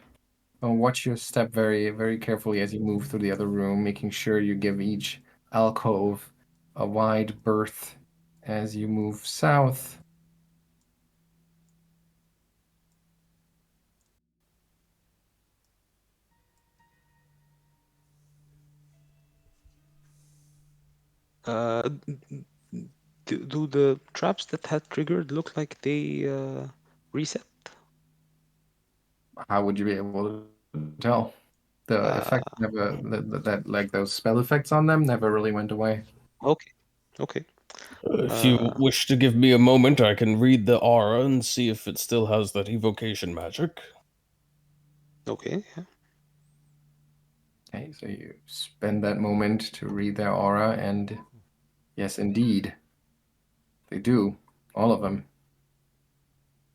Watch your step very, very carefully as you move through the other room, making sure you give each alcove a wide berth as you move south. Do the traps that had triggered look like they reset? How would you be able to tell? The Uh, effect never, that like those spell effects on them never really went away. okay, okay. If you Uh, wish to give me a moment, I can read the aura and see if it still has that evocation magic. okay. Yeah. Okay, so you spend that moment to read their aura, and yes, indeed, they do. All of them.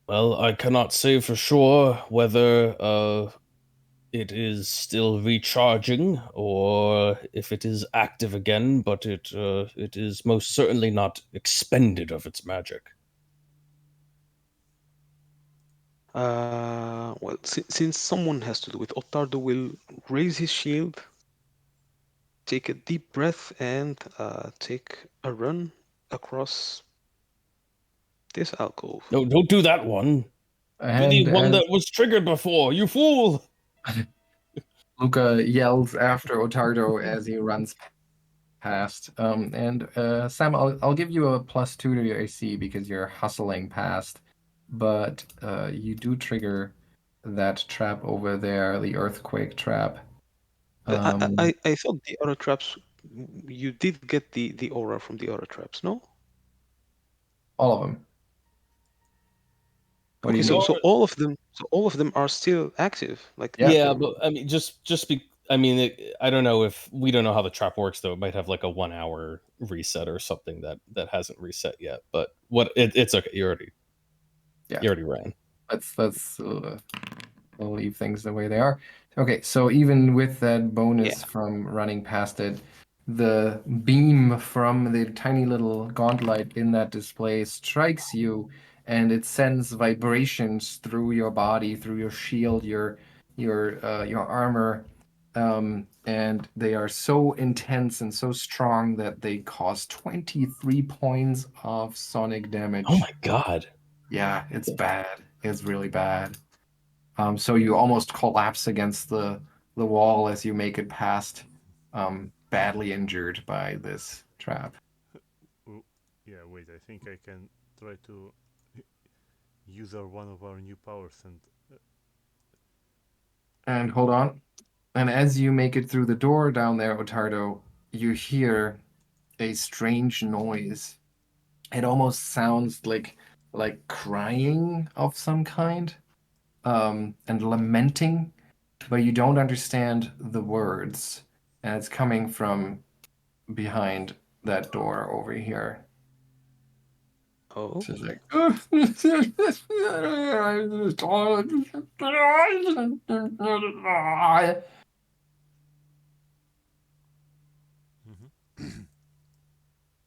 Well, I cannot say for sure whether it is still recharging or if it is active again, but it is most certainly not expended of its magic. Well, since someone has to do it, Ottardo will raise his shield, take a deep breath, and take a run across this alcove. No, don't do that one. Do the And one as that was triggered before, you fool! Lucca yells after Ottardo as he runs past. And Sam, I'll give you a +2 to your AC because you're hustling past, but you do trigger that trap over there, the earthquake trap. I thought the aura traps. You did get the aura from the aura traps, no? All of them. What do Okay, you so mean? all of them are still active. Like Yeah. Yeah, but I mean, just be. I mean, I don't know if we don't know how the trap works though. It might have like a 1 hour reset or something that hasn't reset yet. But it's okay. Yeah. You already ran. Let's we'll leave things the way they are. Okay, so even with that bonus yeah. from running past it, the beam from the tiny little gauntlet in that display strikes you, and it sends vibrations through your body, through your shield, your armor, and they are so intense and so strong that they cause 23 points of sonic Oh damage. my god! Yeah, it's bad. It's really bad. So you almost collapse against the wall as you make it past, badly injured by this trap. Oh, yeah, wait, I think I can try to use one of our new powers and And hold on. And as you make it through the door down there, Ottardo, you hear a strange noise. It almost sounds like crying of some kind, and lamenting, but you don't understand the words. And it's coming from behind that door over here. Oh. She's like, Mhm.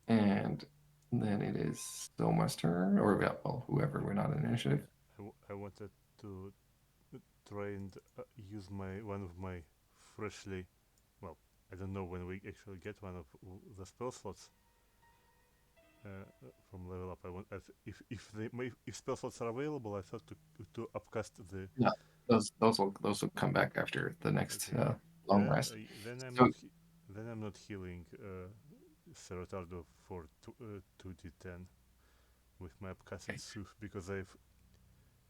and then it is Soma's turn, or well, whoever, we're not in initiative. I wanted to try and use my one of my freshly, well, I don't know when we actually get one of the spell slots from level up. I want if spell slots are available, I thought to upcast the. Yeah, those will come back after the next Okay, long then rest. then I'm So not then I'm not healing Serotardo for 2d10 with my upcasted Sooth because I've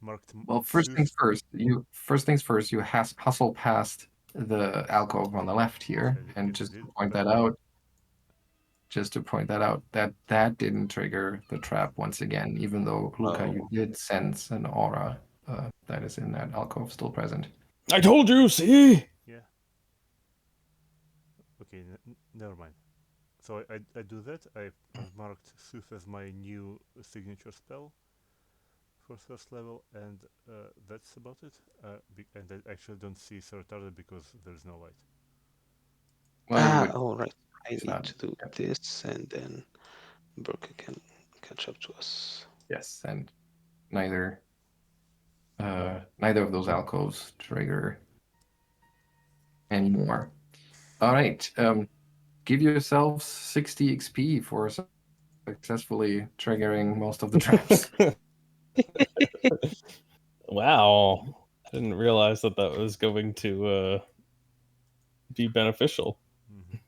marked well, Sooth. first things first, you hustle past the alcove on the left here, and Yes, I did, but just to point that out, that didn't trigger the trap once again, even though Luca, you Oh. did sense an aura that is in that alcove still present. I told you. See. yeah. Okay, never mind. So I do that. I've marked Sooth as my new signature spell for first level, and that's about it. And I actually don't see Serotardo because there's no light. Well, you would. All right. I It's need not. to do Yeah, this, and then Birke can catch up to us. yes, and neither neither of those alcoves trigger anymore. All right. Give yourselves 60 XP for successfully triggering most of the traps. Wow. I didn't realize that was going to be beneficial. Mhm.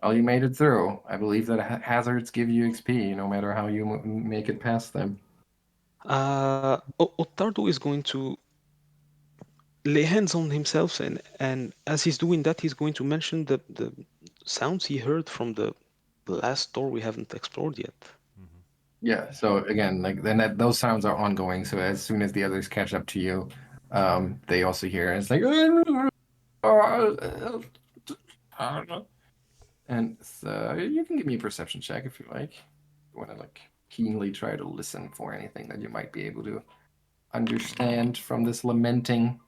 Well, you made it through. I believe that hazards give you XP, no matter how you make it past them. Ottardo is going to lay hands on himself, and as he's doing that, he's going to mention the sounds he heard from the last door we haven't explored yet. Mhm. Yeah. So again, like then those sounds are ongoing. So as soon as the others catch up to you, they also hear. And it's like, and so you can give me a perception check if you like. You want to like keenly try to listen for anything that you might be able to understand from this lamenting.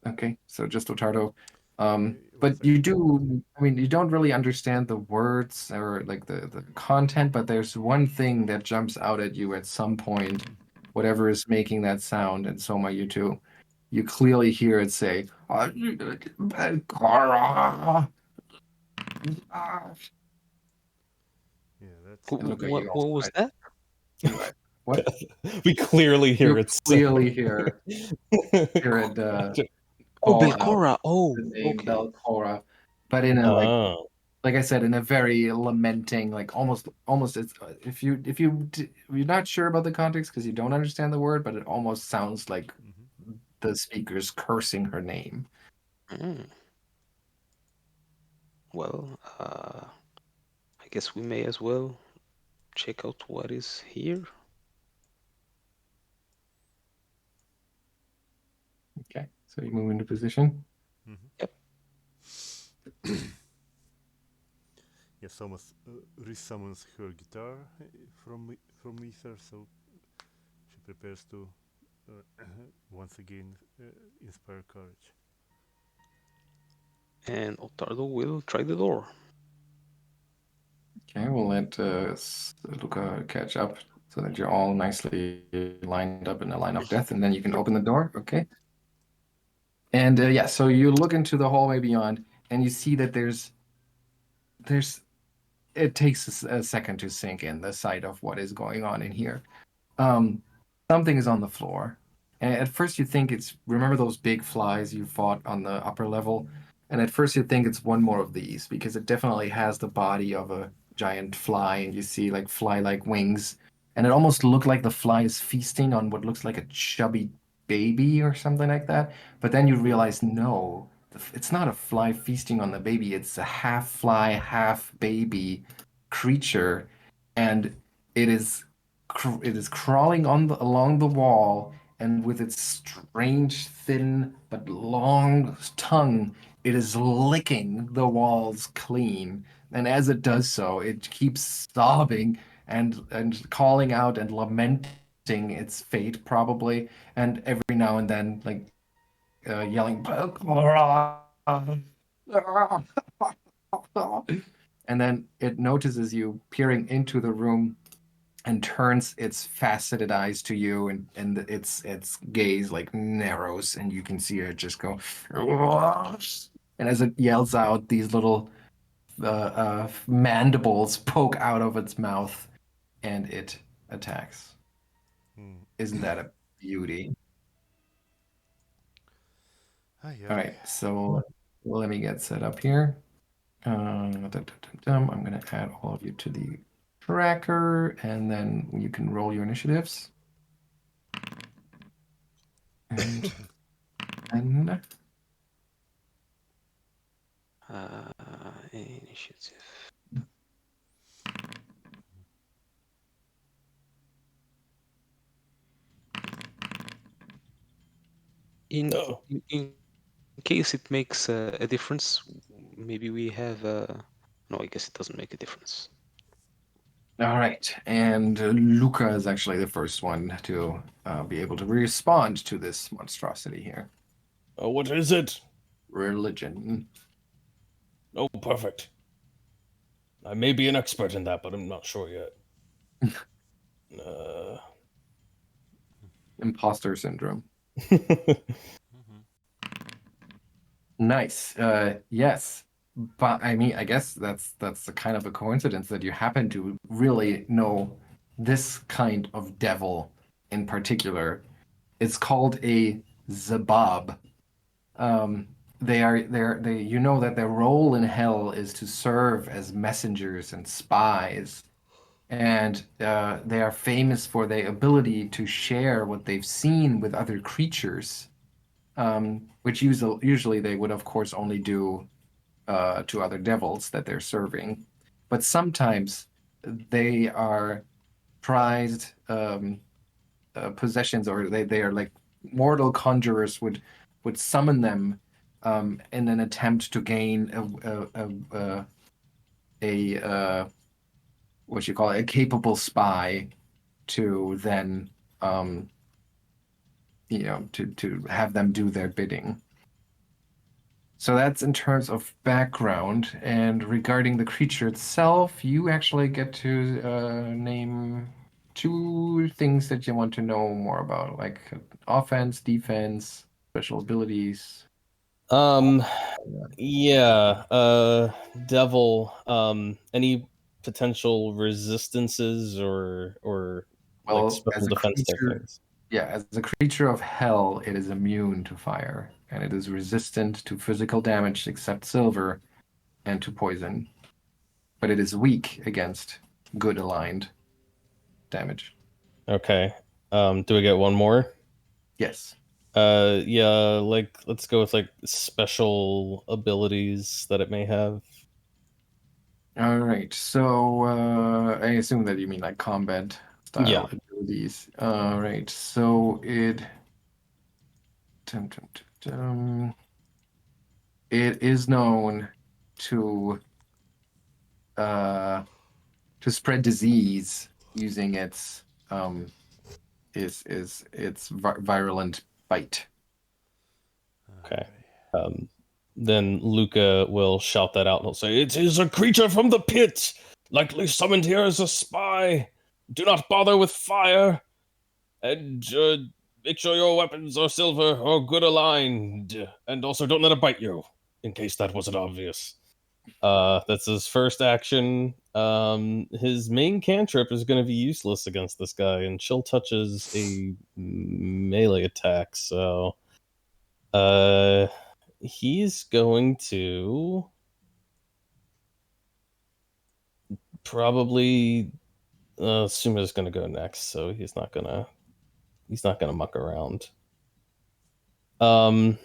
Okay, so just Ottardo. One But you second. do, I mean, you don't really understand the words or like the content, but there's one thing that jumps out at you at some point, whatever is making that sound, and Soma, you too. You clearly hear it say, Belcora. Yeah, that's And look at you What also. was that? What? We clearly hear You it clearly say. hear it Oh, call out Belcora. Oh, the name okay. Belcora, but in a Oh. like I said, in a very lamenting, like almost it's if you're not sure about the context because you don't understand the word, but it almost sounds like Mhm. the speaker's cursing her name. Mm. Well, I guess we may as well check out what is here. Okay, so you move into position. Mhm. Yep. Yeah, Soma resummons her guitar from ether, so she prepares to once again inspire courage. And Ottardo will try the door. Okay, we'll let Luca catch up so that you're all nicely lined up in a line of death, and then you can open the door. Okay. And yeah, so you look into the hallway beyond, and you see that there's it takes a second to sink in the sight of what is going on in here. Um, something is on the floor. And at first you think it's remember those big flies you fought on the upper level? And at first you think it's one more of these because it definitely has the body of a giant fly and you see like fly-like wings. And it almost looked like the fly is feasting on what looks like a chubby baby or something like that. But then you realize no, it's not a fly feasting on the baby, it's a half fly, half baby creature. And it is it is crawling along the wall, and with its strange, thin but long tongue, it is licking the walls clean. And as it does so, it keeps sobbing and calling out and lamenting its fate, probably, and every now and then, like yelling, and then it notices you peering into the room and turns its faceted eyes to you and its gaze like narrows and you can see it just go and as it yells out these little mandibles poke out of its mouth and it attacks. Hmm. Isn't that a beauty? Aye, All aye. right, so let me get set up here. I'm going to add all of you to the tracker and then you can roll your initiatives. And then Initiative. In, Oh. in case it makes a difference, maybe we have. No, I guess it doesn't make a difference. all right, and Lucca is actually the first one to be able to respond to this monstrosity here. Oh, what is it? Religion. Oh, perfect. I may be an expert in that, but I'm not sure yet. Imposter syndrome. Mhm. Nice. Yes. But I mean, I guess that's a kind of a coincidence that you happen to really know this kind of devil in particular. It's called a zabab. Um, they you know that their role in hell is to serve as messengers and spies, and they are famous for their ability to share what they've seen with other creatures, which usually they would of course only do to other devils that they're serving, but sometimes they are prized possessions, or they are like mortal conjurers would summon them in an attempt to gain a what you call it, a capable spy to then um, to have them do their bidding. So that's in terms of background. And regarding the creature itself, you actually get to name two things that you want to know more about, like offense, defense, special abilities. Um, yeah, devil, any potential resistances or like Well, special as a defense type creature, things? yeah, as a creature of hell, it is immune to fire, and it is resistant to physical damage except silver and to poison. But it is weak against good aligned damage. Okay. Do we get one more? Yes. Yeah, like let's go with like special abilities that it may have. All right. So I assume that you mean like combat Yeah. style abilities. All right. So tum, tum, tum, tum. It is known to uh, to spread disease using its virulent bite. Okay. Okay. Then Lucca will shout that out and he'll say, "It is a creature from the pit, likely summoned here as a spy. Do not bother with fire, and make sure your weapons are silver or good aligned, and also don't let it bite you, in case that wasn't obvious." That's his first action. His main cantrip is going to be useless against this guy, and chill touch is a melee attack, so he's going to probably Suma's gonna go next, so he's not gonna muck around. Um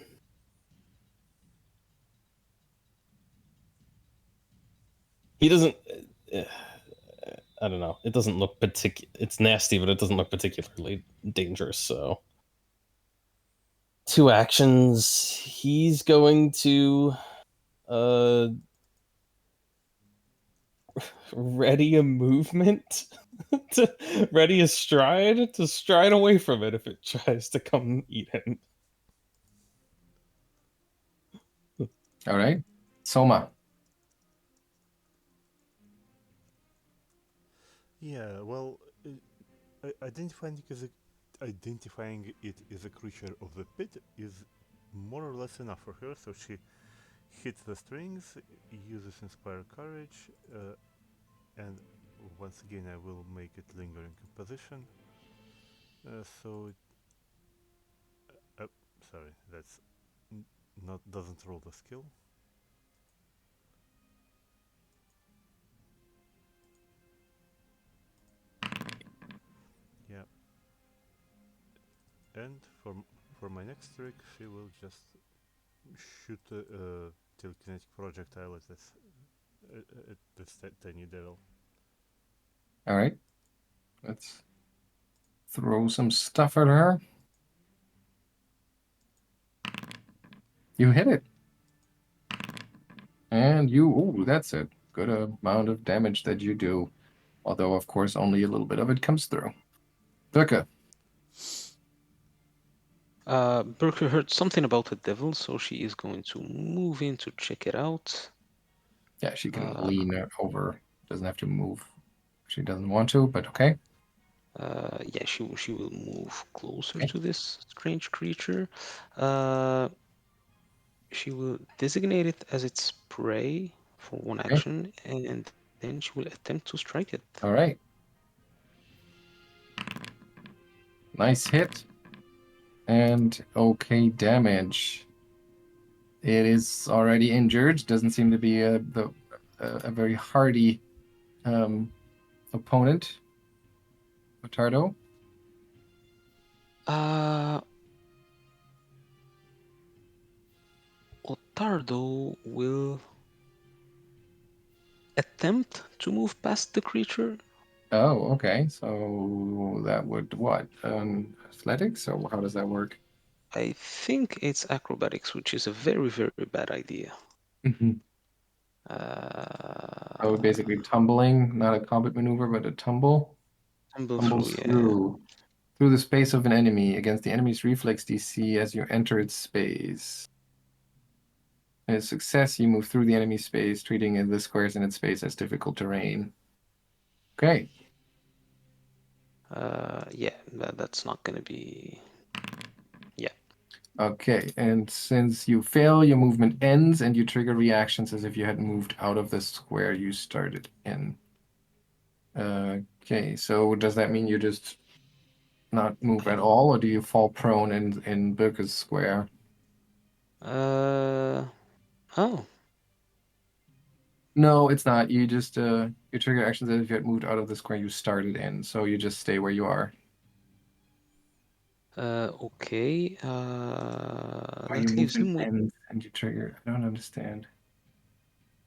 he doesn't uh, I don't know. It doesn't look it's nasty, but it doesn't look particularly dangerous, so two actions. He's going to uh ready a movement to ready a stride to stride away from it if it tries to come eat him. All right. Soma. Yeah, well, identifying it as a creature of the pit is more or less enough for her, so she hits the strings, uses Inspire Courage, and once again I will make it lingering position. So, sorry, that's not doesn't roll the skill. Yeah, and for my next trick, she will just shoot a telekinetic projectile at this tiny devil. All right. Let's throw some stuff at her. You hit it. And ooh, that's a good amount of damage that you do. Although, of course, only a little bit of it comes through. Birke. Birke heard something about a devil, so she is going to move in to check it out. Yeah, she can lean over. Doesn't have to move. She doesn't want to, but okay. Yeah, she will move closer Okay. to this strange creature. She will designate it as its prey for one Okay. action, and then she will attempt to strike it. All right. Nice hit. And okay, damage. It is already injured. Doesn't seem to be a very hardy opponent. Ottardo. Uh, Ottardo will attempt to move past the creature. Oh, okay. So that would what? Athletics? Or how does that work? I think it's acrobatics, which is a very, very bad idea. Mhm. So Uh, basically tumbling, not a combat maneuver, but a tumble. tumble through, Tumbles yeah. through the space of an enemy against the enemy's reflex DC as you enter its space. In a success, you move through the enemy space, treating the squares in its space as difficult terrain. Okay. Yeah, that's not gonna be. Yeah. Okay, and since you fail, your movement ends and you trigger reactions as if you had moved out of the square you started in. Okay, so does that mean you just not move at all, or do you fall prone in Birke's square? Uh, oh, No, it's not. You just you trigger actions as if you had moved out of the square you started in, so you just stay where you are. okay. Or your That leaves movement him with. ends and you trigger. I don't understand.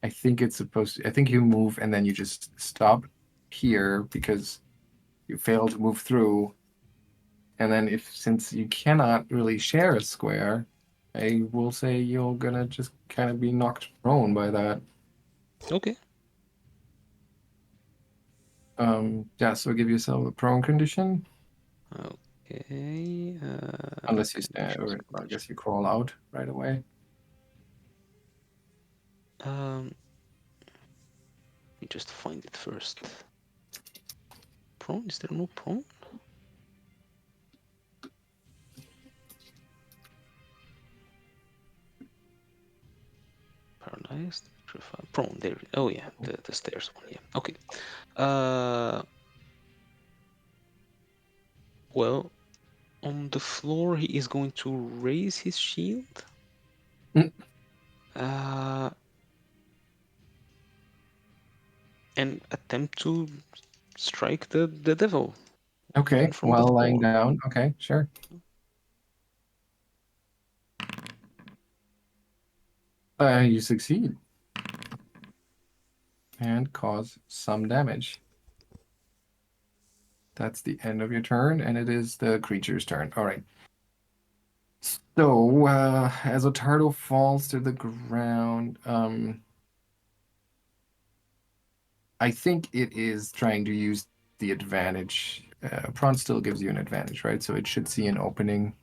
I think it's supposed to, I think you move and then you just stop here because you fail to move through. And then if since you cannot really share a square, I will say you're gonna just kind of be knocked prone by that. Okay. Yeah, so give yourself a prone condition. Okay. Unless you stand, Conditions, or well, I guess conditions. you crawl out right away. Um, let me just find it first. Prone? Is there no prone? Paralyzed, petrified, prone. There. Oh yeah, the stairs one. Yeah. Okay. Uh, well, on the floor, he is going to raise his shield. Mm, Uh, and attempt to strike the devil Okay, from the while lying floor. down. Okay, sure. You succeed and cause some damage. That's the end of your turn, and it is the creature's turn. All right. So, as Ottardo falls to the ground, I think it is trying to use the advantage. Prawn still gives you an advantage, right? So it should see an opening.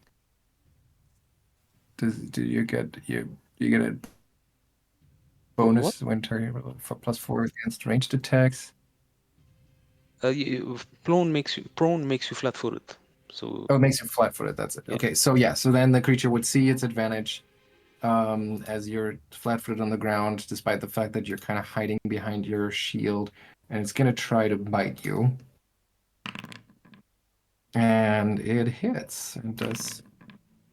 Do you get you get a What? bonus when targeting for +4 against ranged attacks? Prone makes you flat-footed. So Oh, it makes you flat-footed. That's it. yeah. Okay, so yeah, so then the creature would see its advantage as you're flat-footed on the ground, despite the fact that you're kind of hiding behind your shield, and it's gonna try to bite you. And it hits and does.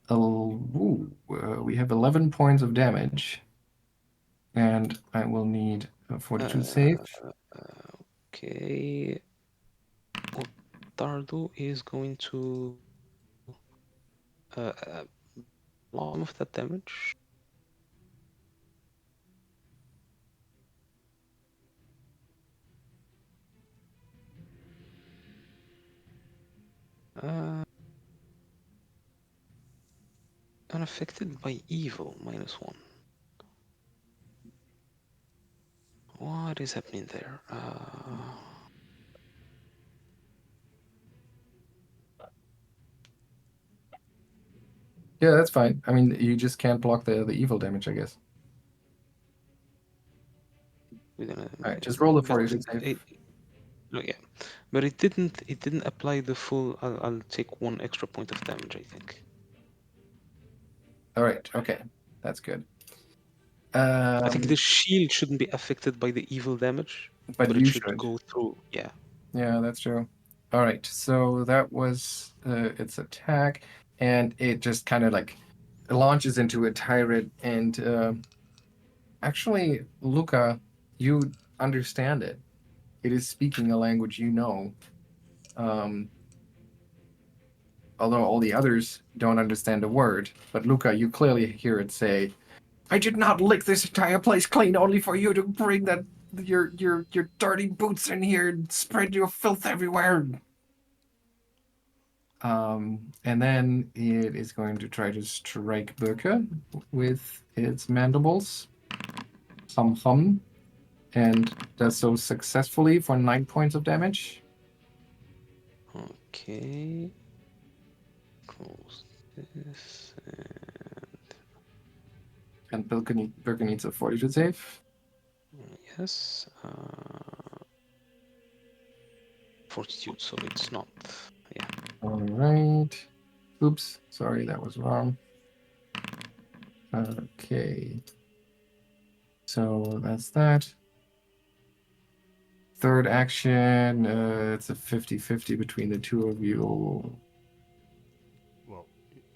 We have 11 points of damage, and I will need a fortitude save. Okay. Ottardo is going to block some of that damage. Uh, unaffected by evil, -1. What is happening there? Yeah, that's fine. I mean, you just can't block the evil damage, I guess. We're gonna All right, just roll the got fortitude save. eight. Oh yeah. But it didn't. It didn't apply the full. I'll take 1 extra point of damage, I think. All right. Okay, that's good. I think the shield shouldn't be affected by the evil damage, But but it you should should. go through. Yeah. Yeah, that's true. All right. So that was its attack, and it just kind of like launches into a tirade. And actually, Lucca, you understand it. It is speaking a language you know. Um, although all the others don't understand a word. But Lucca, you clearly hear it say, "I did not lick this entire place clean only for you to bring that your dirty boots in here and spread your filth everywhere." And then it is going to try to strike Birke with its mandibles. Hum, and does so successfully for 9 points of damage. Okay. Close this. And Birke needs a fortitude save. Yes. Fortitude, so it's not. Yeah. All right. Oops, sorry, that was wrong. Okay. So that's that. Third action, it's a 50-50 between the two of you. Well,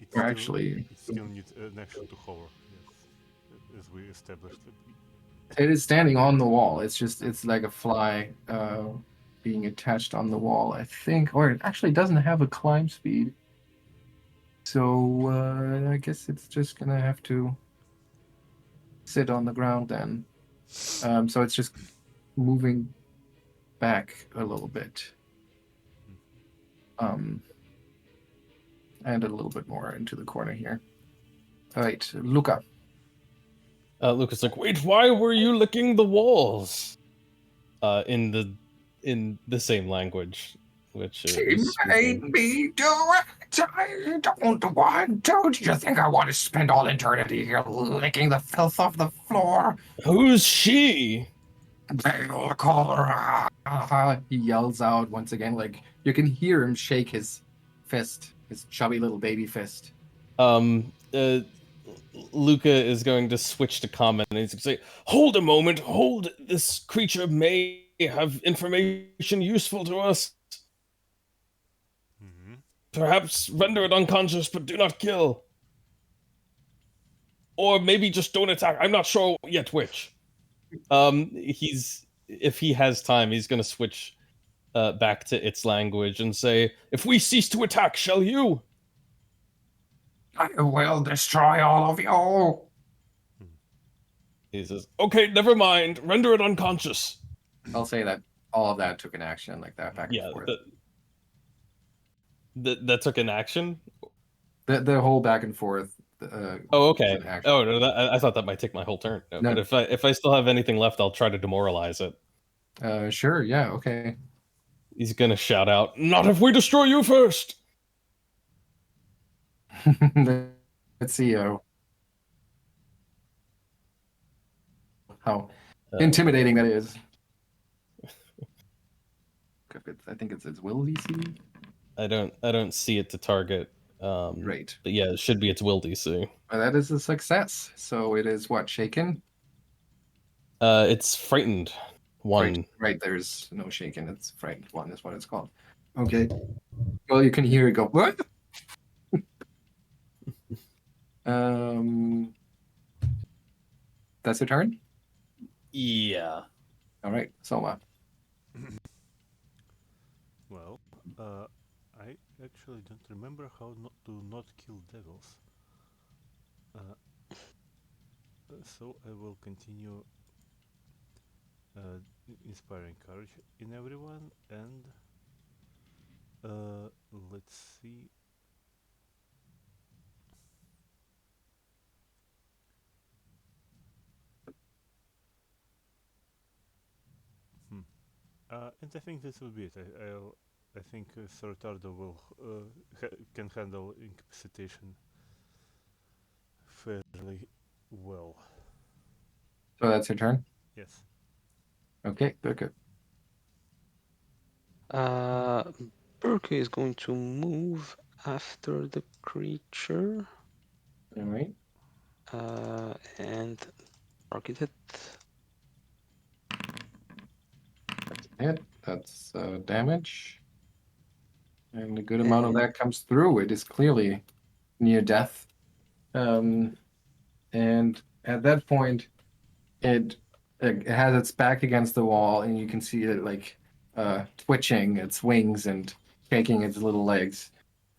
it Or still, actually, it still needs an action to hover, yes, as we established. it is standing on the wall. It's like a fly being attached on the wall, I think. Or it actually doesn't have a climb speed. So I guess it's just gonna have to sit on the ground then. So it's just moving back a little bit. And a little bit more into the corner here. All right, Lucca. Lucas like, wait, why were you licking the walls? In the same language, which She is made speaking. me do it. I don't want to. Do you think I want to spend all eternity here licking the filth off the floor? Who's she? They'll call her. He yells out once again, like you can hear him shake his fist, his chubby little baby fist. Um, uh, Lucca is going to switch to comment, and he's going to say, "Hold a moment. Hold. This creature may have information useful to us. Mm-hmm. Perhaps render it unconscious, but do not kill. Or maybe just don't attack. I'm not sure yet which." If he has time, he's going to switch back to its language and say, "If we cease to attack, shall you?" I will destroy all of you. He says, "Okay, never mind. Render it unconscious." I'll say that all of that took an action like that back and Yeah, forth. that took an action. The whole back and forth. Oh, is okay. an action. Oh no, I thought that might take my whole turn. No, No. But if I still have anything left, I'll try to demoralize it. Sure. Yeah. Okay. He's gonna shout out, "Not if we destroy you first!" Let's see how Uh, intimidating that is. I think it's will DC. I don't see it to target. Right. But yeah, it should be its will DC. That is a success. So it is what, shaken? It's frightened. One. Right. There's no shaken. It's frightened one is what it's called. Okay. Well, you can hear it go. What? That's your turn. Yeah. All right, Soma. Well, I actually don't remember how not kill devils. So I will continue inspiring courage in everyone, and let's see. And I think this will be it. I think Ottardo will can handle incapacitation fairly well. So that's your turn. Yes. Okay, Birke. Birke is going to move after the creature All right. and target it. That's a hit. That's damage. And a good amount of that comes through. It is clearly near death. And at that point, it has its back against the wall, and you can see it like twitching its wings and shaking its little legs.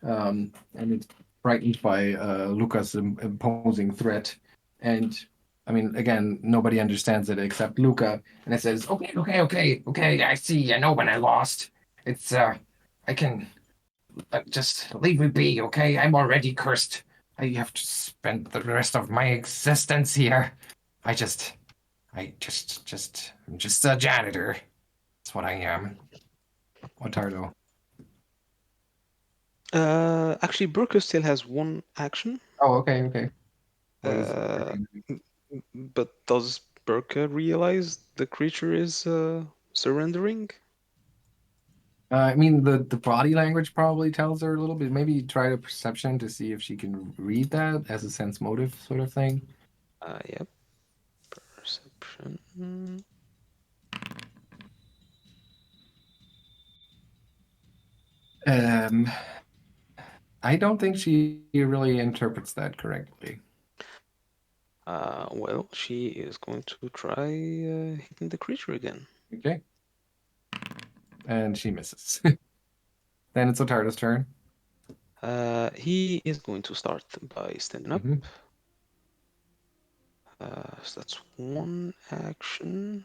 And it's frightened by Lucca's imposing threat. And I mean, again, nobody understands it except Lucca, and it says, "Okay, I see. I know when I lost. It's I can just leave me be, okay? I'm already cursed. I have to spend the rest of my existence here. I just, I'm just a janitor. That's what I am." Ottardo. Actually, Birke still has one action. Oh, okay. What is? Uh, but does Birke realize the creature is surrendering? I mean, the body language probably tells her a little bit. Maybe try a perception to see if she can read that as a sense motive sort of thing. Yep. Perception. Um, I don't think she really interprets that correctly. Well, she is going to try hitting the creature again. Okay. And she misses. Then it's Ottardo's turn. He is going to start by standing up. Mhm. So that's one action.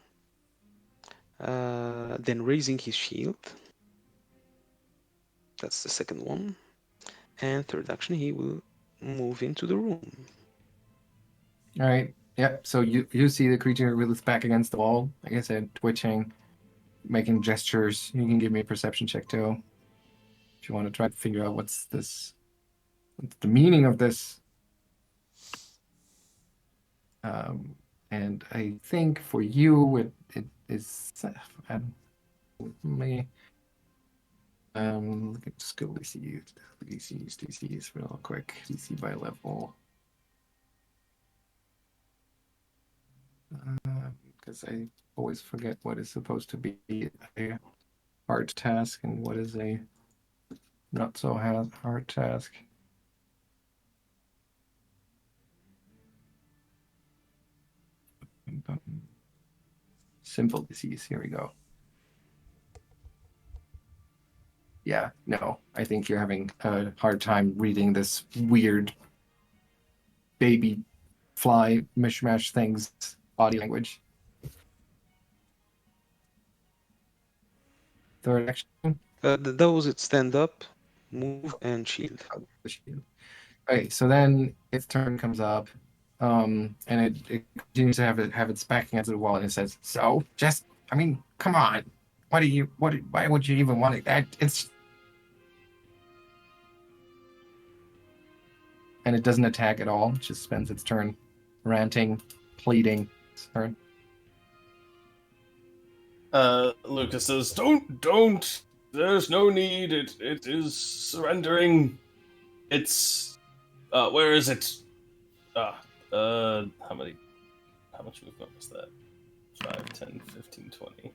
Then raising his shield. That's the second one. And third action, he will move into the room. All right. Yep. So you see the creature with its back against the wall, like I said, twitching, making gestures. You can give me a perception check too, if you want to try to figure out what's the meaning of this. And I think for you, it is. May look at skill DCs real quick. DC by level. Because I always forget what is supposed to be a hard task and what is a not so hard task. Simple disease. Here we go. Yeah, no, I think you're having a hard time reading this weird baby fly mishmash thing's body language. Third action. That was it. Stand up, move, and shield. Okay, so then its turn comes up, and it continues to have its back against the wall, and it says, "So, just, I mean, come on, why would you even want it? It's," and it doesn't attack at all. It just spends its turn ranting, pleading. Turn. Lucas says, "Don't. There's no need. It is surrendering. It's, where is it? How much movement was that? 5, 10, 15, 20.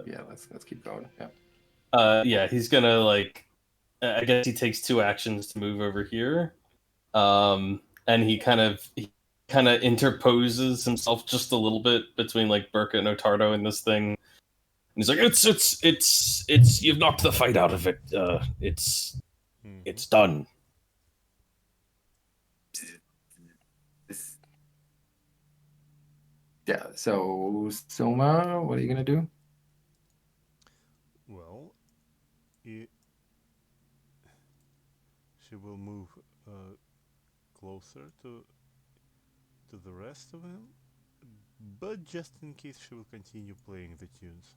Yeah, let's keep going. Yeah. Yeah, he's gonna I guess he takes 2 actions to move over here. And he kind of interposes himself just a little bit between like Birke and Ottardo in this thing. And he's like, it's you've knocked the fight out of it. It's done. Yeah. So Souma, what are you gonna do? Well, she will move closer to the rest of them, but just in case she will continue playing the tunes,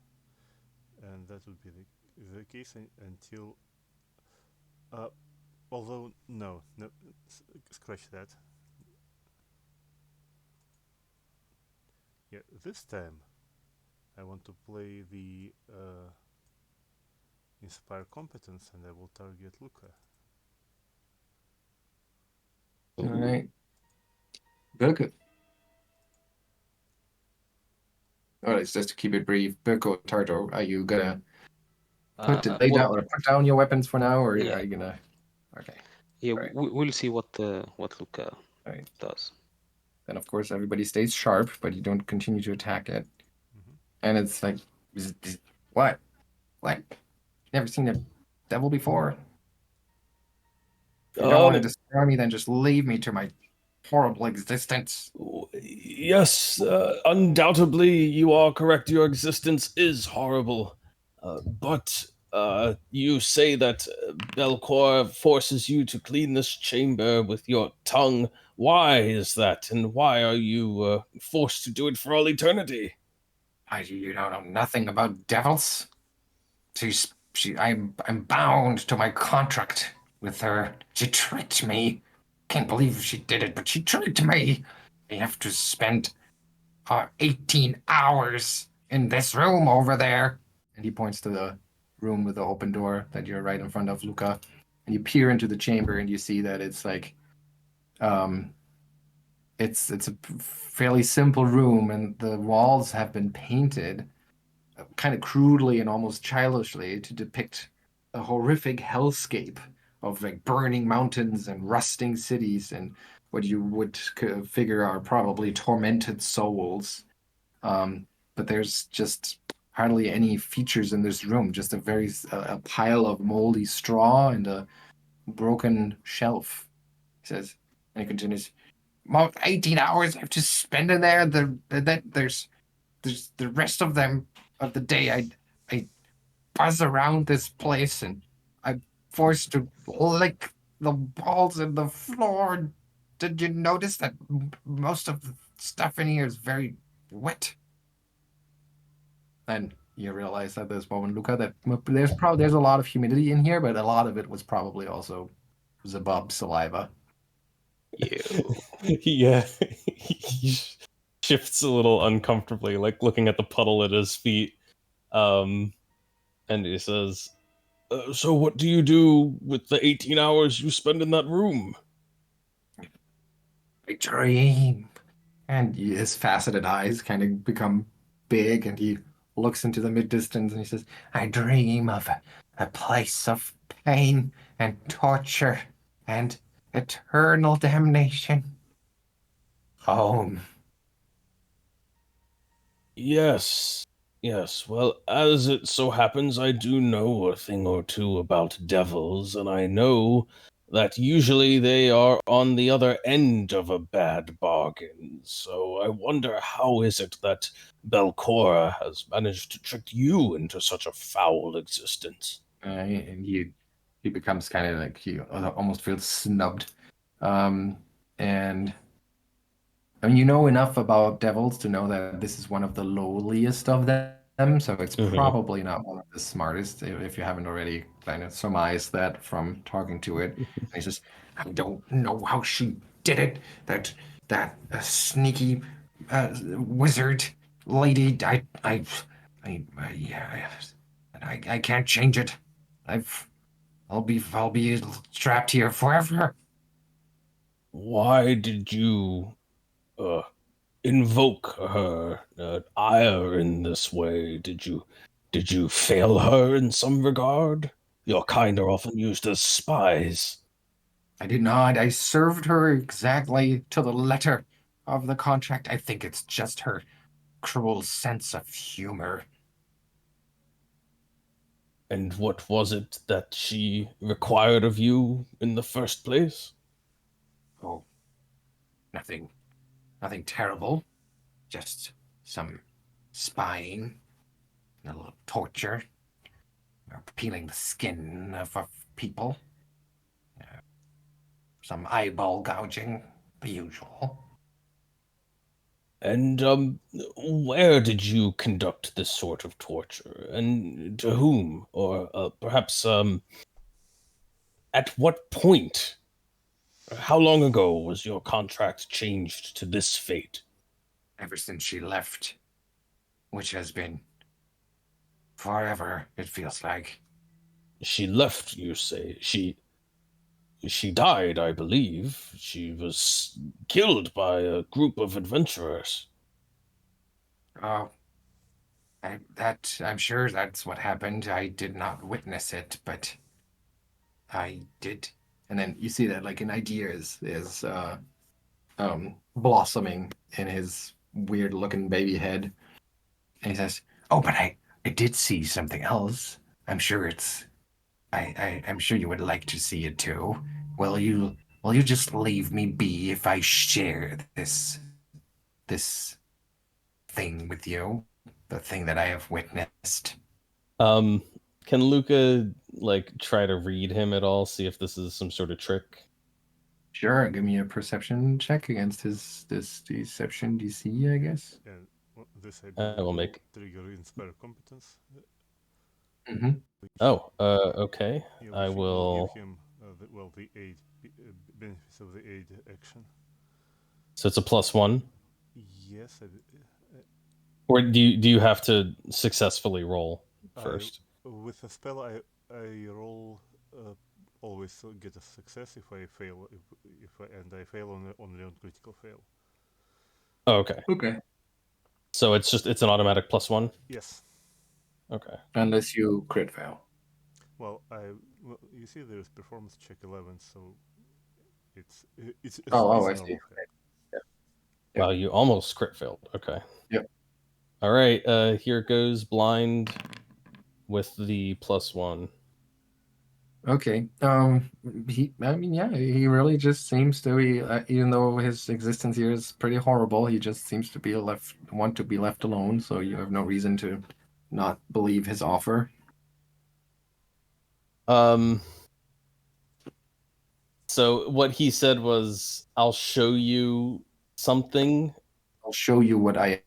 and that would be the case until. Although no, scratch that. Yeah, this time I want to play the Inspire Competence and I will target Lucca. All right. Birke. All right, just to keep it brief, Birke or Ottardo, are you gonna lay down or put down your weapons for now, or are Yeah, you gonna? Okay. yeah. All right. We'll see what Lucca All right. does. Then of course everybody stays sharp, but you don't continue to attack it. Mm-hmm. And it's like, what? What? Never seen a devil before. If you don't want to destroy me, then just leave me to my horrible existence. Yes, undoubtedly you are correct. Your existence is horrible. But you say that Belcor forces you to clean this chamber with your tongue. Why is that? And why are you forced to do it for all eternity? You don't know nothing about devils. I'm bound to my contract with her. She tricked me. Can't believe she did it, but she tricked me. I have to spend 18 hours in this room over there. And he points to the room with the open door that you're right in front of, Lucca. And you peer into the chamber and you see that it's like, um, it's a fairly simple room, and the walls have been painted kind of crudely and almost childishly to depict a horrific hellscape of like burning mountains and rusting cities and what you would figure are probably tormented souls. But there's just hardly any features in this room, just a pile of moldy straw and a broken shelf. He says, and he continues, 18 hours I have to spend in there. There's the rest of them of the day. I buzz around this place and I'm forced to lick the balls in the floor. Did you notice that most of the stuff in here is very wet? And you realize at this moment, Lucca, that there's a lot of humidity in here, but a lot of it was probably also Zabub's saliva. You. Yeah, he shifts a little uncomfortably, like looking at the puddle at his feet. And he says, "So what do you do with the 18 hours you spend in that room?" I dream. And his faceted eyes kind of become big, and he looks into the mid distance and he says, I dream of a place of pain and torture and eternal damnation. Home. Yes, yes. Well, as it so happens, I do know a thing or two about devils, and I know that usually they are on the other end of a bad bargain. So I wonder how is it that Belcora has managed to trick you into such a foul existence? And he becomes kind of like he almost feels snubbed. And I mean, you know enough about devils to know that this is one of the lowliest of them, so it's Mhm. probably not one of the smartest, if you haven't already kind of surmised that from talking to it. And he says, I don't know how she did it. That sneaky wizard lady. Yeah, I can't change it. I'll be trapped here forever. Why did you uh, invoke her ire in this way? Did you fail her in some regard? Your kind are often used as spies. I did not. I served her exactly to the letter of the contract. I think it's just her cruel sense of humor. And what was it that she required of you in the first place? Oh, nothing, nothing terrible. Just some spying, a little torture, or peeling the skin of people, uh, some eyeball gouging, the usual. And where did you conduct this sort of torture, and to whom, or perhaps at what point? How long ago was your contract changed to this fate? ever since she left, which has been forever, it feels like. She left, you say? She died, I believe. She was killed by a group of adventurers. Oh, I'm sure that's what happened. I did not witness it, but I did. And then you see that like an idea is blossoming in his weird looking baby head. And he says, "Oh, but I did see something else. I'm sure I'm sure you would like to see it too. Will you just leave me be if I share this thing with you? The thing that I have witnessed." Um, can Lucca like try to read him at all? See if this is some sort of trick. Sure, give me a perception check against this deception DC, I guess. And this I I will make. trigger inspire competence. Mm-hmm. Oh, okay. Yeah, I which will. give him the aid benefits of the aid action. So it's a +1, Yes, or do you have to successfully roll first? with a spell I roll always get a success if I fail and I fail only on critical fail. Oh, okay. Okay. So it's an automatic +1. Yes. Okay. Unless you crit fail. Well, you see, there's performance check 11, so it's Oh, I normal. see. Yeah. Yep. Wow, you almost crit failed. Okay. Yep. All right. Here goes blind with the +1. Okay. He really just seems to be, even though his existence here is pretty horrible, he just seems to want to be left alone. So you have no reason to not believe his offer. So what he said was, "I'll show you something. I'll show you what I.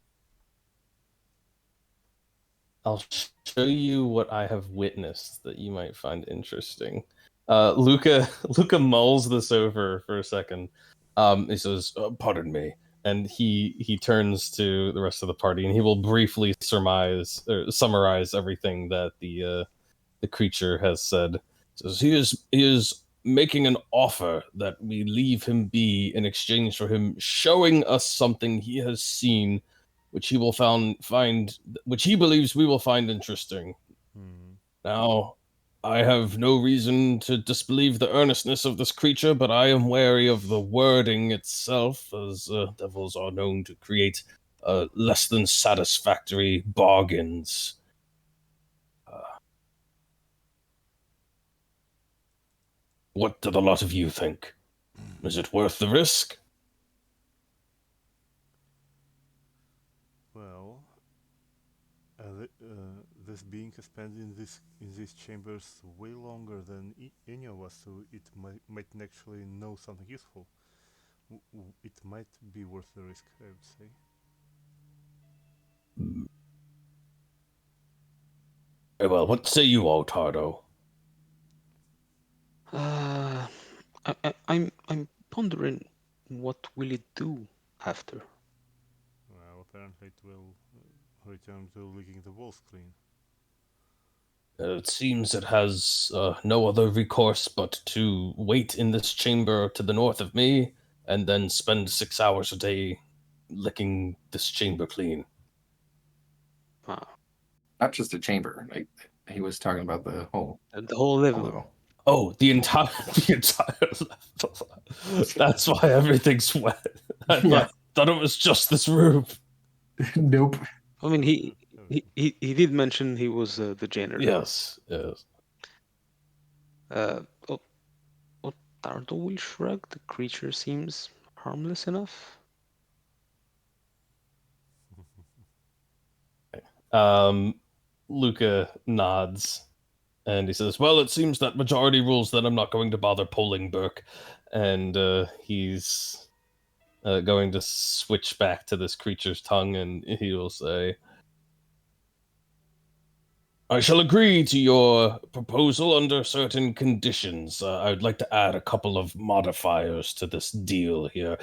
I'll show you what I have witnessed that you might find interesting." Lucca mulls this over for a second. He says, "Pardon me," and he turns to the rest of the party, and he will briefly summarize everything that the creature has said. Says he is making an offer that we leave him be in exchange for him showing us something he has seen, which he will which he believes we will find interesting. Now, I have no reason to disbelieve the earnestness of this creature, but I am wary of the wording itself, as devils are known to create less than satisfactory bargains. What do the lot of you think? Is it worth the risk? Well, this being has spent in these chambers way longer than any of us, so it might actually know something useful. It might be worth the risk, I would say. Very well, what say you, Ottardo? I'm pondering what will it do after. Well, apparently it will return to licking the walls clean. It seems it has no other recourse but to wait in this chamber to the north of me, and then spend 6 hours a day licking this chamber clean. Wow. Not just a chamber. Like he was talking about the whole The whole level. Oh, the entire level. That's why everything's wet. I thought it was just this room. Nope. I mean, he did mention he was the janitor. Yes. Ottardo will shrug. The creature seems harmless enough. Lucca nods, and he says, "Well, it seems that majority rules that I'm not going to bother polling Birke," and he's going to switch back to this creature's tongue, and he will say, "I shall agree to your proposal under certain conditions. I would like to add a couple of modifiers to this deal here.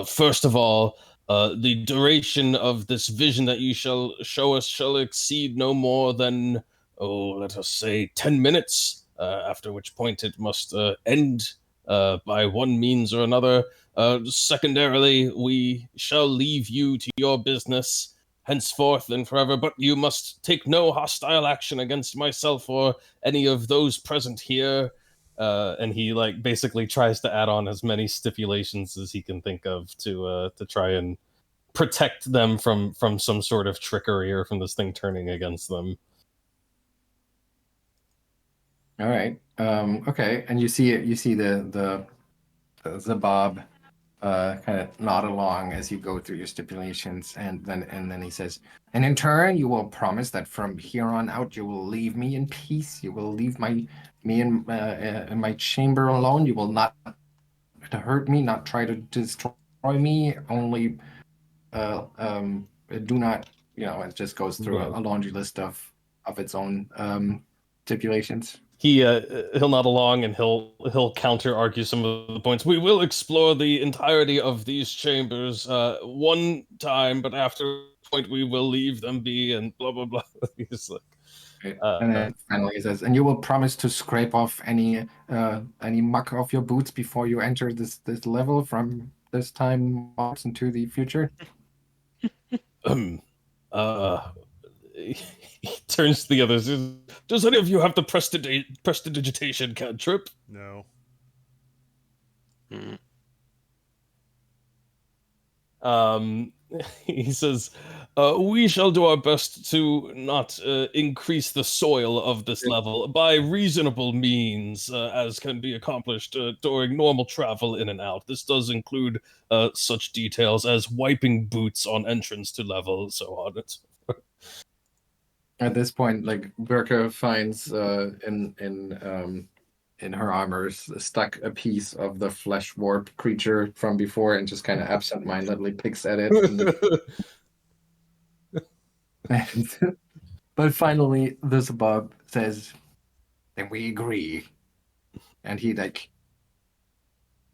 First of all, The duration of this vision that you shall show us shall exceed no more than, let us say, 10 minutes, after which point it must end by one means or another. Secondarily, we shall leave you to your business henceforth and forever, but you must take no hostile action against myself or any of those present here. And he like basically tries to add on as many stipulations as he can think of to try and protect them from some sort of trickery or from this thing turning against them. All right. Okay. And you see the Zabob kind of nod along as you go through your stipulations, and then he says, and in turn, you will promise that from here on out, you will leave me in peace. You will leave me in my chamber alone. You will not hurt me, not try to destroy me. Only do not, it just goes through a laundry list of its own stipulations. He'll nod along and he'll counter argue some of the points. We will explore the entirety of these chambers one time, but after a point we will leave them be and blah blah blah. He's like, Right. And then finally he says, and you will promise to scrape off any muck off your boots before you enter this level from this time on into the future. he turns to the others. Does any of you have the prestidigitation cantrip? No. He says, we shall do our best to not increase the soil of this level by reasonable means, as can be accomplished during normal travel in and out. This does include such details as wiping boots on entrance to level, so on. At this point, like Birke finds in her armor stuck a piece of the flesh warp creature from before and just kind of absent-mindedly picks at it. But finally, this Bob says, Then we agree. and he like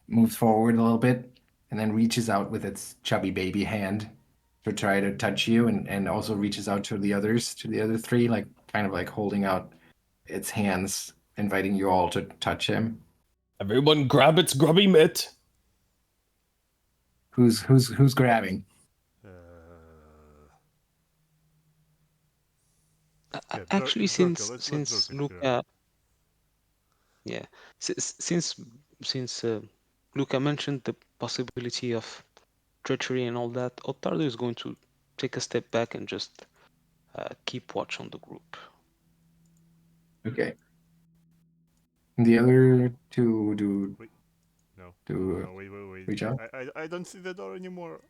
moves forward a little bit and then reaches out with its chubby baby hand to try to touch you, and also reaches out to the other three, like kind of like holding out its hands, inviting you all to touch him. Everyone grab its grubby mitt. Who's grabbing? Actually, Birke, since let's since Birke grab. Lucca, yeah, since Lucca mentioned the possibility of treachery and all that, Ottardo is going to take a step back and just keep watch on the group. Okay. The other two do Wait. No. do No, wait. reach out. I don't see the door anymore.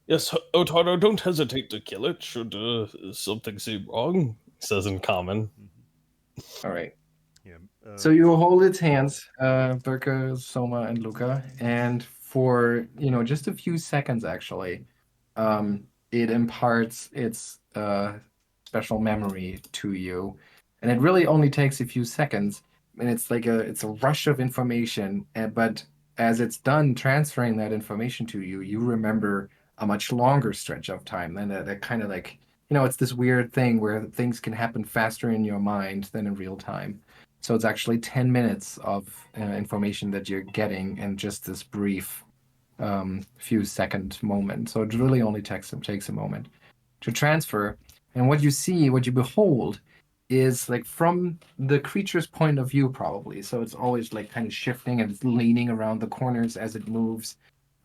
Yes, Ottardo, don't hesitate to kill it should something seem wrong, he says in common. All right. Yeah. So you hold its hands, Birke, Soma, and Lucca, and for just a few seconds, actually, it imparts its special memory to you, and it really only takes a few seconds, and it's like it's a rush of information, but as it's done transferring that information to you, you remember a much longer stretch of time, and that kind of like it's this weird thing where things can happen faster in your mind than in real time. So it's actually 10 minutes of information that you're getting in just this brief few second moment. So it really only takes a moment to transfer. And what you behold is like from the creature's point of view, probably. So it's always like kind of shifting and it's leaning around the corners as it moves,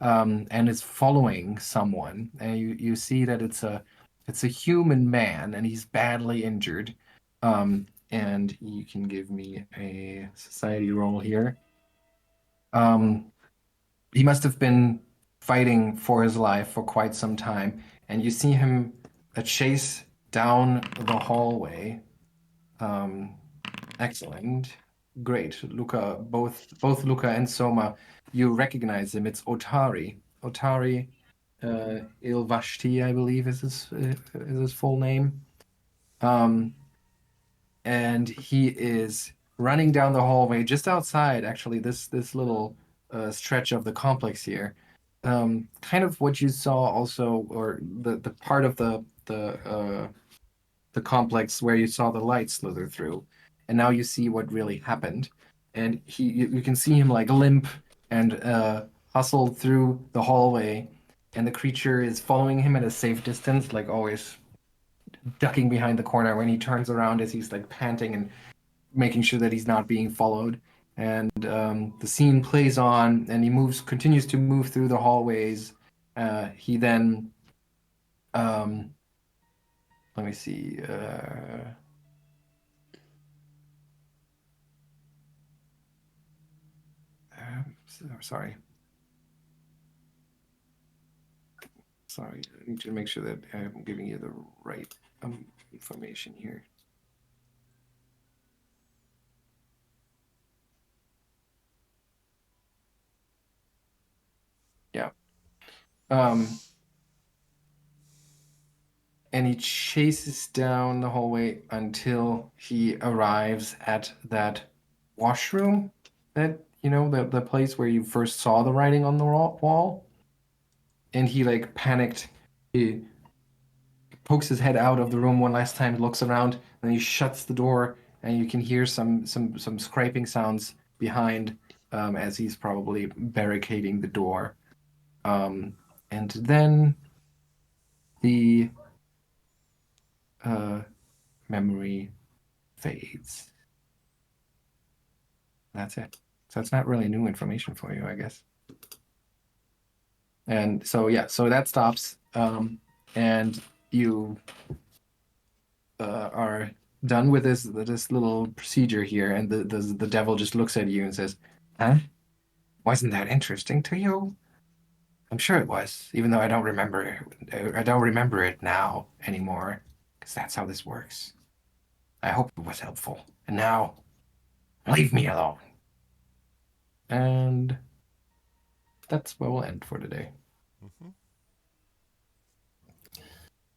and it's following someone. And you see that it's a human man and he's badly injured. And you can give me a society roll here. He must have been fighting for his life for quite some time, and you see him chase down the hallway. Excellent, great, Lucca. Both Lucca and Soma, you recognize him. It's Otari. Otari Ilvashti, I believe, is his full name. And he is running down the hallway just outside, actually, this little stretch of the complex here. Kind of what you saw also, or the part of the complex where you saw the light slither through, and now you see what really happened. And you can see him like limp and hustle through the hallway, and the creature is following him at a safe distance, like always ducking behind the corner when he turns around as he's like panting and making sure that he's not being followed. And the scene plays on, and he continues to move through the hallways. He then, let me see. Sorry. Sorry, I need to make sure that I'm giving you the right information here. Yeah. And he chases down the hallway until he arrives at that washroom, that, the place where you first saw the writing on the wall. And he like panicked. He pokes his head out of the room one last time, looks around, and then he shuts the door, and you can hear some scraping sounds behind, as he's probably barricading the door. And then the memory fades. That's it. So it's not really new information for you, I guess. And so yeah, so that stops, and you are done with this little procedure here, and the devil just looks at you and says, "Huh? Wasn't that interesting to you? I'm sure it was, even though I don't remember it. I don't remember it now anymore, because that's how this works. I hope it was helpful. And now, leave me alone." And that's where we'll end for today. Mm-hmm.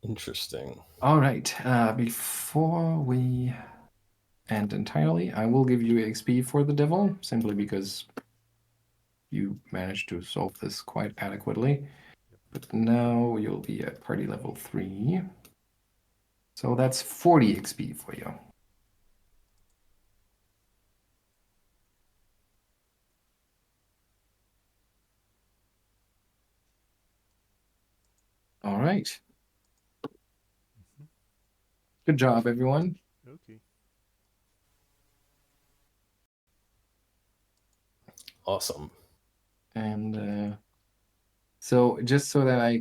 Interesting. All right. Before we end entirely, I will give you XP for the devil, simply because you managed to solve this quite adequately. But now you'll be at party level 3. So that's 40 XP for you. All right. Good job, everyone. Okay. Awesome. And so just so that I